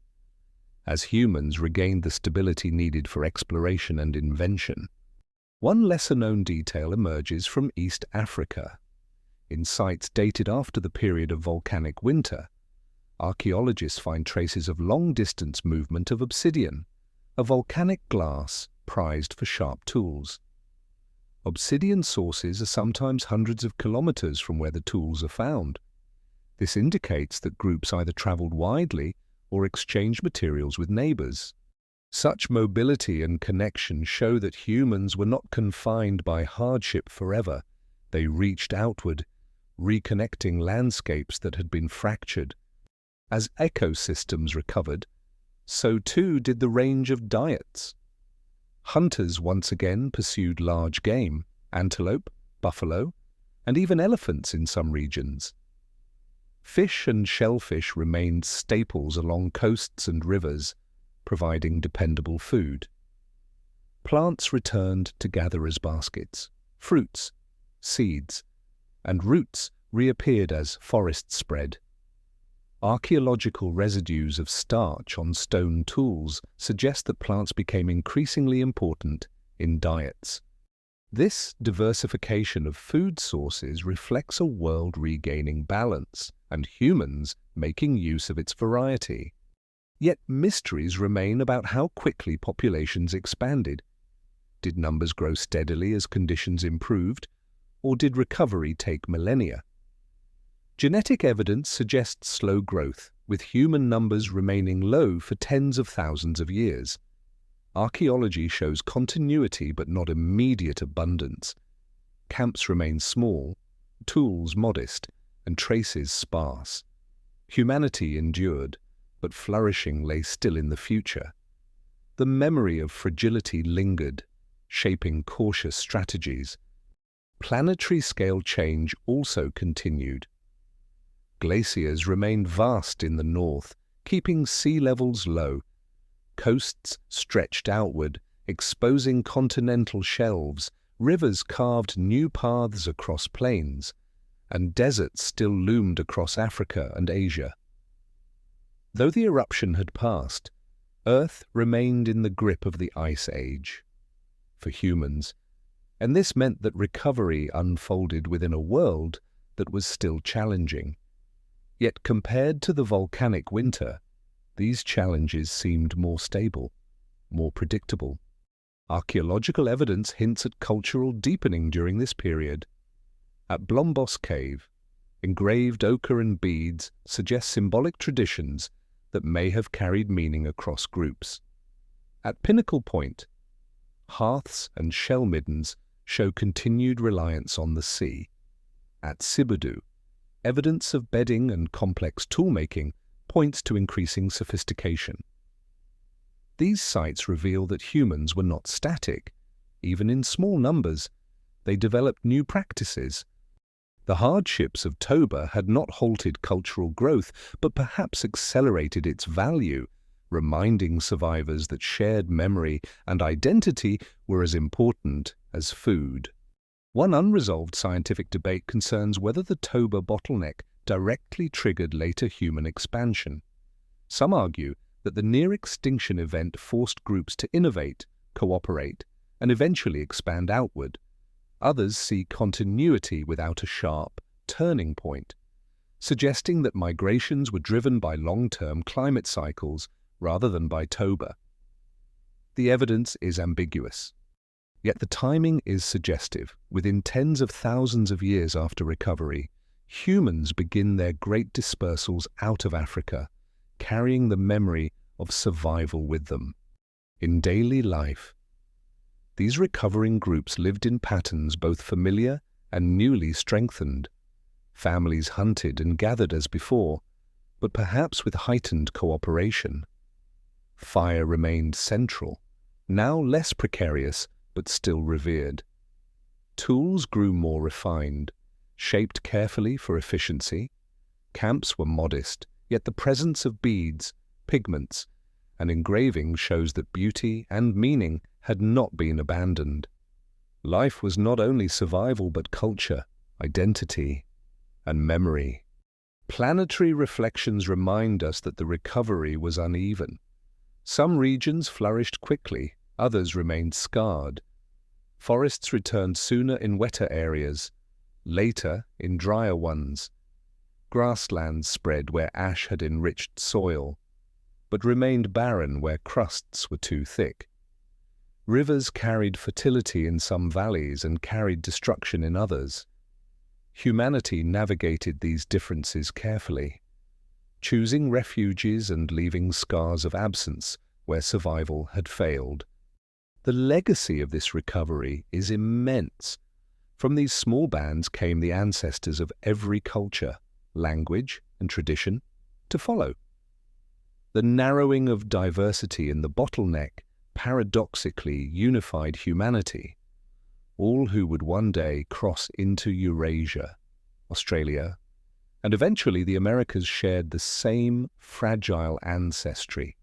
as humans regained the stability needed for exploration and invention. One lesser-known detail emerges from East Africa. In sites dated after the period of volcanic winter, archaeologists find traces of long-distance movement of obsidian, a volcanic glass prized for sharp tools. Obsidian sources are sometimes hundreds of kilometers from where the tools are found. This indicates that groups either traveled widely or exchanged materials with neighbors. Such mobility and connection show that humans were not confined by hardship forever. They reached outward, reconnecting landscapes that had been fractured. As ecosystems recovered, so too did the range of diets. Hunters once again pursued large game, antelope, buffalo, and even elephants in some regions. Fish and shellfish remained staples along coasts and rivers, providing dependable food. Plants returned to gatherers' baskets. Fruits, seeds, and roots reappeared as forests spread. Archaeological residues of starch on stone tools suggest that plants became increasingly important in diets. This diversification of food sources reflects a world regaining balance, and humans making use of its variety. Yet mysteries remain about how quickly populations expanded. Did numbers grow steadily as conditions improved, or did recovery take millennia? Genetic evidence suggests slow growth, with human numbers remaining low for tens of thousands of years. Archaeology shows continuity but not immediate abundance. Camps remain small, tools modest, and traces sparse. Humanity endured, but flourishing lay still in the future. The memory of fragility lingered, shaping cautious strategies. Planetary scale change also continued. Glaciers remained vast in the north, keeping sea levels low. Coasts stretched outward, exposing continental shelves. Rivers carved new paths across plains, and deserts still loomed across Africa and Asia. Though the eruption had passed, Earth remained in the grip of the Ice Age for humans, and this meant that recovery unfolded within a world that was still challenging. Yet compared to the volcanic winter, these challenges seemed more stable, more predictable. Archaeological evidence hints at cultural deepening during this period. At Blombos Cave, engraved ochre and beads suggest symbolic traditions that may have carried meaning across groups. At Pinnacle Point, hearths and shell middens show continued reliance on the sea. At Sibudu, evidence of bedding and complex toolmaking points to increasing sophistication. These sites reveal that humans were not static. Even in small numbers, they developed new practices. The hardships of Toba had not halted cultural growth, but perhaps accelerated its value, reminding survivors that shared memory and identity were as important as food. One unresolved scientific debate concerns whether the Toba bottleneck directly triggered later human expansion. Some argue that the near-extinction event forced groups to innovate, cooperate, and eventually expand outward. Others see continuity without a sharp turning point, suggesting that migrations were driven by long-term climate cycles rather than by Toba. The evidence is ambiguous. Yet the timing is suggestive. Within tens of thousands of years after recovery, humans begin their great dispersals out of Africa, carrying the memory of survival with them. In daily life, these recovering groups lived in patterns both familiar and newly strengthened. Families hunted and gathered as before, but perhaps with heightened cooperation. Fire remained central, now less precarious, but still revered. Tools grew more refined, shaped carefully for efficiency. Camps were modest, yet the presence of beads, pigments, and engraving shows that beauty and meaning had not been abandoned. Life was not only survival but culture, identity, and memory. Planetary reflections remind us that the recovery was uneven. Some regions flourished quickly, others remained scarred. Forests returned sooner in wetter areas, later in drier ones. Grasslands spread where ash had enriched soil, but remained barren where crusts were too thick. Rivers carried fertility in some valleys and carried destruction in others. Humanity navigated these differences carefully, choosing refuges and leaving scars of absence where survival had failed. The legacy of this recovery is immense. From these small bands came the ancestors of every culture, language, and tradition to follow. The narrowing of diversity in the bottleneck paradoxically unified humanity. All who would one day cross into Eurasia, Australia, and eventually the Americas shared the same fragile ancestry.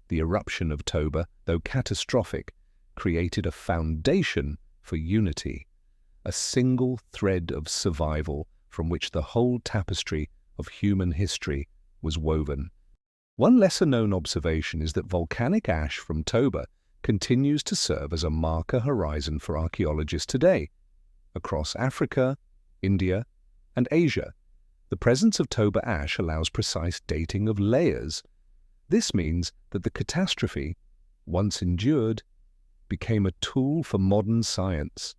The eruption of Toba, though catastrophic, created a foundation for unity, a single thread of survival from which the whole tapestry of human history was woven. One lesser-known observation is that volcanic ash from Toba continues to serve as a marker horizon for archaeologists today. Across Africa, India, and Asia, the presence of Toba ash allows precise dating of layers. This means that the catastrophe, once endured, became a tool for modern science.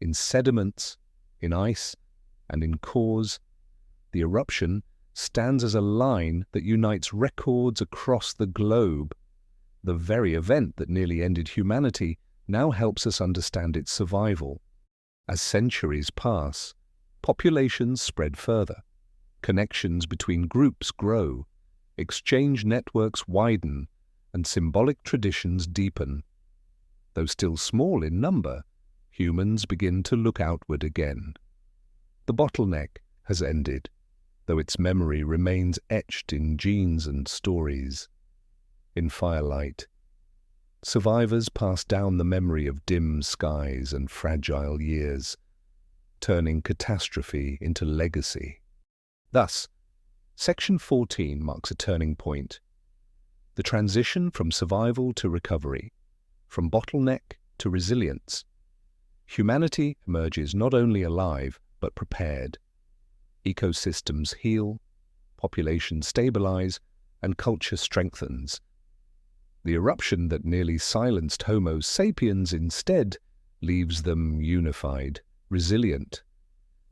In sediments, in ice, and in cores, the eruption stands as a line that unites records across the globe. The very event that nearly ended humanity now helps us understand its survival. As centuries pass, populations spread further, connections between groups grow, exchange networks widen, and symbolic traditions deepen. Though still small in number, humans begin to look outward again. The bottleneck has ended, though its memory remains etched in genes and stories. In firelight, survivors pass down the memory of dim skies and fragile years, turning catastrophe into legacy. Thus, Section 14 marks a turning point. The transition from survival to recovery, from bottleneck to resilience. Humanity emerges not only alive, but prepared. Ecosystems heal, populations stabilize, and culture strengthens. The eruption that nearly silenced Homo sapiens instead leaves them unified, resilient,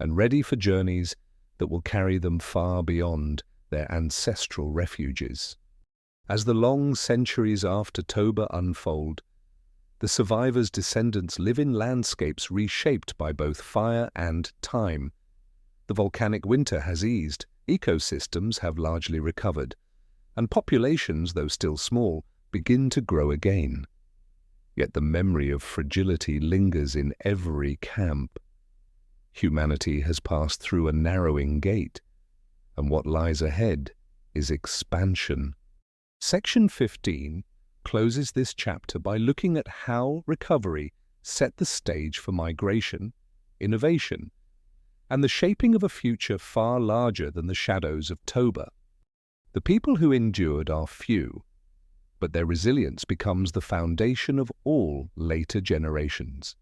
and ready for journeys that will carry them far beyond their ancestral refuges. As the long centuries after Toba unfold, the survivors' descendants live in landscapes reshaped by both fire and time. The volcanic winter has eased, ecosystems have largely recovered, and populations, though still small, begin to grow again. Yet the memory of fragility lingers in every camp. Humanity has passed through a narrowing gate, and what lies ahead is expansion. Section 15 closes this chapter by looking at how recovery set the stage for migration, innovation, and the shaping of a future far larger than the shadows of Toba. The people who endured are few, but their resilience becomes the foundation of all later generations.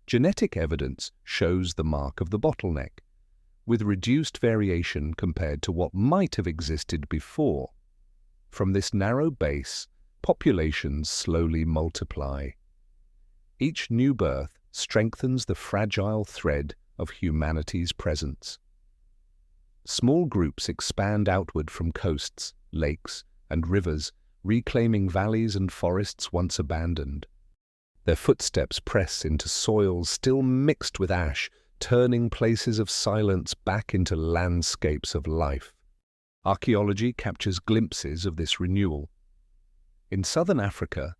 Genetic evidence shows the mark of the bottleneck, with reduced variation compared to what might have existed before. From this narrow base, populations slowly multiply. Each new birth strengthens the fragile thread of humanity's presence. Small groups expand outward from coasts, lakes, and rivers, reclaiming valleys and forests once abandoned. Their footsteps press into soils still mixed with ash, turning places of silence back into landscapes of life. Archaeology captures glimpses of this renewal. In southern Africa,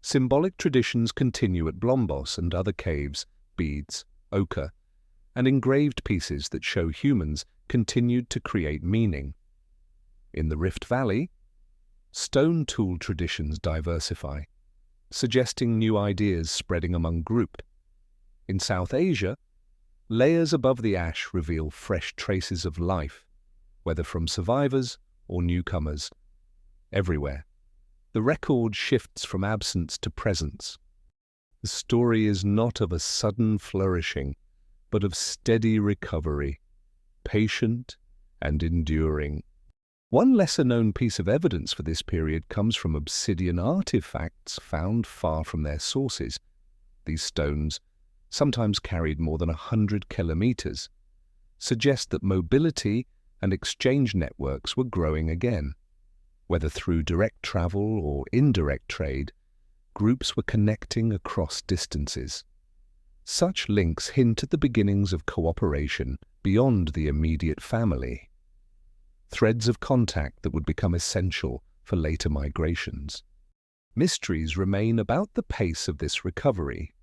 symbolic traditions continue at Blombos and other caves, beads, ochre, and engraved pieces that show humans continued to create meaning. In the Rift Valley, stone tool traditions diversify, suggesting new ideas spreading among groups. In South Asia, layers above the ash reveal fresh traces of life, whether from survivors or newcomers. Everywhere, the record shifts from absence to presence. The story is not of a sudden flourishing, but of steady recovery, patient and enduring. One lesser-known piece of evidence for this period comes from obsidian artifacts found far from their sources. These stones, sometimes carried more than 100 kilometers, suggest that mobility and exchange networks were growing again. Whether through direct travel or indirect trade, groups were connecting across distances. Such links hint at the beginnings of cooperation beyond the immediate family. Threads of contact that would become essential for later migrations. Mysteries remain about the pace of this recovery.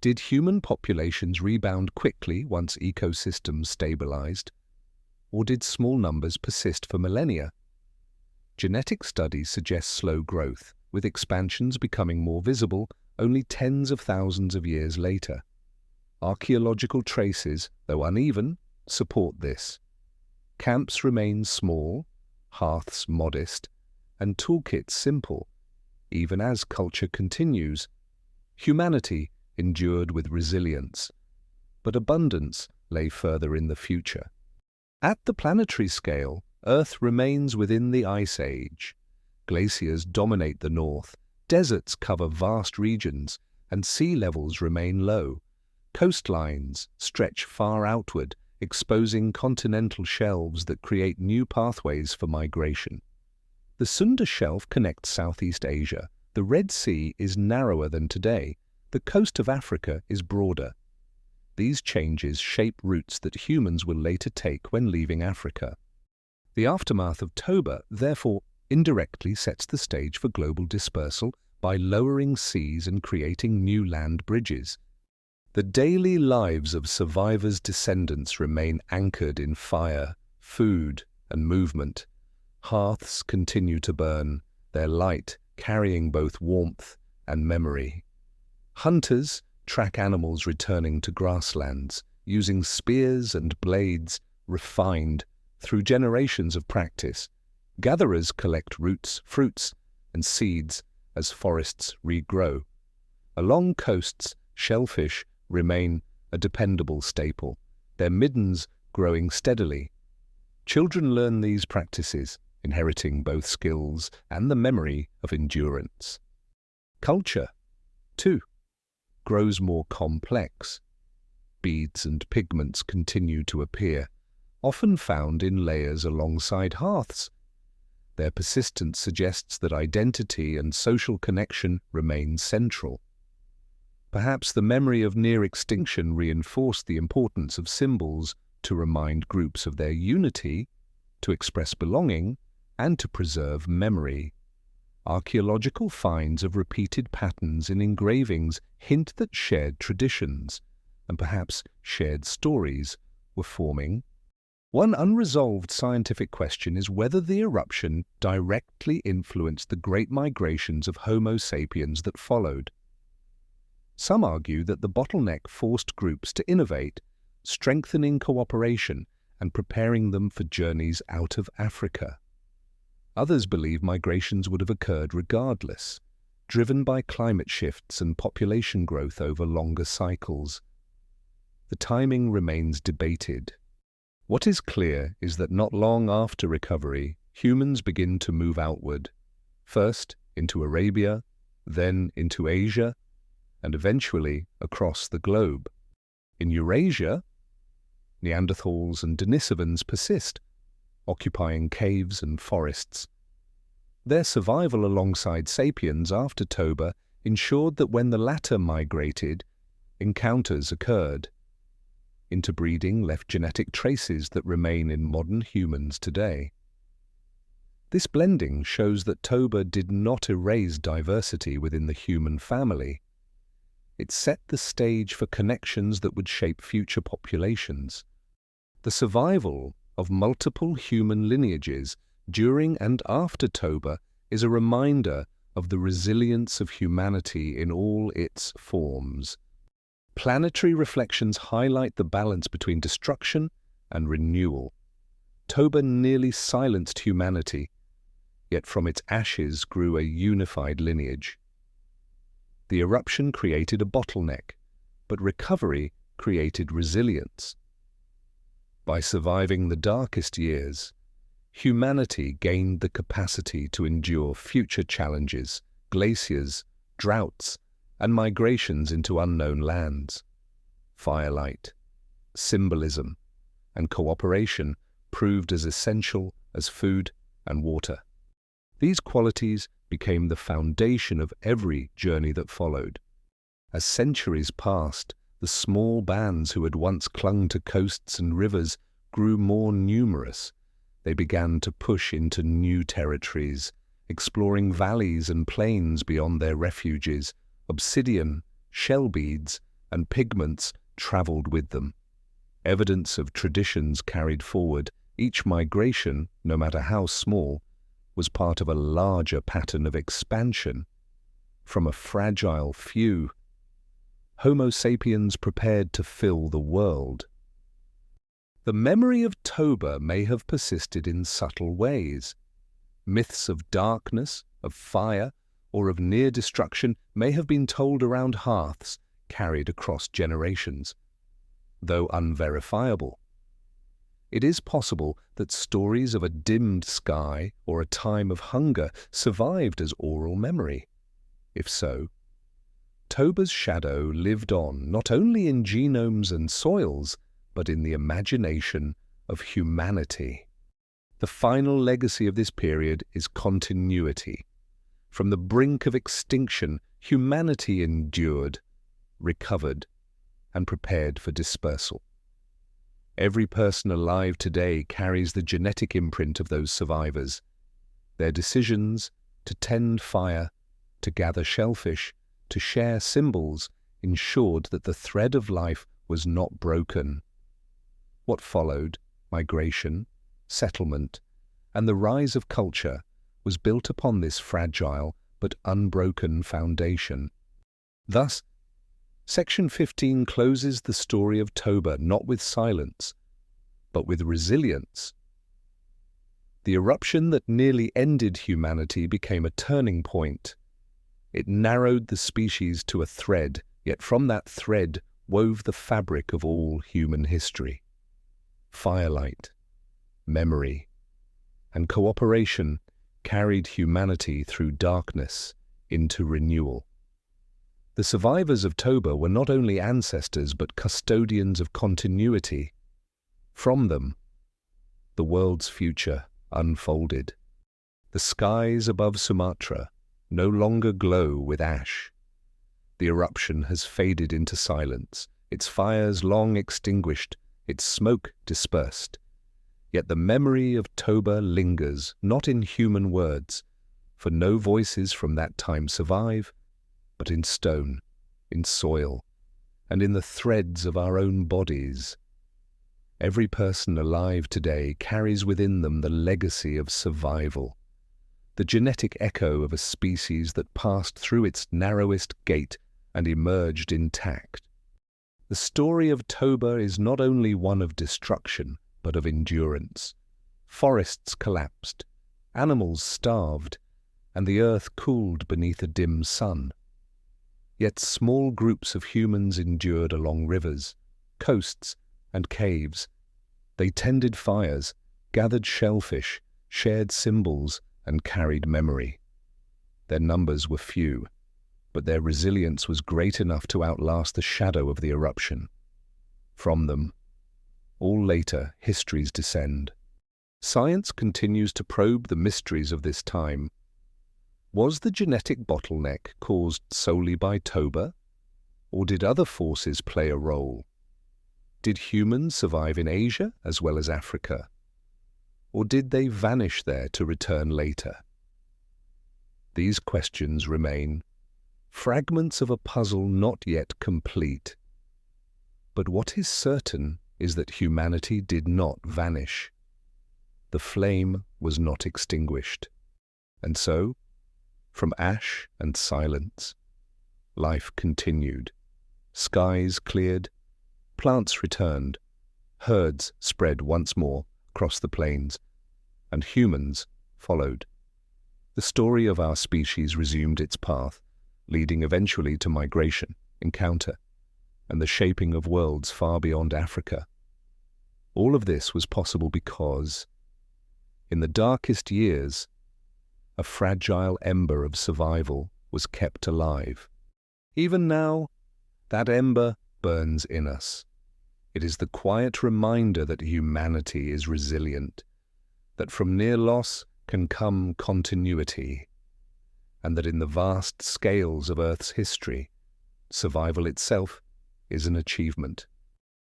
Did human populations rebound quickly once ecosystems stabilized? Or did small numbers persist for millennia? Genetic studies suggest slow growth, with expansions becoming more visible only tens of thousands of years later. Archaeological traces, though uneven, support this. Camps remain small, hearths modest, and toolkits simple. Even as culture continues, humanity endured with resilience, but abundance lay further in the future. At the planetary scale, Earth remains within the Ice Age. Glaciers dominate the north, deserts cover vast regions, and sea levels remain low. Coastlines stretch far outward, exposing continental shelves that create new pathways for migration. The Sunda Shelf connects Southeast Asia. The Red Sea is narrower than today. The coast of Africa is broader. These changes shape routes that humans will later take when leaving Africa. The aftermath of Toba, therefore, indirectly sets the stage for global dispersal, by lowering seas and creating new land bridges. The daily lives of survivors' descendants remain anchored in fire, food, and movement. Hearths continue to burn, their light carrying both warmth and memory. Hunters track animals returning to grasslands, using spears and blades refined through generations of practice. Gatherers collect roots, fruits, and seeds as forests regrow. Along coasts, shellfish remain a dependable staple, their middens growing steadily. Children learn these practices, inheriting both skills and the memory of endurance. Culture, too, grows more complex. Beads and pigments continue to appear, often found in layers alongside hearths. Their persistence suggests that identity and social connection remain central. Perhaps the memory of near extinction reinforced the importance of symbols to remind groups of their unity, to express belonging, and to preserve memory. Archaeological finds of repeated patterns in engravings hint that shared traditions, and perhaps shared stories, were forming. One unresolved scientific question is whether the eruption directly influenced the great migrations of Homo sapiens that followed. Some argue that the bottleneck forced groups to innovate, strengthening cooperation and preparing them for journeys out of Africa. Others believe migrations would have occurred regardless, driven by climate shifts and population growth over longer cycles. The timing remains debated. What is clear is that not long after recovery, humans begin to move outward, first into Arabia, then into Asia, and eventually across the globe. In Eurasia, Neanderthals and Denisovans persist, occupying caves and forests. Their survival alongside sapiens after Toba ensured that when the latter migrated, encounters occurred. Interbreeding left genetic traces that remain in modern humans today. This blending shows that Toba did not erase diversity within the human family. It set the stage for connections that would shape future populations. The survival of multiple human lineages during and after Toba is a reminder of the resilience of humanity in all its forms. Planetary reflections highlight the balance between destruction and renewal. Toba nearly silenced humanity, yet from its ashes grew a unified lineage. The eruption created a bottleneck, but recovery created resilience. By surviving the darkest years, humanity gained the capacity to endure future challenges, glaciers, droughts, and migrations into unknown lands. Firelight, symbolism, and cooperation proved as essential as food and water. These qualities became the foundation of every journey that followed. As centuries passed, the small bands who had once clung to coasts and rivers grew more numerous. They began to push into new territories, exploring valleys and plains beyond their refuges. Obsidian, shell beads, and pigments traveled with them. Evidence of traditions carried forward. Each migration, no matter how small, was part of a larger pattern of expansion. From a fragile few, Homo sapiens prepared to fill the world. The memory of Toba may have persisted in subtle ways. Myths of darkness, of fire, or of near destruction may have been told around hearths, carried across generations, though unverifiable. It is possible that stories of a dimmed sky or a time of hunger survived as oral memory. If so, Toba's shadow lived on not only in genomes and soils, but in the imagination of humanity. The final legacy of this period is continuity. From the brink of extinction, humanity endured, recovered, and prepared for dispersal. Every person alive today carries the genetic imprint of those survivors. Their decisions to tend fire, to gather shellfish, to share symbols, ensured that the thread of life was not broken. What followed, migration, settlement, and the rise of culture, was built upon this fragile but unbroken foundation. Thus, Section 15 closes the story of Toba not with silence, but with resilience. The eruption that nearly ended humanity became a turning point. It narrowed the species to a thread, yet from that thread wove the fabric of all human history. Firelight, memory, and cooperation carried humanity through darkness into renewal. The survivors of Toba were not only ancestors but custodians of continuity. From them, the world's future unfolded. The skies above Sumatra no longer glow with ash. The eruption has faded into silence, its fires long extinguished, its smoke dispersed. Yet the memory of Toba lingers, not in human words, for no voices from that time survive, but in stone, in soil, and in the threads of our own bodies. Every person alive today carries within them the legacy of survival, the genetic echo of a species that passed through its narrowest gate and emerged intact. The story of Toba is not only one of destruction, but of endurance. Forests collapsed, animals starved, and the earth cooled beneath a dim sun. Yet small groups of humans endured along rivers, coasts, and caves. They tended fires, gathered shellfish, shared symbols, and carried memory. Their numbers were few, but their resilience was great enough to outlast the shadow of the eruption. From them, all later histories descend. Science continues to probe the mysteries of this time. Was the genetic bottleneck caused solely by Toba, or did other forces play a role? Did humans survive in Asia as well as Africa, or did they vanish there to return later? These questions remain, fragments of a puzzle not yet complete. But what is certain is that humanity did not vanish. The flame was not extinguished. And so, from ash and silence, life continued. Skies cleared, plants returned, herds spread once more across the plains, and humans followed. The story of our species resumed its path, leading eventually to migration, encounter, and the shaping of worlds far beyond Africa. All of this was possible because, in the darkest years, a fragile ember of survival was kept alive. Even now, that ember burns in us. It is the quiet reminder that humanity is resilient, that from near loss can come continuity, and that in the vast scales of Earth's history, survival itself is an achievement.